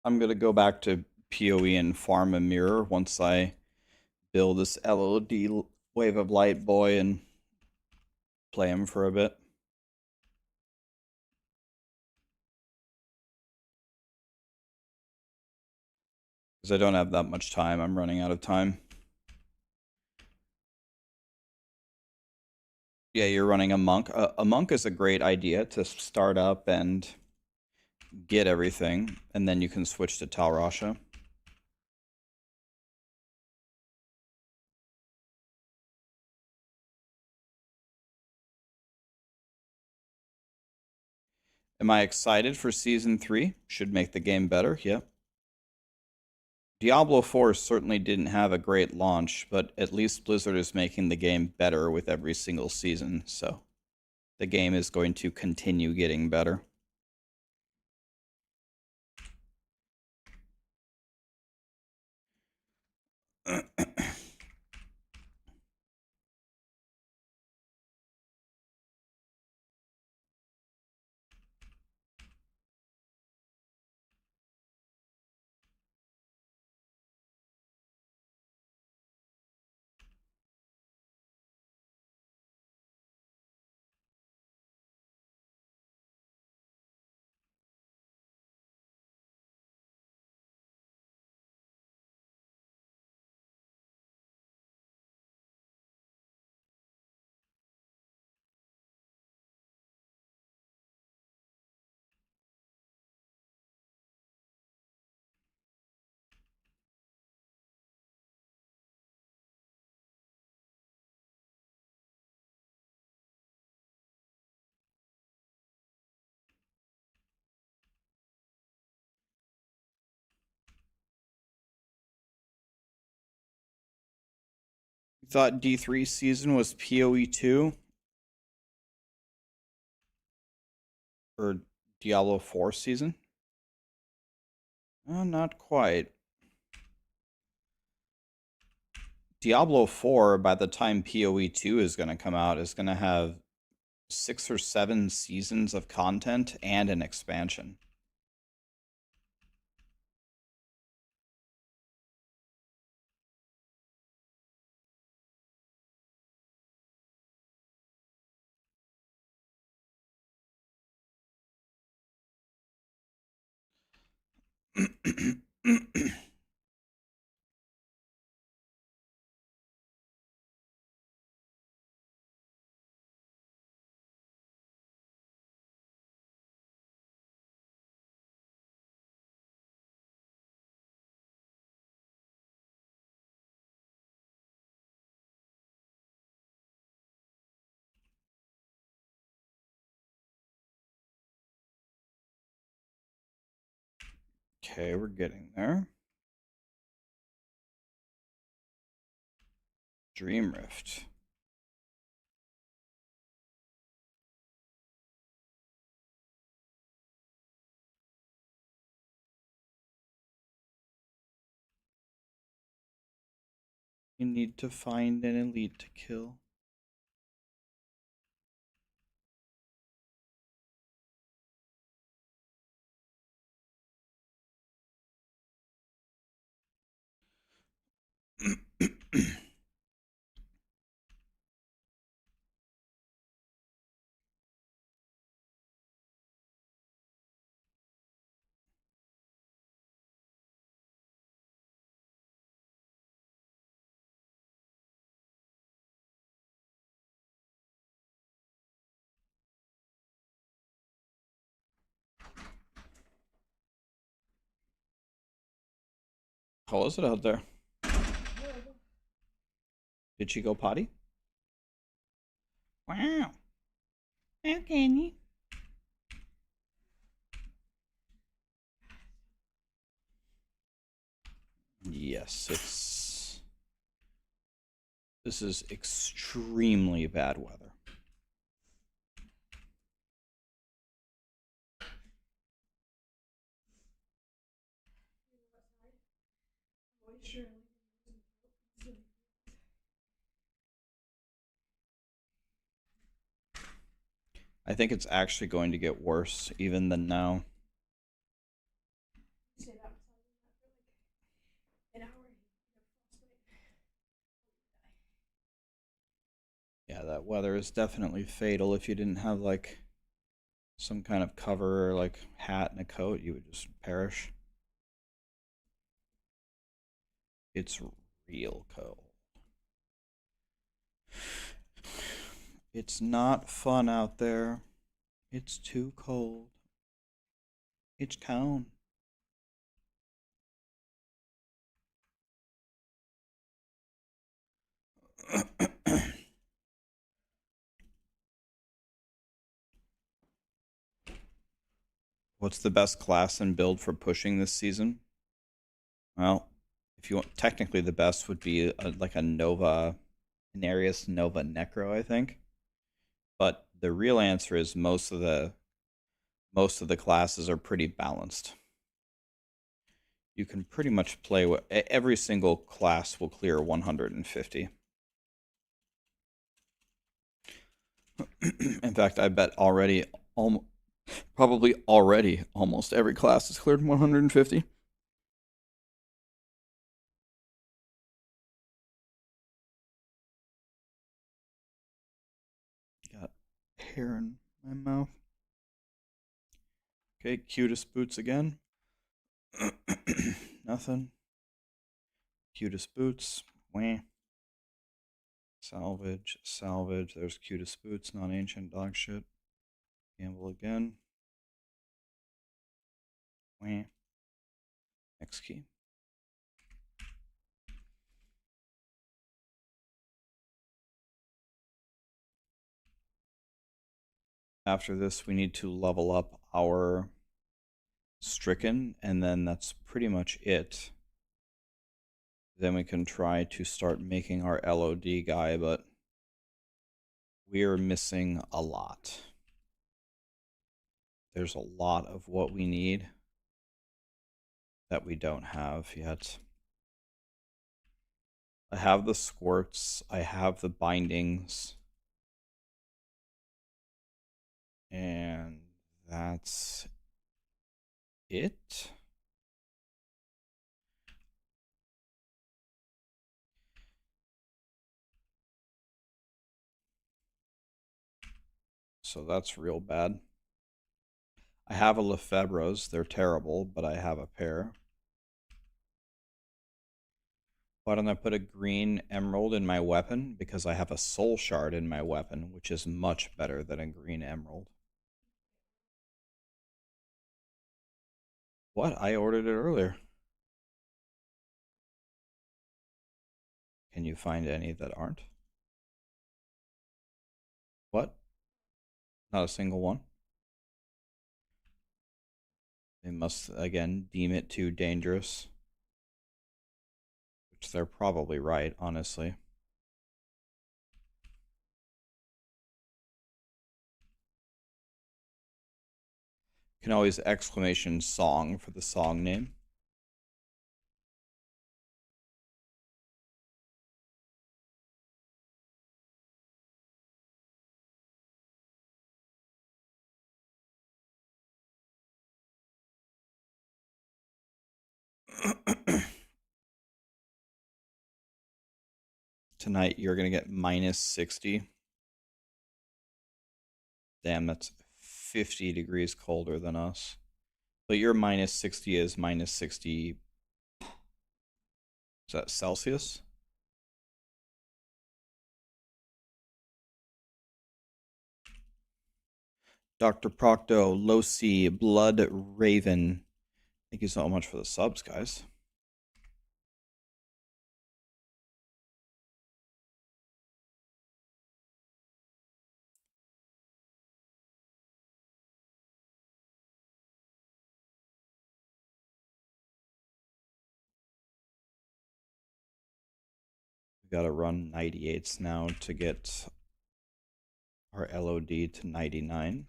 I'm gonna go back to PoE and farm a mirror once I build this LOD Wave of Light boy and play him for a bit. Because I don't have that much time. I'm running out of time. Yeah, you're running a monk. A monk is a great idea to start up and get everything, and then you can switch to Tal Rasha. Am I excited for Season 3? Should make the game better, yep. Diablo 4 certainly didn't have a great launch, but at least Blizzard is making the game better with every single season, so the game is going to continue getting better. You thought D3 season was PoE 2? Or Diablo 4 season? Not quite. Diablo 4, by the time PoE 2 is going to come out, is going to have 6 or 7 seasons of content and an expansion. Okay, we're getting there. Dream Rift. You need to find an elite to kill. How is it out there? Did she go potty? Wow. How can you? Yes, it's... This is extremely bad weather. I think it's actually going to get worse even than now. that weather is definitely fatal. If you didn't have like some kind of cover or like hat and a coat, you would just perish. It's real cold. It's not fun out there. It's too cold. It's cold. What's the best class and build for pushing this season? Well, if you want, technically the best would be like a Nova, Inarius Nova Necro, I think. But the real answer is most of the classes are pretty balanced. You can pretty much play with every single class will clear 150. In fact, I bet already, probably already, almost every class has cleared 150. Got hair in my mouth. Okay, cutest boots again. Nothing. Cutest boots. Wah. Salvage, salvage. There's cutest boots, non-ancient dog shit. Gamble again. Wah. Next key. After this, we need to level up our Stricken, and then that's pretty much it. Then we can try to start making our LOD guy, but we're missing a lot. There's a lot of what we need that we don't have yet. I have the squirts, I have the bindings, and that's it. So that's real bad. I have a Lefebvre's, they're terrible, but I have a pair. Why don't I put a green emerald in my weapon? Because I have a soul shard in my weapon, which is much better than a green emerald. What? I ordered it earlier. Can you find any that aren't? What? Not a single one? They must, again, deem it too dangerous. Which they're probably right, honestly. You can always exclamation song for the song name. Tonight you're going to get minus 60. Damn, that's 50 degrees colder than us. But your minus 60 is minus 60. Is that Celsius? Dr. Procto, Losi, Blood Raven. Thank you so much for the subs, guys. We gotta run 98s now to get our LOD to 99.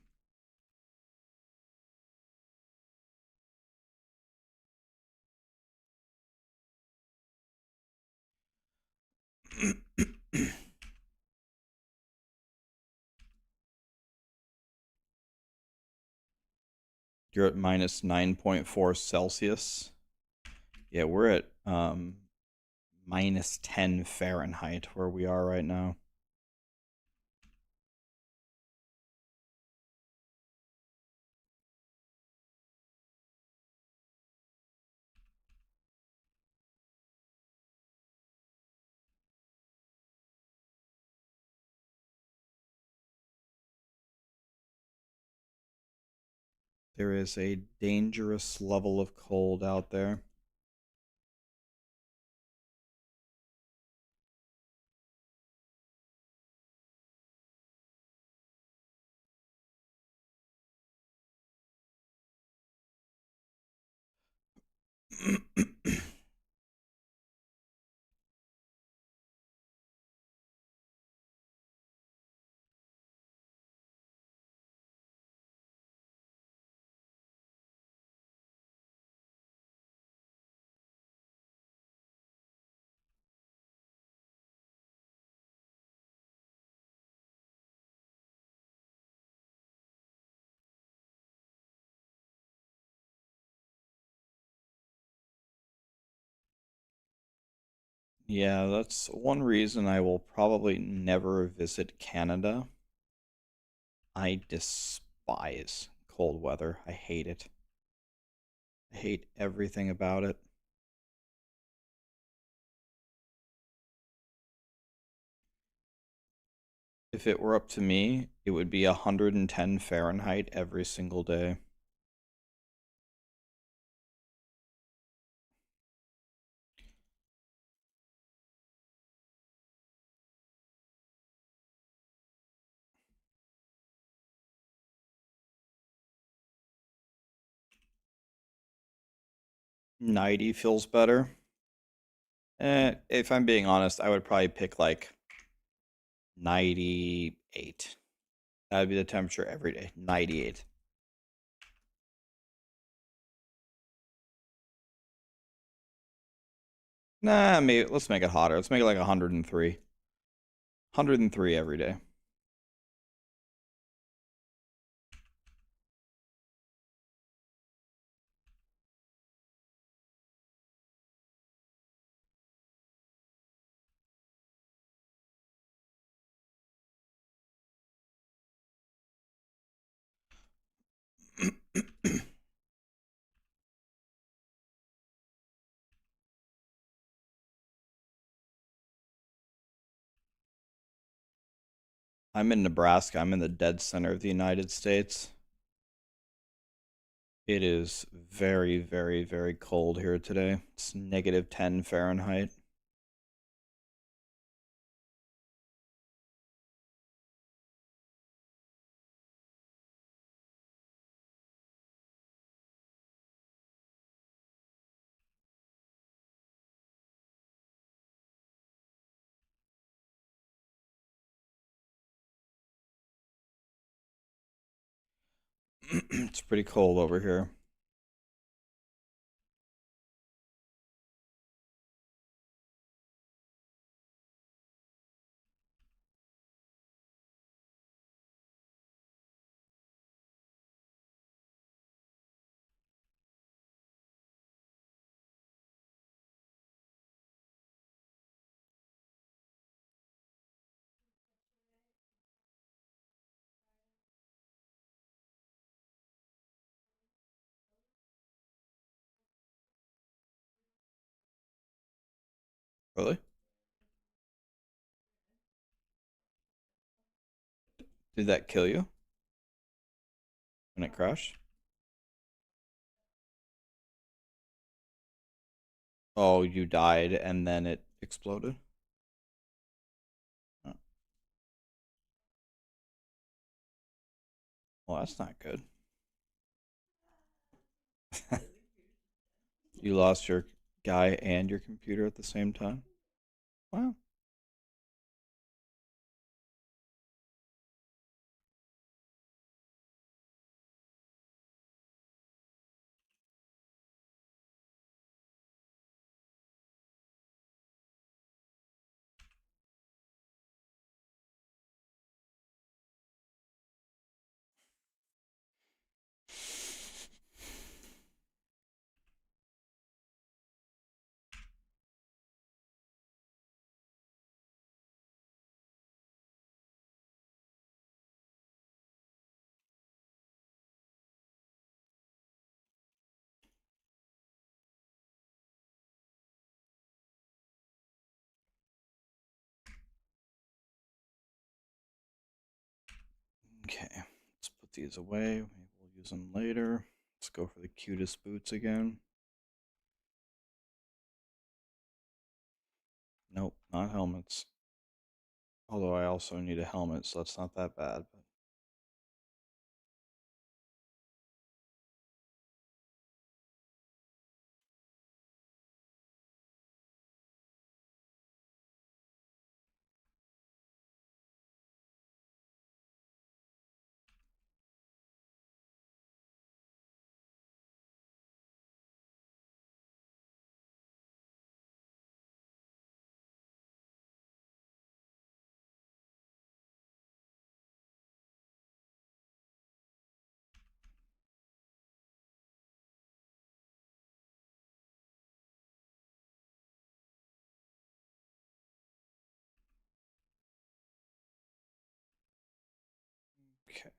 You're at minus 9.4 Celsius. Yeah, we're at minus 10 Fahrenheit where we are right now. There is a dangerous level of cold out there. Yeah, that's one reason I will probably never visit Canada. I despise cold weather. I hate it. I hate everything about it. If it were up to me, it would be 110 Fahrenheit every single day. Nighty feels better. If I'm being honest, I would probably pick like 98. That would be the temperature every day. 98. Nah, maybe let's make it hotter. Let's make it like 103. 103 every day. I'm in Nebraska. I'm in the dead center of the United States. It is very, very, very cold here today. It's negative 10 Fahrenheit. It's pretty cold over here. Really? Did that kill you when it crashed? Oh, you died and then it exploded? Oh, well, that's not good. You lost your guy and your computer at the same time? Wow. Okay, let's put these away. Maybe we'll use them later. Let's go for the cutest boots again. Nope, not helmets. Although I also need a helmet, so that's not that bad. But okay.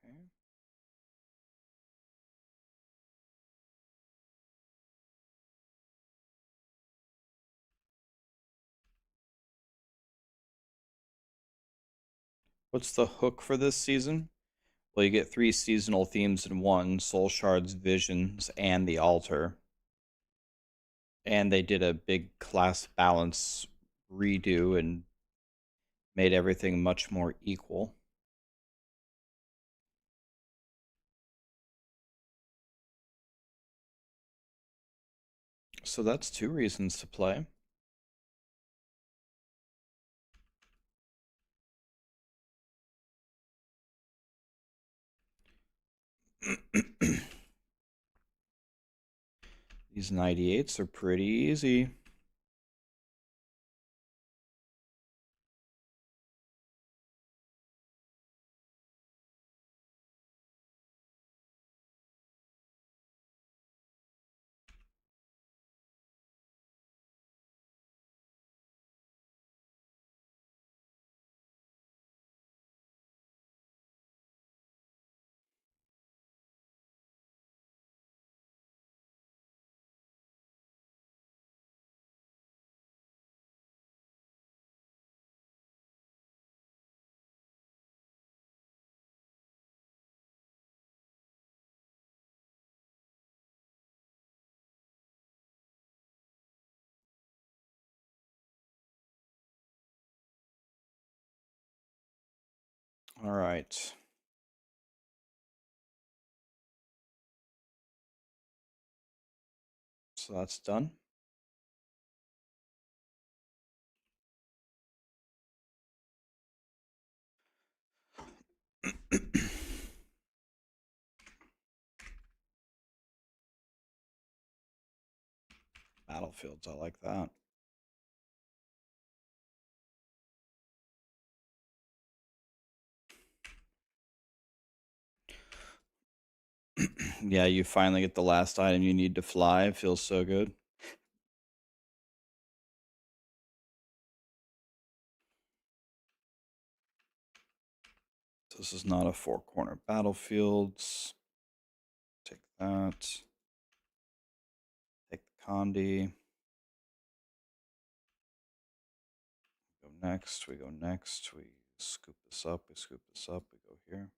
What's the hook for this season? Well, you get 3 seasonal themes in one: Soul Shards, Visions, and the Altar. And they did a big class balance redo and made everything much more equal. So that's 2 reasons to play. These 98s are pretty easy. All right. So that's done. Battlefields, I like that. Yeah, you finally get the last item you need to fly. It feels so good. This is not a 4-corner battlefields. Take that. Take the Condi. Go next. We go next. We scoop this up. We scoop this up. We go here.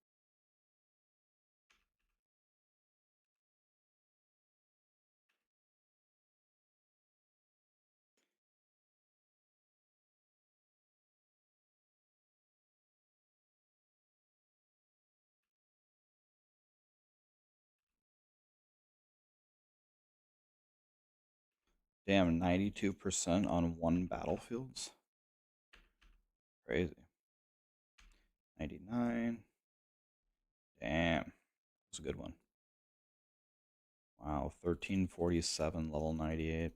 Damn, 92% on 1 battlefields. Crazy. 99. Damn. That's a good one. Wow, 1347, level 98.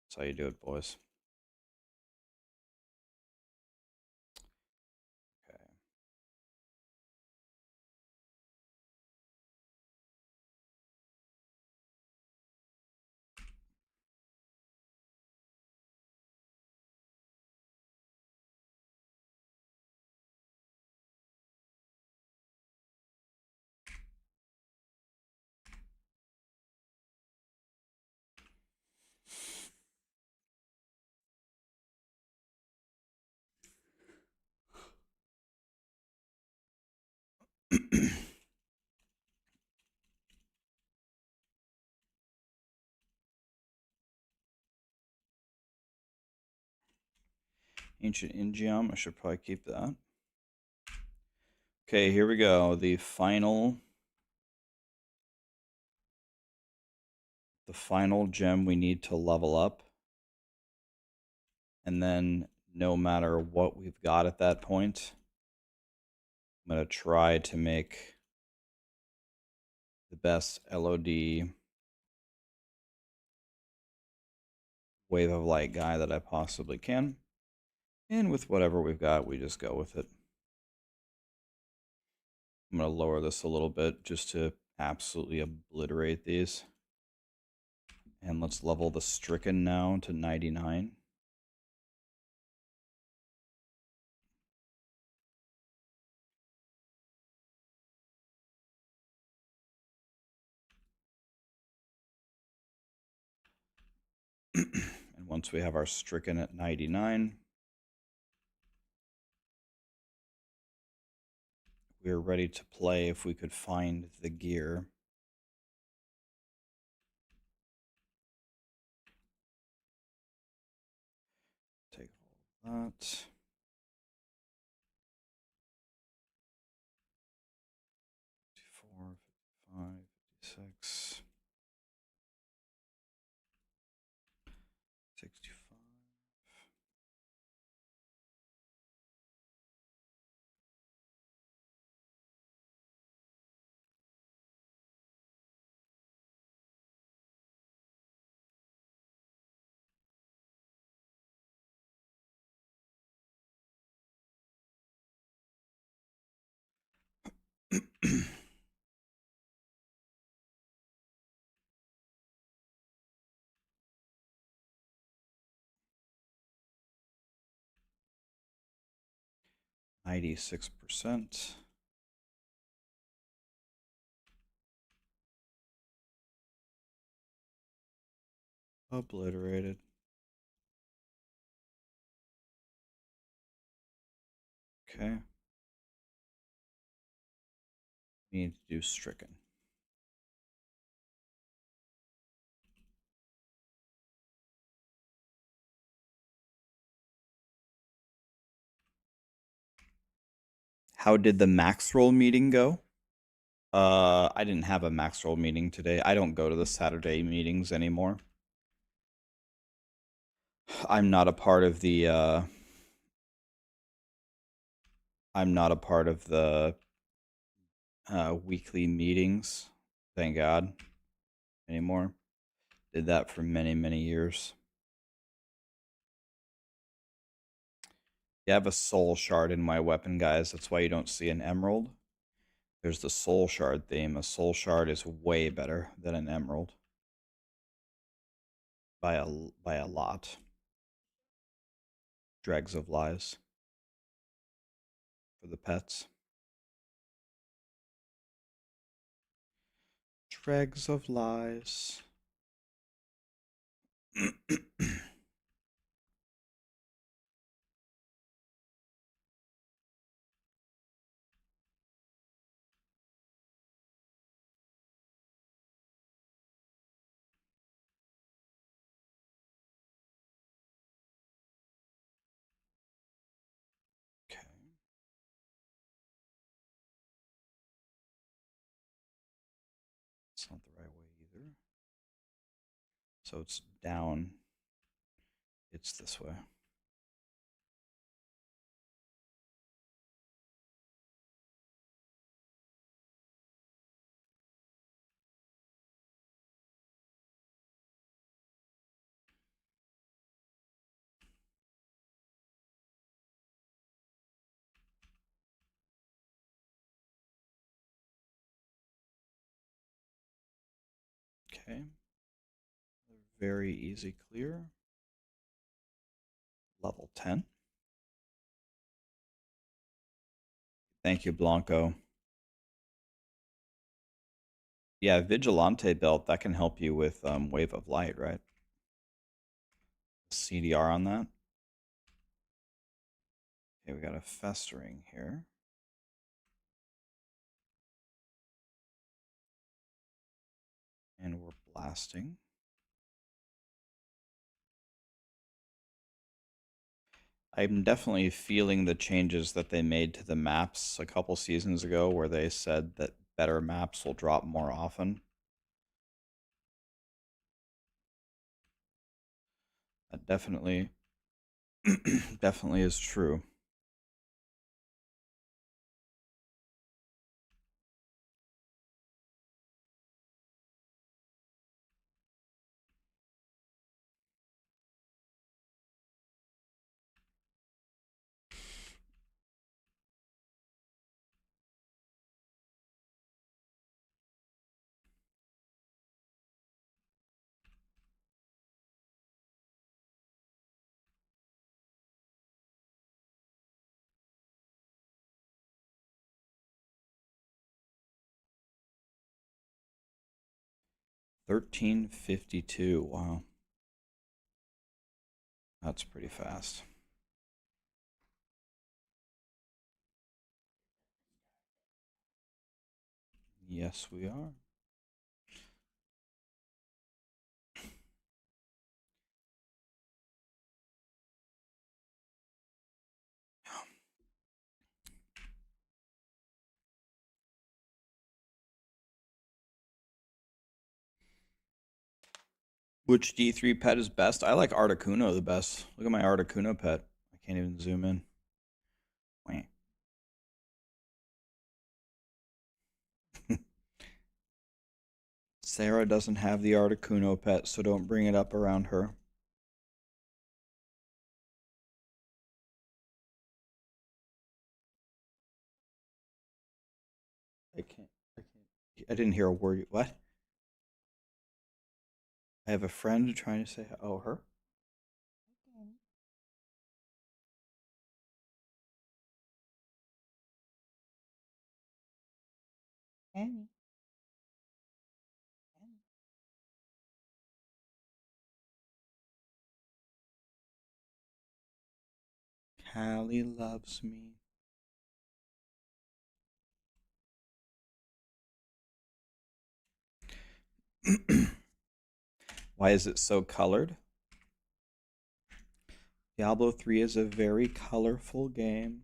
That's how you do it, boys. Okay. Ancient Ingeom, I should probably keep that. Okay, here we go. The final gem we need to level up. And then no matter what we've got at that point, I'm going to try to make the best LOD Wave of Light guy that I possibly can. And with whatever we've got, we just go with it. I'm going to lower this a little bit just to absolutely obliterate these. And let's level the Stricken now to 99. And once we have our Stricken at 99, we're ready to play if we could find the gear. Take all that. 54, 55, 56, 65. %. Obliterated. Okay. We need to do Stricken. How did the Maxroll meeting go? I didn't have a Maxroll meeting today. I don't go to the Saturday meetings anymore. I'm not a part of the weekly meetings, thank God, anymore. Did that for many, many years. You have a soul shard in my weapon, guys. That's why you don't see an emerald. There's the soul shard theme. A soul shard is way better than an emerald. By a lot. Dregs of Lies. For the pets. Dregs of Lies. Okay. It's not the right way either. So it's down. It's this way. Okay. Very easy clear. Level 10. Thank you, Blanco. Yeah, Vigilante belt, that can help you with Wave of Light, right? CDR on that. Okay, we got a Festering here. And we're blasting. I'm definitely feeling the changes that they made to the maps a couple seasons ago, where they said that better maps will drop more often. That definitely, definitely is true. $13.52. Wow, that's pretty fast. Yes, we are. Which D3 pet is best? I like Articuno the best. Look at my Articuno pet. I can't even zoom in. Wait. Sarah doesn't have the Articuno pet, so don't bring it up around her. I can't. I didn't hear a word. What? I have a friend trying to say, oh, her? Annie. Callie loves me. Why is it so colored? Diablo 3 is a very colorful game.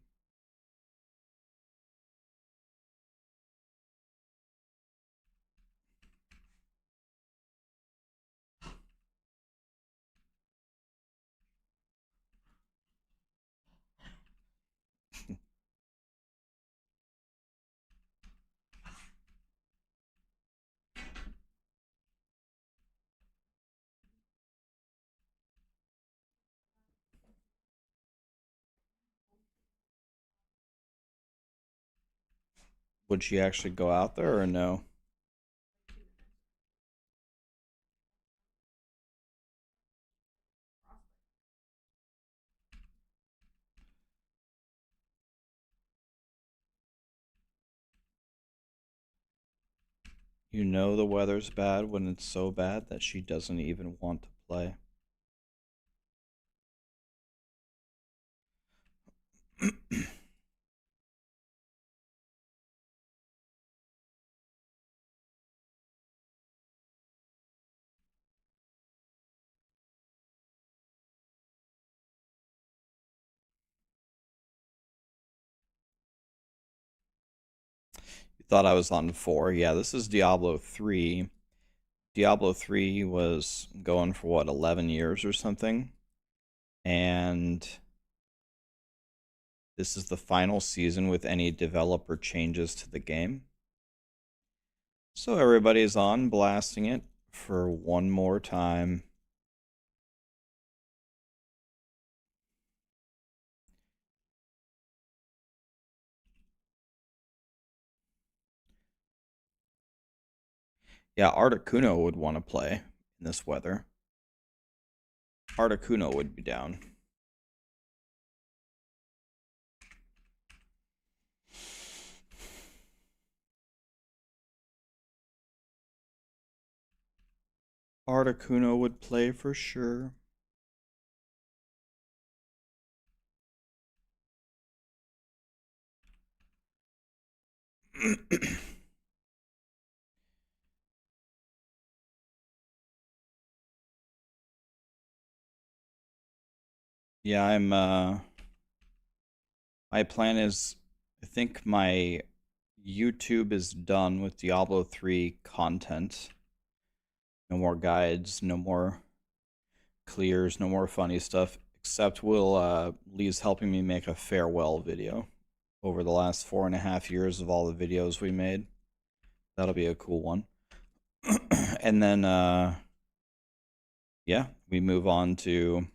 Would she actually go out there or no? You know the weather's bad when it's so bad that she doesn't even want to play. You thought I was on 4. Yeah, this is Diablo 3. Diablo 3 was going for what, 11 years or something? And this is the final season with any developer changes to the game. So everybody's on blasting it for one more time. Yeah, Articuno would want to play in this weather. Articuno would be down. Articuno would play for sure. Yeah, I'm My plan is, I think my YouTube is done with Diablo 3 content. No more guides, no more clears, no more funny stuff, except Lee's helping me make a farewell video over the last 4.5 years of all the videos we made. That'll be a cool one. And then, yeah, we move on to,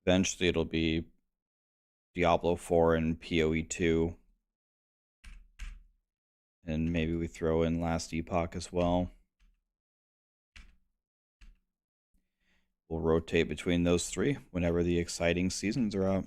eventually it'll be Diablo 4 and PoE 2. And maybe we throw in Last Epoch as well. We'll rotate between those three whenever the exciting seasons are out.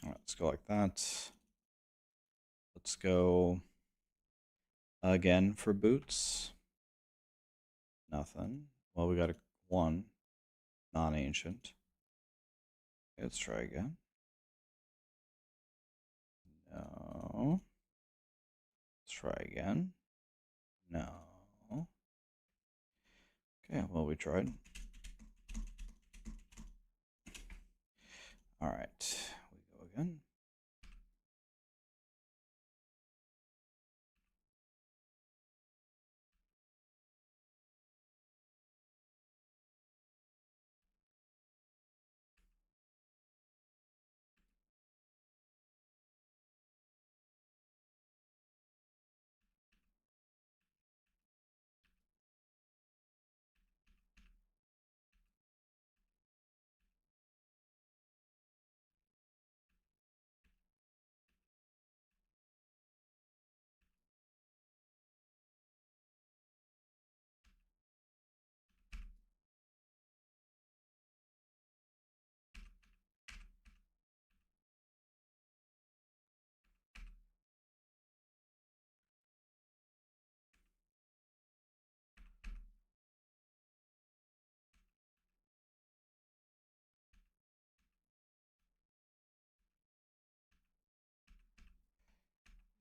All right, let's go like that. Let's go again for boots. Nothing. Well, we got a 1 non-ancient. Okay, let's try again. No. Let's try again. No. Okay, well, we tried. All right, we go again.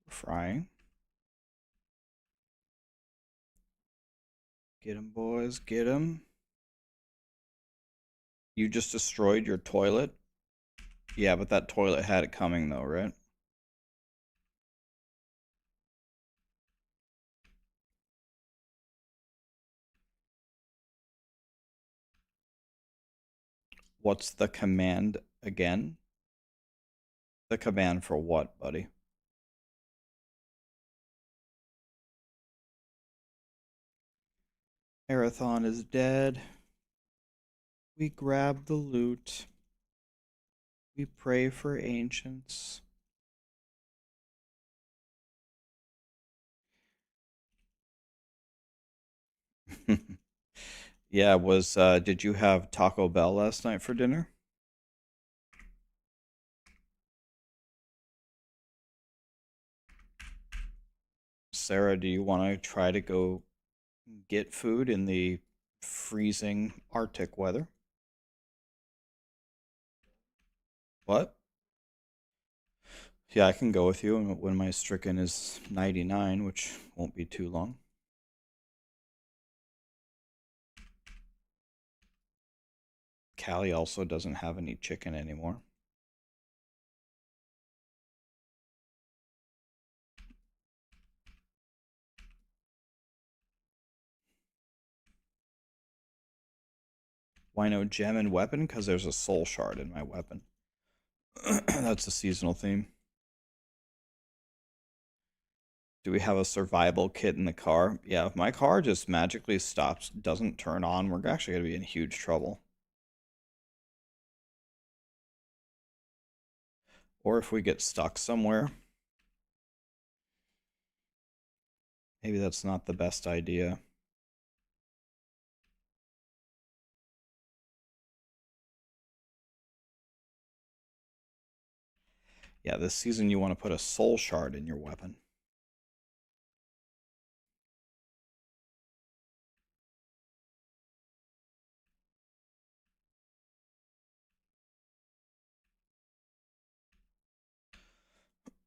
Frying. Get him, boys, get him. You just destroyed your toilet? Yeah, but that toilet had it coming though, right? What's the command again? The command for what, buddy? Marathon is dead. We grab the loot. We pray for ancients. Yeah, did you have Taco Bell last night for dinner? Sarah, do you want to try to go get food in the freezing Arctic weather? What? Yeah, I can go with you when my stricken is 99, which won't be too long. Callie also doesn't have any chicken anymore. Why no gem and weapon? Because there's a soul shard in my weapon. That's a seasonal theme. Do we have a survival kit in the car? Yeah, if my car just magically stops, doesn't turn on, we're actually going to be in huge trouble. Or if we get stuck somewhere. Maybe that's not the best idea. Yeah, this season you want to put a soul shard in your weapon.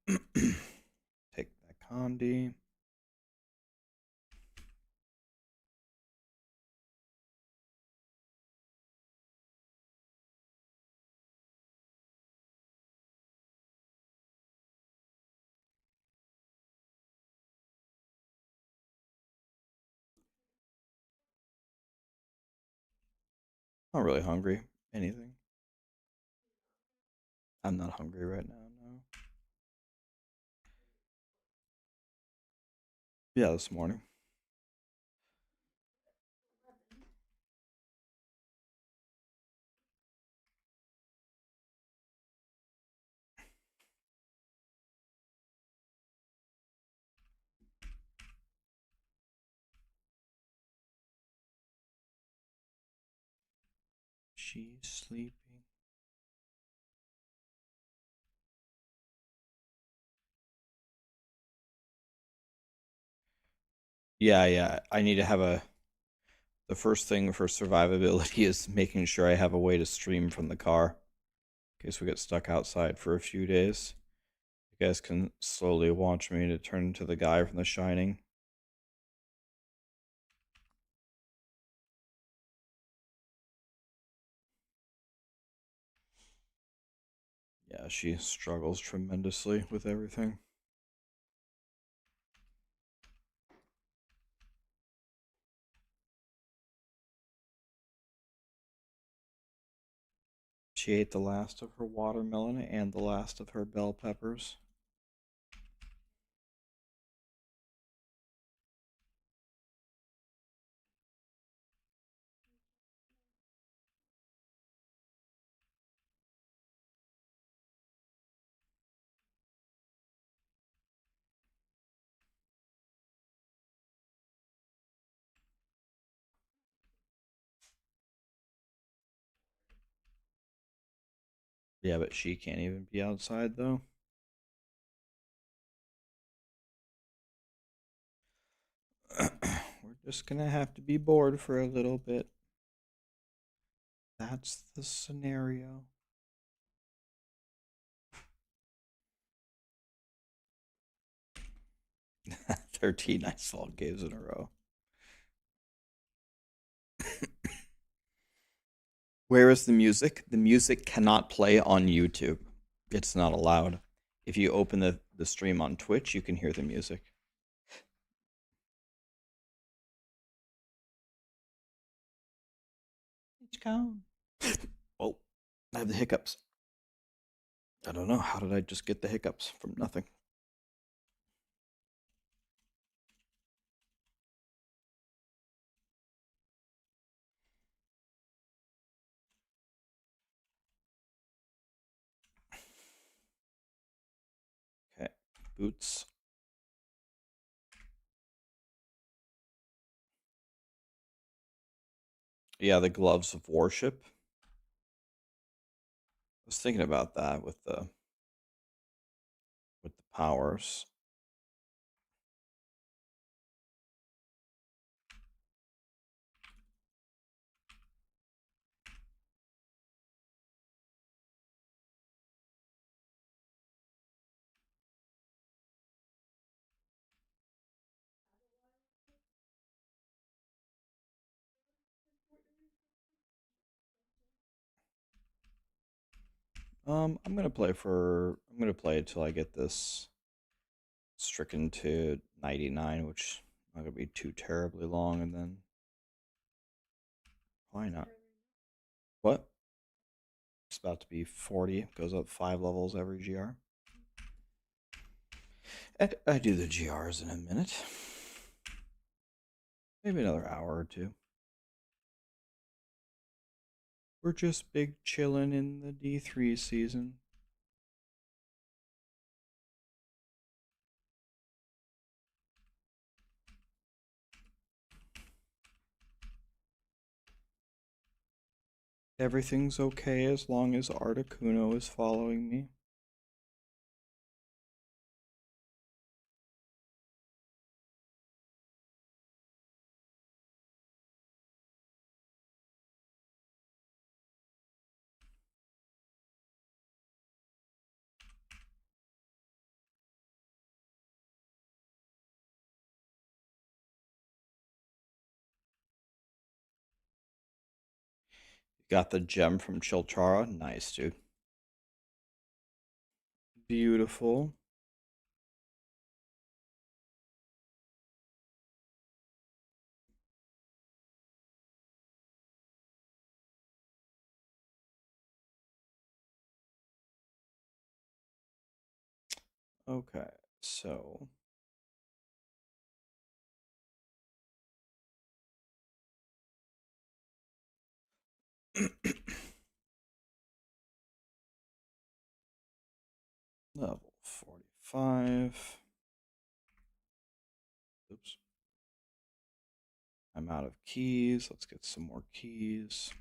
Take that Condi. Not really hungry. Anything. I'm not hungry right now, no. Yeah, this morning. She's sleeping. Yeah. I need to have a. The first thing for survivability is making sure I have a way to stream from the car. In case we get stuck outside for a few days. You guys can slowly watch me to turn into the guy from The Shining. Yeah, she struggles tremendously with everything. She ate the last of her watermelon and the last of her bell peppers. Yeah, but she can't even be outside though. We're just gonna have to be bored for a little bit. That's the scenario. 13 ice salt games in a row. Where is the music? The music cannot play on YouTube. It's not allowed. If you open the stream on Twitch, you can hear the music. It's gone. Oh, I have the hiccups. I don't know. How did I just get the hiccups from nothing? Okay, boots. Yeah, the gloves of worship. I was thinking about that with the powers. I'm gonna play until I get this stricken to 99, which not gonna be too terribly long, and then why not? What? It's about to be 40. Goes up 5 levels every GR. I do the GRs in a minute. Maybe another hour or two. We're just big chillin' in the D3 season. Everything's okay as long as Articuno is following me. Got the gem from Chiltara. Nice, dude. Beautiful. Okay, so level 45. Oops. I'm out of keys. Let's get some more keys.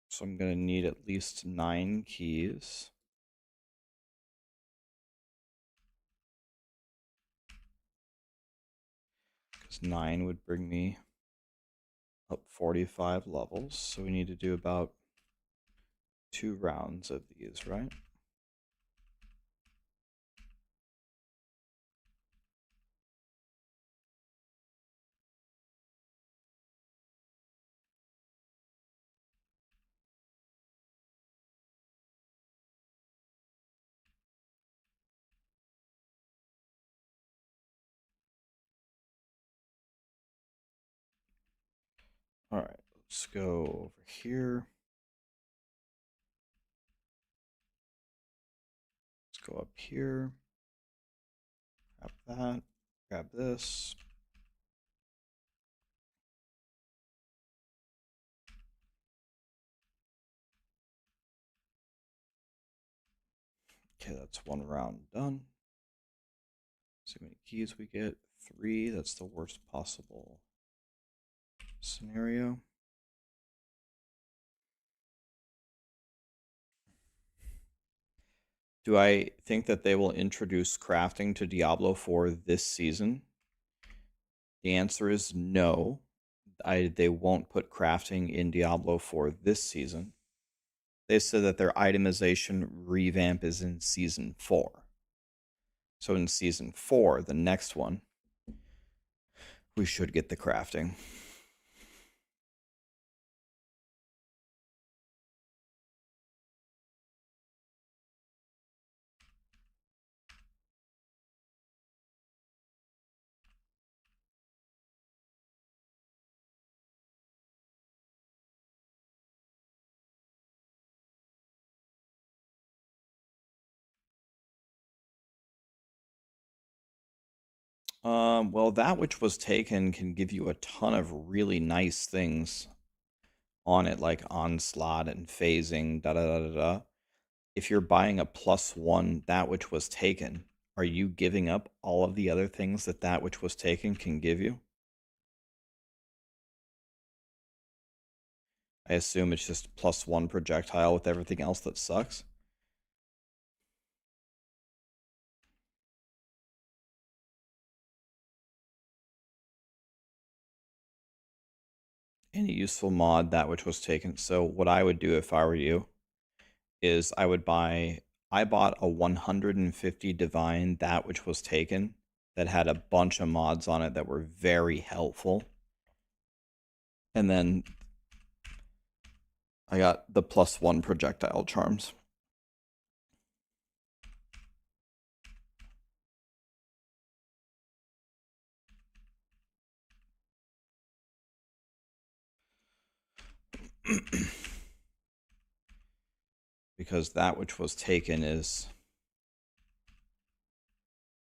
So I'm going to need at least 9 keys. Because 9 would bring me up 45 levels. So we need to do about 2 rounds of these, right? All right, let's go over here. Let's go up here. Grab that. Grab this. Okay, that's 1 round done. See how many keys we get. 3. That's the worst possible scenario. Do I think that they will introduce crafting to Diablo 4 this season? The answer is no. They won't put crafting in Diablo 4 this season. They said that their itemization revamp is in season 4. So in season 4, the next one, we should get the crafting. Well, that which was taken can give you a ton of really nice things on it, like onslaught and phasing, da da da da da. If you're buying a +1 that which was taken, are you giving up all of the other things that that which was taken can give you? I assume it's just +1 projectile with everything else that sucks. Any useful mod that which was taken. So what I would do if I were you is I bought a 150 divine that which was taken that had a bunch of mods on it that were very helpful. And then I got the +1 projectile charms. Because that which was taken is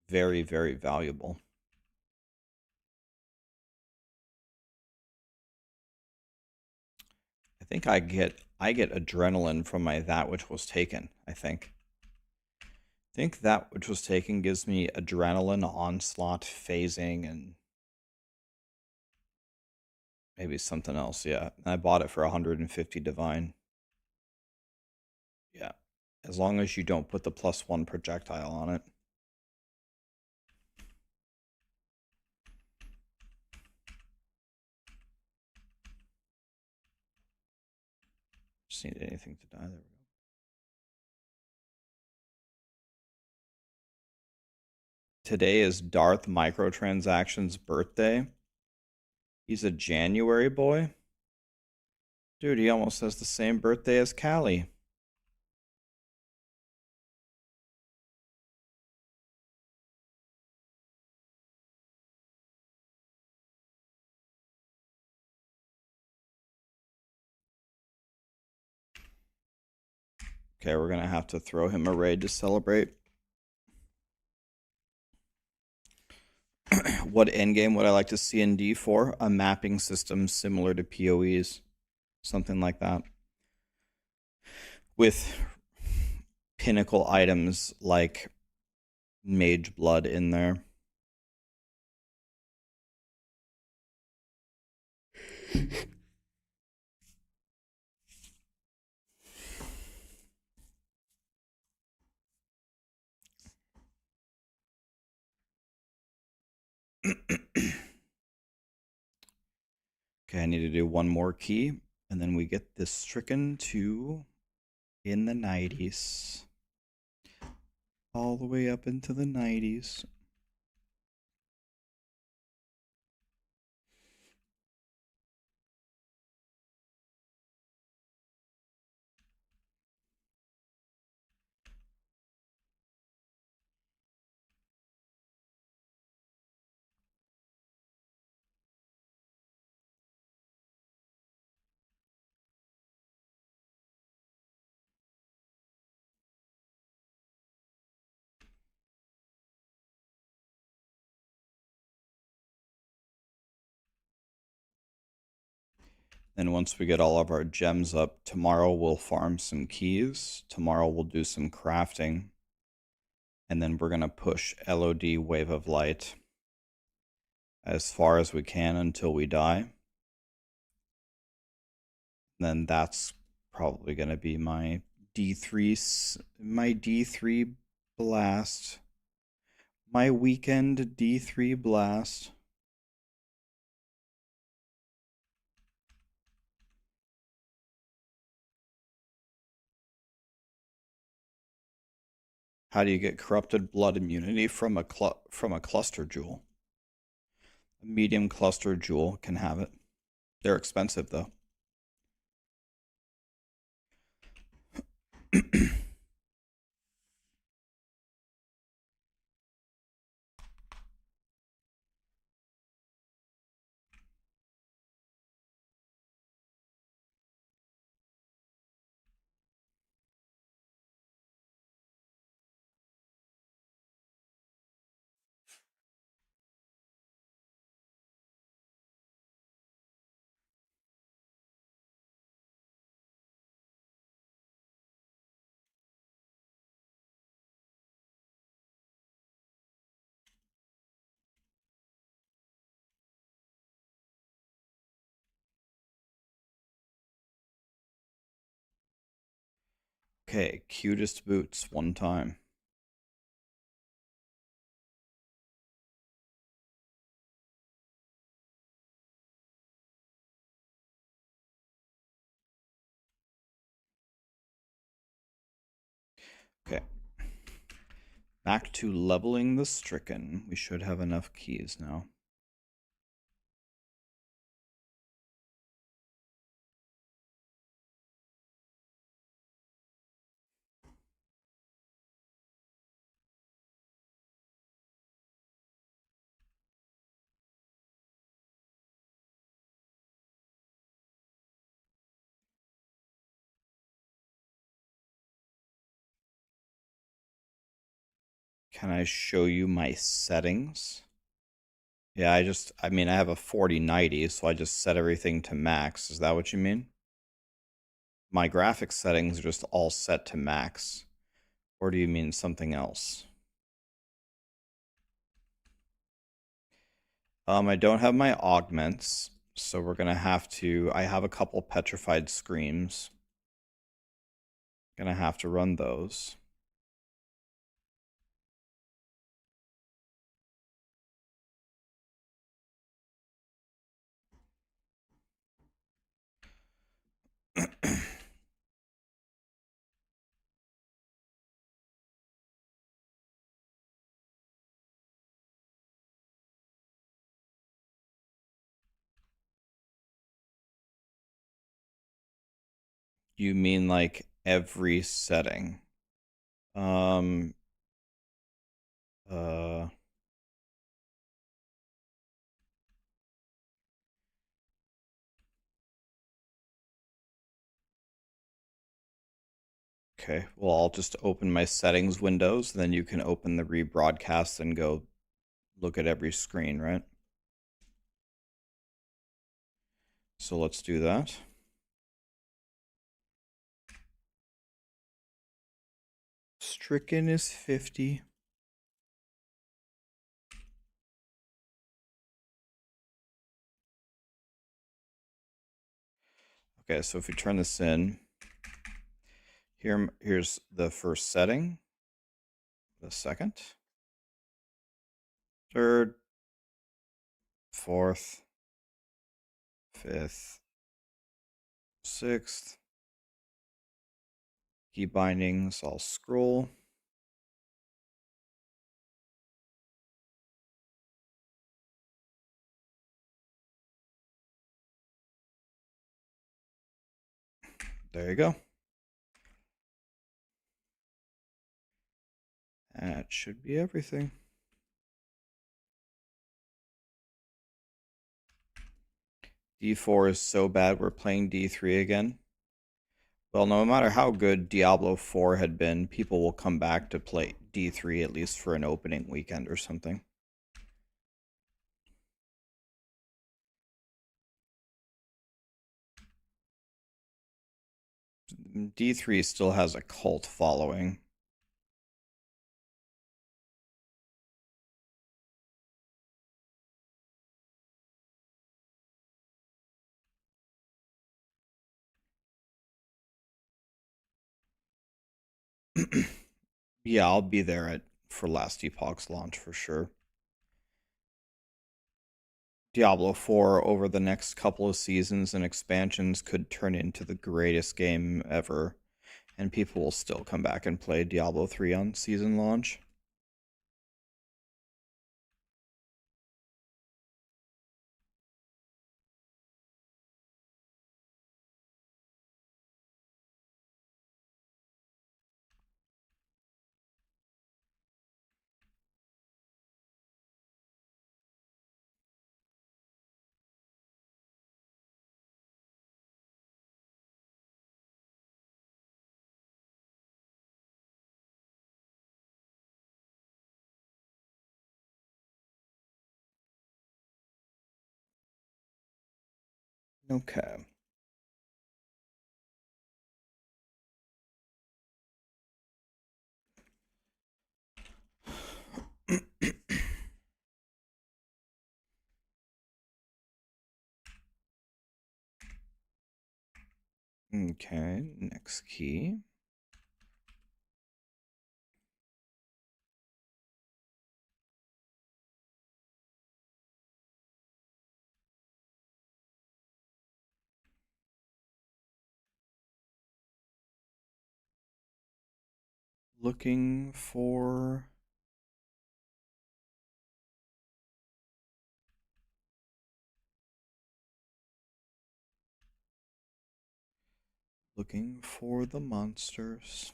very, very valuable. I think I get adrenaline from my that which was taken, I think. I think that which was taken gives me adrenaline, onslaught, phasing, and maybe something else, yeah. I bought it for 150 divine. Yeah. As long as you don't put the +1 projectile on it. Just need anything to die. There we go. Today is Darth Microtransactions' birthday. He's a January boy. Dude, he almost has the same birthday as Callie. Okay, we're going to have to throw him a raid to celebrate. What endgame would I like to see in D4? A mapping system similar to PoE's. Something like that. With pinnacle items like Mage Blood in there. Okay, I need to do one more key, and then we get this stricken to in the 90s. All the way up into the 90s. Then once we get all of our gems up, tomorrow we'll farm some keys. Tomorrow we'll do some crafting. And then we're going to push LOD Wave of Light as far as we can until we die. Then that's probably going to be my D3 blast. My weekend D3 blast. How do you get corrupted blood immunity from a cluster jewel? A medium cluster jewel can have it. They're expensive though. Okay, cutest boots one time. Okay. Back to leveling the stricken. We should have enough keys now. Can I show you my settings? Yeah, I mean, I have a 4090, so I just set everything to max. Is that what you mean? My graphics settings are just all set to max. Or do you mean something else? I don't have my augments, so we're gonna have to, I have a couple petrified screams. Gonna have to run those. You mean like every setting? Um, uh, okay, well, I'll just open my settings windows, then you can open the rebroadcast and go look at every screen, right? So let's do that. Stricken is 50. Okay, so if we turn this in, here's the first setting, the second, third, fourth, fifth, sixth. Key bindings, I'll scroll. There you go. That should be everything. D4 is so bad we're playing D3 again. Well, no matter how good Diablo 4 had been, people will come back to play D3 at least for an opening weekend or something. D3 still has a cult following. Yeah, I'll be there for Last Epoch's launch for sure. Diablo 4 over the next couple of seasons and expansions could turn into the greatest game ever, and people will still come back and play Diablo 3 on season launch. Okay. Okay, next key. Looking for... Looking for the monsters.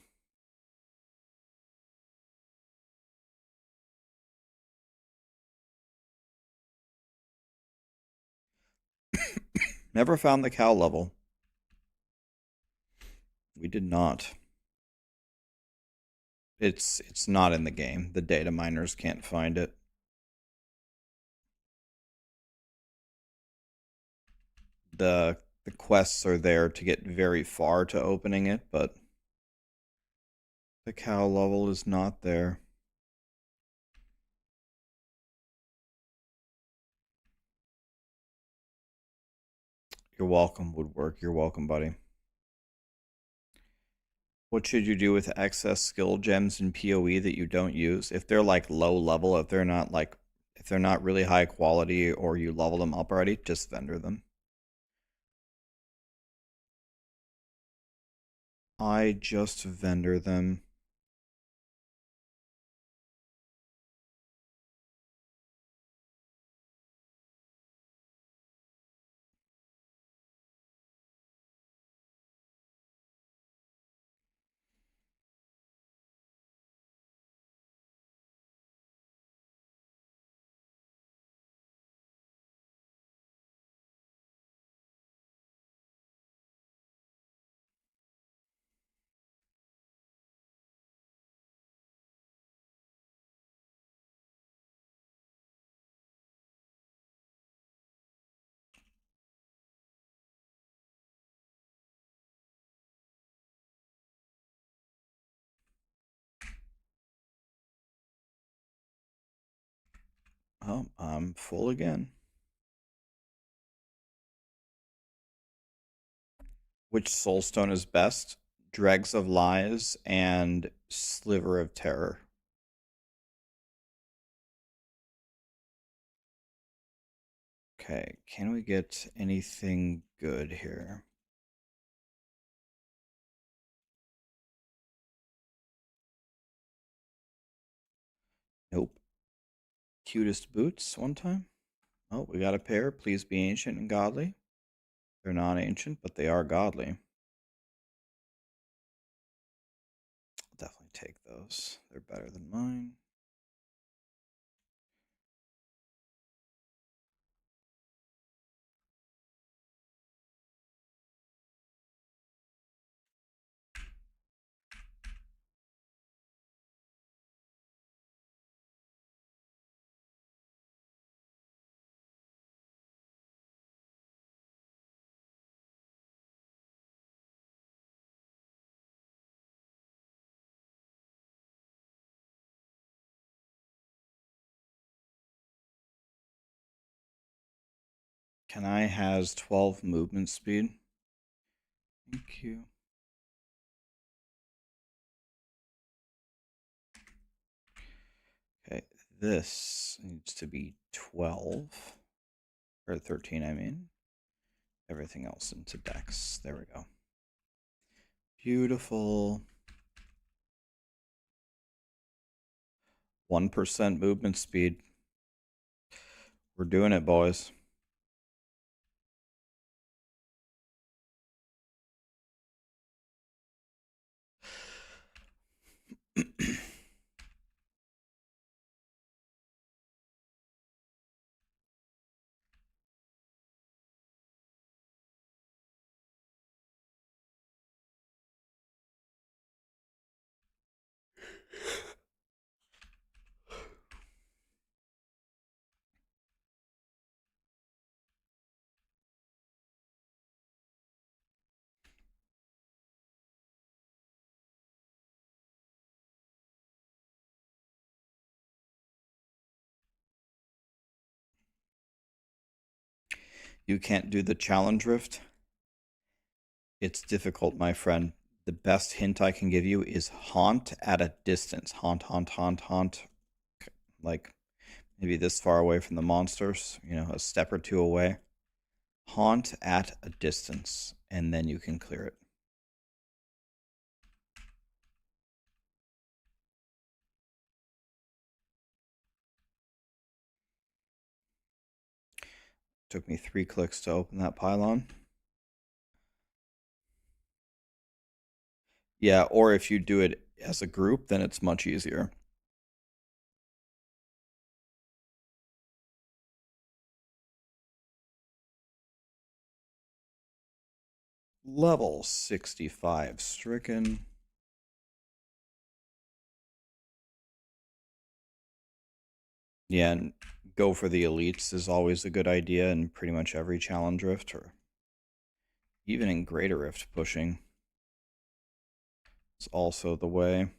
Never found the cow level. We did not. It's not in the game. The data miners can't find it. The quests are there to get very far to opening it, but the cow level is not there. You're welcome, Woodwork. You're welcome, buddy. What should you do with excess skill gems in PoE that you don't use? If they're like low level, if they're not really high quality or you level them up already, just vendor them. I just vendor them. Oh, I'm full again. Which soulstone is best? Dregs of Lies and Sliver of Terror. Okay, can we get anything good here? Nope. Cutest boots one time? Oh, we got a pair. Please be ancient and godly. They're not ancient, but they are godly. I'll definitely take those. They're better than mine. Can I has 12 movement speed? Thank you. Okay, this needs to be 12. Or 13, I mean. Everything else into Dex. There we go. Beautiful. 1% movement speed. We're doing it, boys. You can't do the challenge rift? It's difficult, my friend. The best hint I can give you is haunt at a distance. Haunt, haunt, haunt, haunt. Like maybe this far away from the monsters, a step or two away. Haunt at a distance, and then you can clear it. Took me 3 clicks to open that pylon. Yeah, or if you do it as a group, then it's much easier. Level 65 stricken. Yeah, and go for the elites is always a good idea in pretty much every challenge rift, or even in greater rift pushing. It's also the way.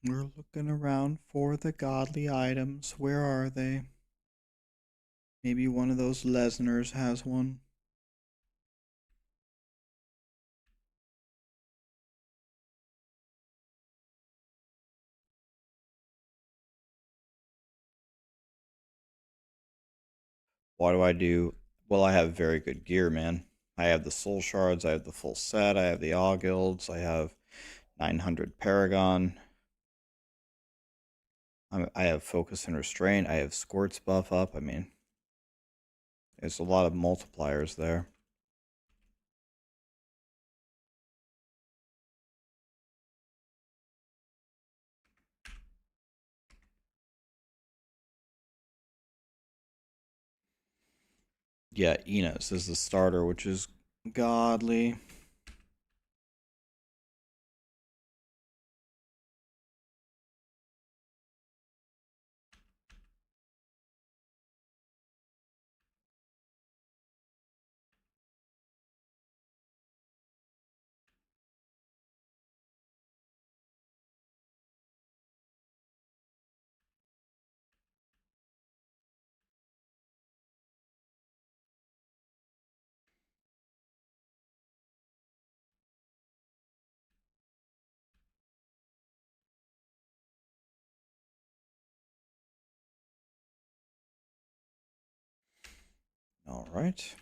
We're looking around for the godly items. Where are they? Maybe one of those Lesners has one. What do I do? Well, I have very good gear, man. I have the soul shards, I have the full set, I have the all guilds, I have 900 Paragon. I have focus and restraint, I have squirts buff up. I mean, there's a lot of multipliers there. Yeah, Enos is the starter, which is godly. All right.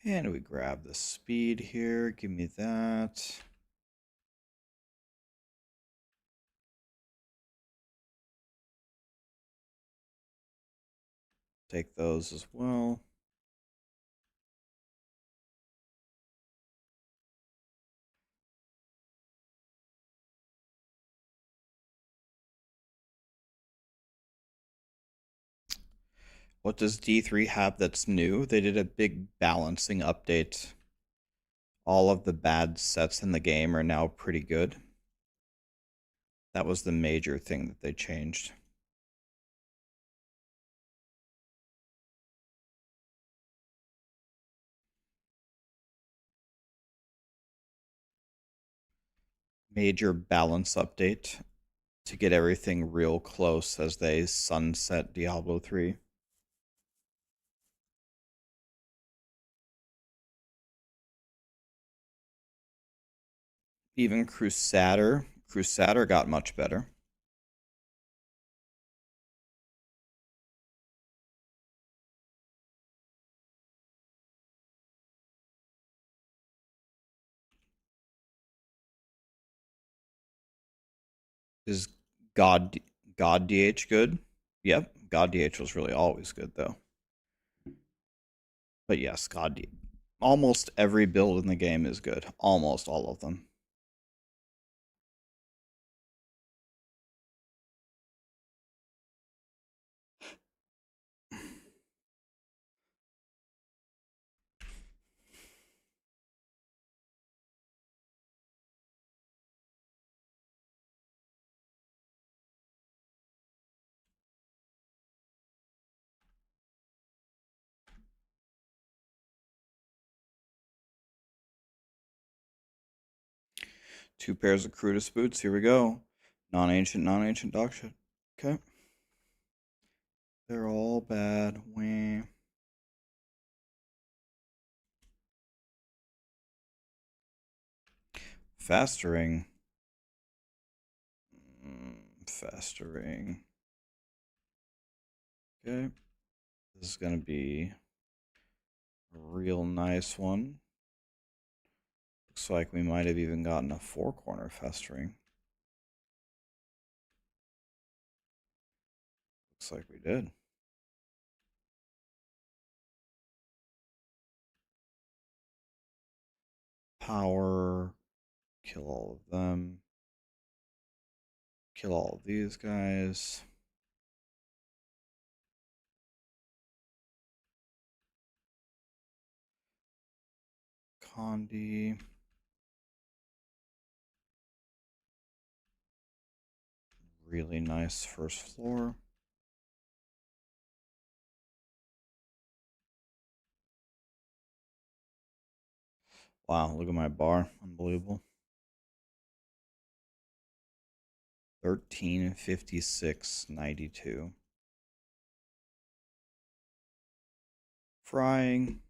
And we grab the speed here. Give me that. Take those as well. What does D3 have that's new? They did a big balancing update. All of the bad sets in the game are now pretty good. That was the major thing that they changed. Major balance update to get everything real close as they sunset Diablo 3. Even Crusader got much better. Is God God DH good? Yep, God DH was really always good though. But yes, God DH. Almost every build in the game is good. Almost all of them. 2 pairs of Crudus boots. Here we go. Non-ancient dog shit. Okay. They're all bad. Wah. Fastering. Fastering. Okay. This is going to be a real nice one. Looks like we might have even gotten a 4-corner festering. Looks like we did. Power. Kill all of them. Kill all of these guys. Condi. Really nice first floor. Wow, look at my bar. Unbelievable. 1356.92. Frying.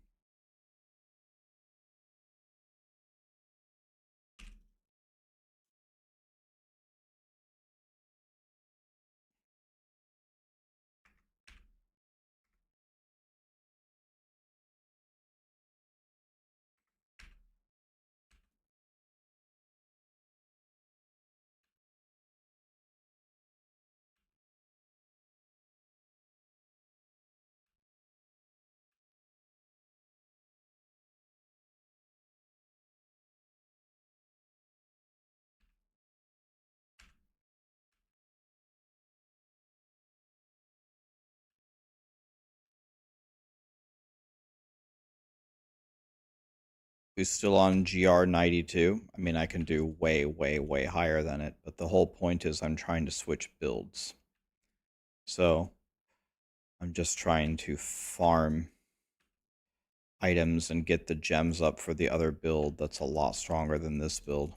Who's still on GR92? I mean, I can do way, way, way higher than it, but the whole point is I'm trying to switch builds. So I'm just trying to farm items and get the gems up for the other build that's a lot stronger than this build.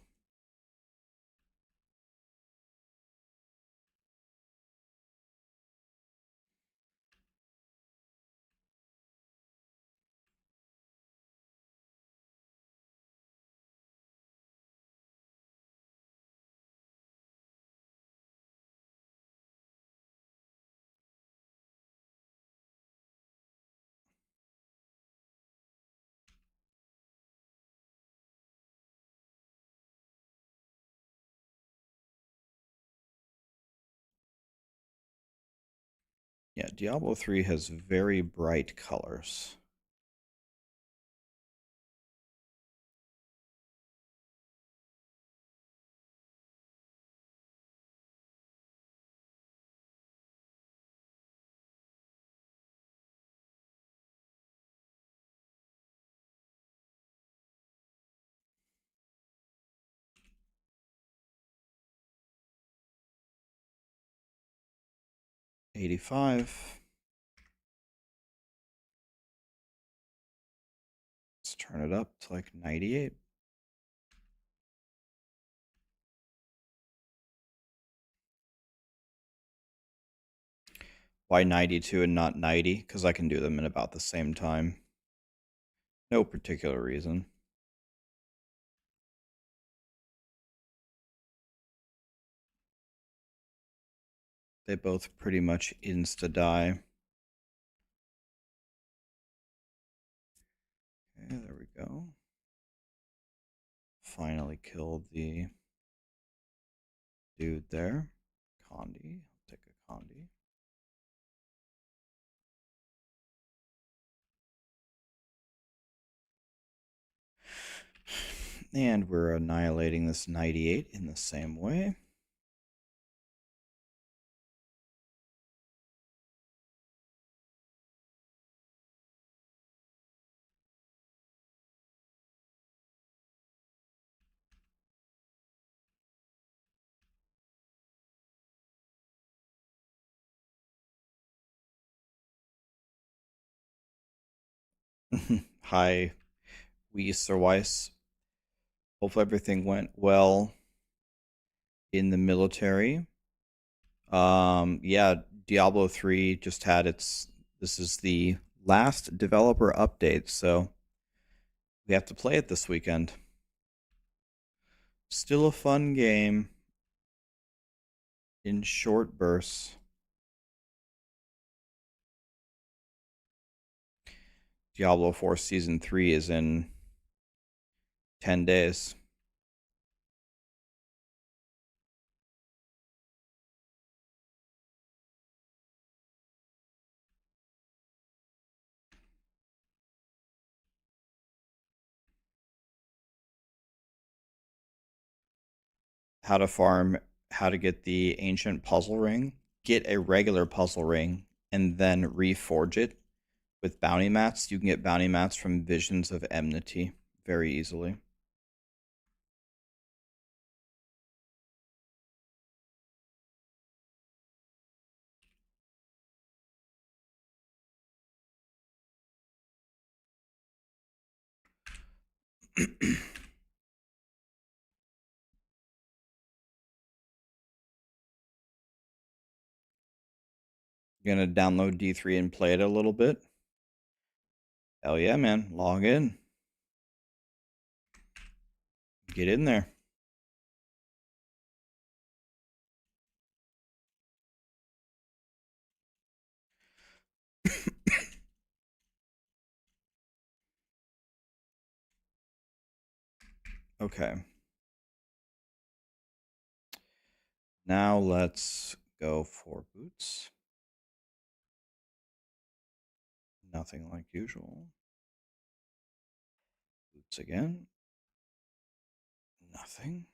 Yeah, Diablo 3 has very bright colors. $85. Let's turn it up to like 98. Why 92 and not 90? Because I can do them in about the same time. No particular reason. They both pretty much insta-die. Okay, there we go. Finally killed the dude there. Condi. I'll take a Condi. And we're annihilating this 98 in the same way. Hi, Weiss or Weiss. Hopefully everything went well. in the military. Yeah, Diablo 3 just had its. This is the last developer update, so we have to play it this weekend. Still a fun game in short bursts. Diablo 4 Season 3 is in 10 days. How to farm, how to get the ancient puzzle ring, get a regular puzzle ring, and then reforge it with bounty mats. You can get bounty mats from Visions of Enmity very easily. Gonna download D3 and play it a little bit. Hell yeah, man. Log in. Get in there. Okay. Now let's go for boots. Nothing like usual. Boots again. Nothing.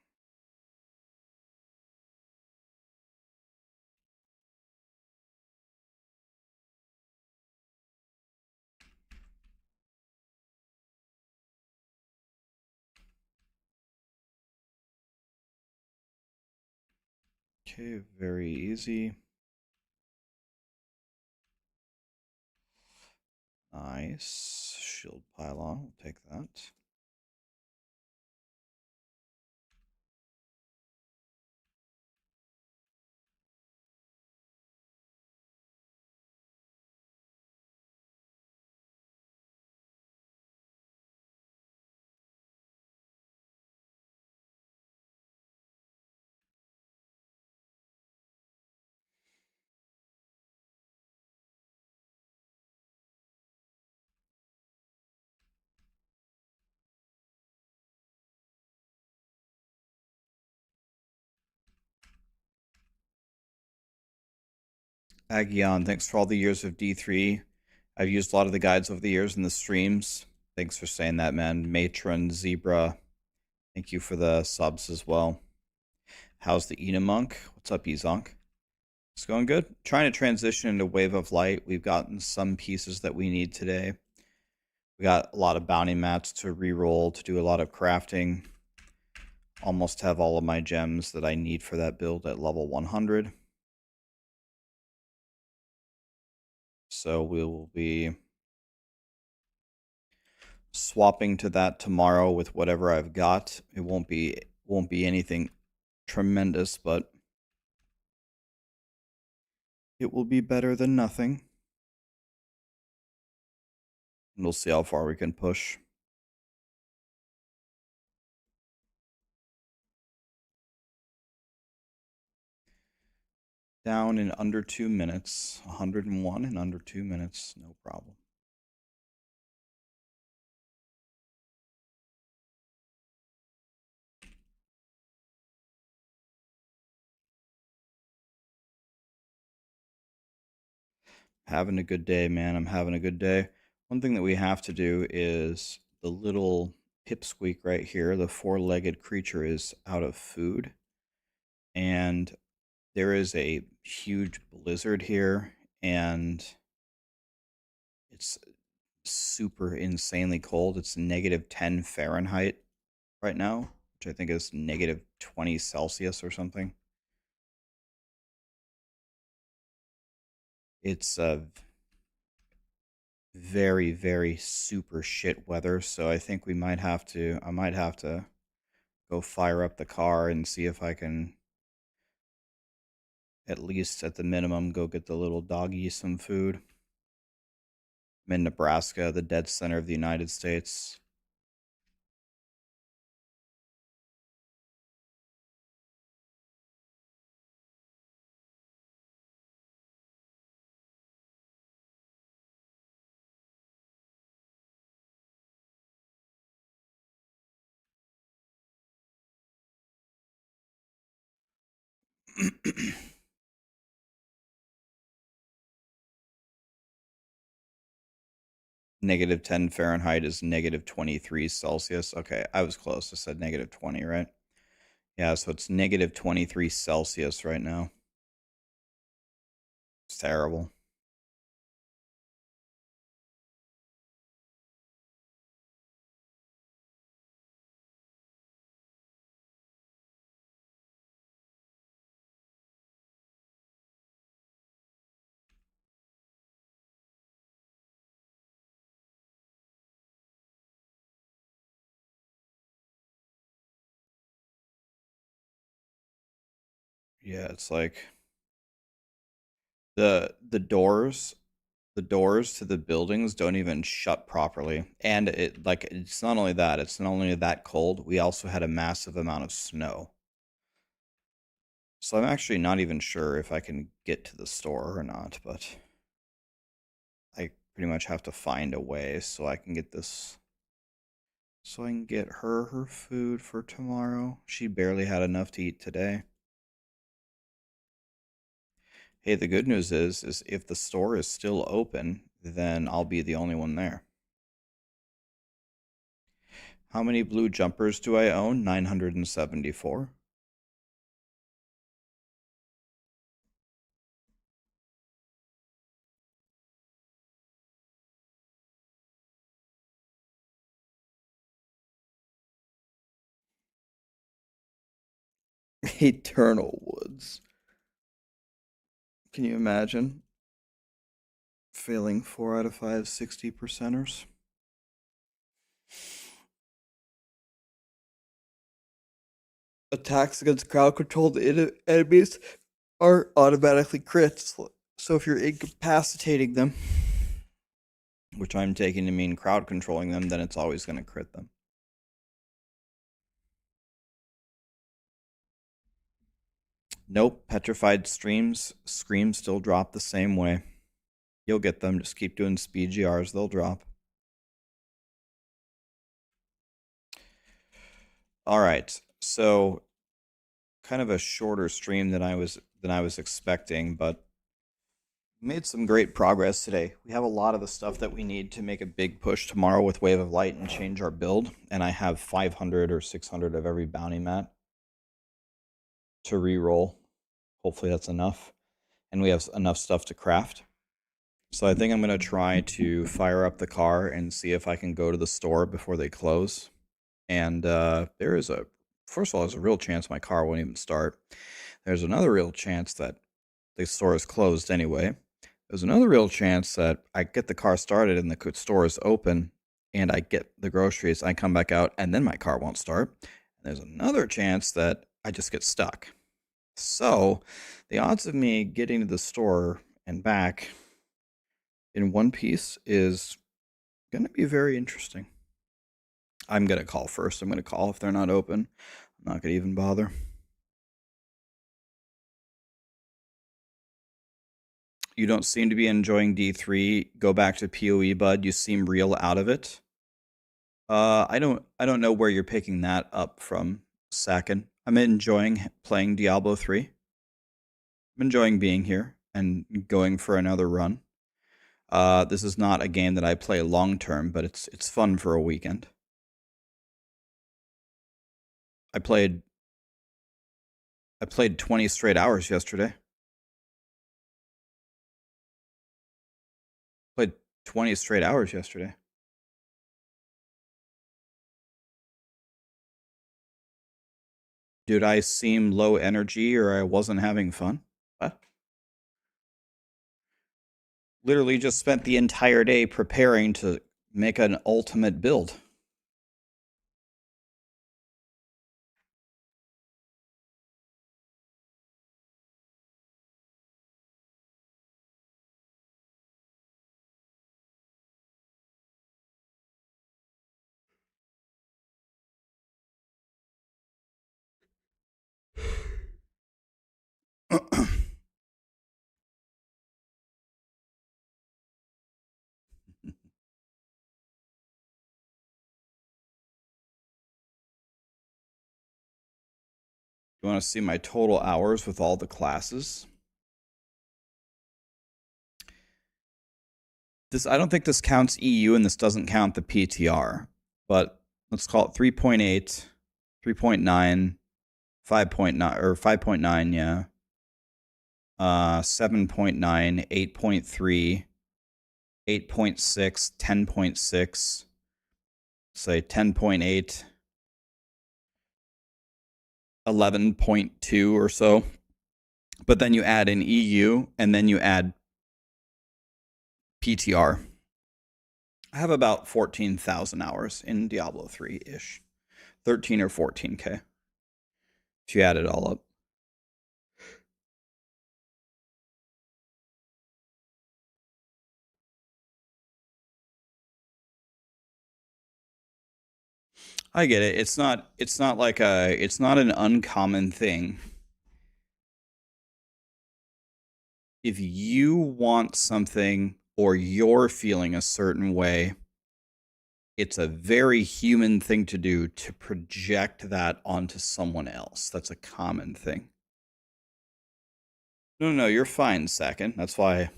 Okay, very easy. Nice. Shield pylon, we'll take that. Agion, thanks for all the years of D3. I've used a lot of the guides over the years in the streams. Thanks for saying that, man. Matron, Zebra, thank you for the subs as well. How's the Enamunk? What's up, Ezonk? It's going good. Trying to transition into Wave of Light. We've gotten some pieces that we need today. We got a lot of bounty mats to reroll, to do a lot of crafting. Almost have all of my gems that I need for that build at level 100. So we will be swapping to that tomorrow with whatever I've got. It won't be anything tremendous, but it will be better than nothing. And we'll see how far we can push. Down in under 2 minutes. 101 in under 2 minutes. No problem. Having a good day, man. I'm having a good day. One thing that we have to do is the little pipsqueak right here, the four-legged creature, is out of food. And there is a huge blizzard here, and it's super insanely cold. It's negative 10 Fahrenheit right now, which I think is negative 20 Celsius or something. It's very, very super shit weather, so I think I might have to go fire up the car and see if I can at least at the minimum, go get the little doggy some food. I'm in Nebraska, the dead center of the United States. Negative 10 Fahrenheit is negative 23 Celsius. Okay, I was close. I said negative 20, right? Yeah, so it's negative 23 Celsius right now. It's terrible. Yeah, it's like the doors to the buildings don't even shut properly. And it's not only that, it's not only that cold, we also had a massive amount of snow. So I'm actually not even sure if I can get to the store or not, but I pretty much have to find a way so I can get this, so I can get her food for tomorrow. She barely had enough to eat today. Hey, the good news is if the store is still open, then I'll be the only one there. How many blue jumpers do I own? 974. Eternal Woods. Can you imagine? Failing 4 out of 5 60%ers. Attacks against crowd controlled enemies are automatically crits. So if you're incapacitating them, which I'm taking to mean crowd controlling them, then it's always going to crit them. Nope, petrified screams still drop the same way. You'll get them, just keep doing speed GRs, they'll drop. All right, so kind of a shorter stream than I was expecting, but made some great progress today. We have a lot of the stuff that we need to make a big push tomorrow with Wave of Light and change our build, and I have 500 or 600 of every bounty mat to re-roll. Hopefully that's enough, and we have enough stuff to craft. So I think I'm going to try to fire up the car and see if I can go to the store before they close. And first of all, there's a real chance my car won't even start. There's another real chance that the store is closed anyway. There's another real chance that I get the car started and the store is open and I get the groceries, I come back out, and then my car won't start. And there's another chance that I just get stuck. So the odds of me getting to the store and back in one piece is going to be very interesting. I'm going to call first. I'm going to call if they're not open. I'm not going to even bother. You don't seem to be enjoying D3. Go back to PoE, bud. You seem real out of it. I don't know where you're picking that up from, Sakin. I'm enjoying playing Diablo 3. I'm enjoying being here and going for another run. This is not a game that I play long term, but it's fun for a weekend. I played 20 straight hours yesterday. Played 20 straight hours yesterday. Did I seem low energy or I wasn't having fun? What? Literally just spent the entire day preparing to make an ultimate build. You want to see my total hours with all the classes? I don't think this counts EU, and this doesn't count the PTR. But let's call it 3.8, 3.9, 5.9, or 5.9, yeah. 7.9, 8.3, 8.6, 10.6, say 10.8, 11.2 or so. But then you add in EU, and then you add PTR. I have about 14,000 hours in Diablo 3-ish. 13 or 14K. If you add it all up. I get it. It's not an uncommon thing. If you want something or you're feeling a certain way, it's a very human thing to do to project that onto someone else. That's a common thing. No, you're fine, Sakin. That's why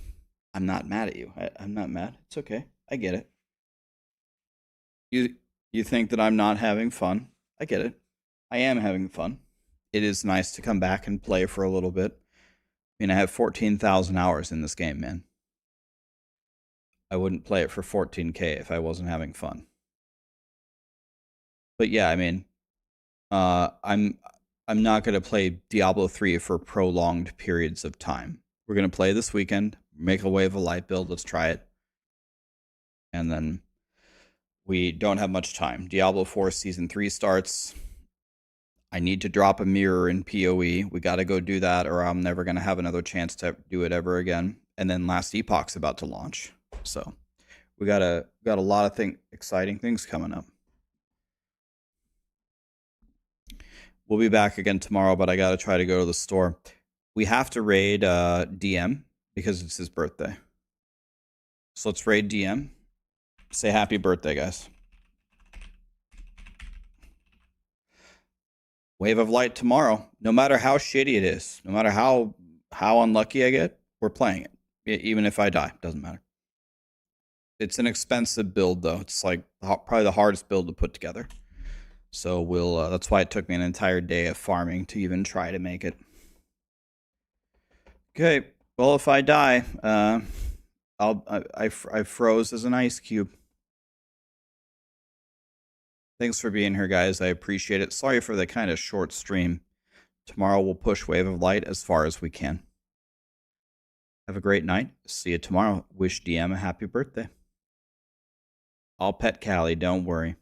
I'm not mad at you. I'm not mad. It's okay. I get it. You think that I'm not having fun. I get it. I am having fun. It is nice to come back and play for a little bit. I mean, I have 14,000 hours in this game, man. I wouldn't play it for 14K if I wasn't having fun. But yeah, I mean, I'm not going to play Diablo 3 for prolonged periods of time. We're going to play this weekend, make a Wave of Light build, let's try it. And then we don't have much time. Diablo 4 Season 3 starts. I need to drop a mirror in PoE. We got to go do that, or I'm never going to have another chance to do it ever again. And then Last Epoch's about to launch. So we got a lot of exciting things coming up. We'll be back again tomorrow, but I got to try to go to the store. We have to raid DM because it's his birthday. So let's raid DM. Say happy birthday, guys. Wave of Light tomorrow. No matter how shitty it is, no matter how unlucky I get, we're playing it. Even if I die, doesn't matter. It's an expensive build, though. It's like probably the hardest build to put together. So we'll. That's why it took me an entire day of farming to even try to make it. Okay. Well, if I die, I froze as an ice cube. Thanks for being here, guys. I appreciate it. Sorry for the kind of short stream. Tomorrow we'll push Wave of Light as far as we can. Have a great night. See you tomorrow. Wish DM a happy birthday. I'll pet Callie, don't worry.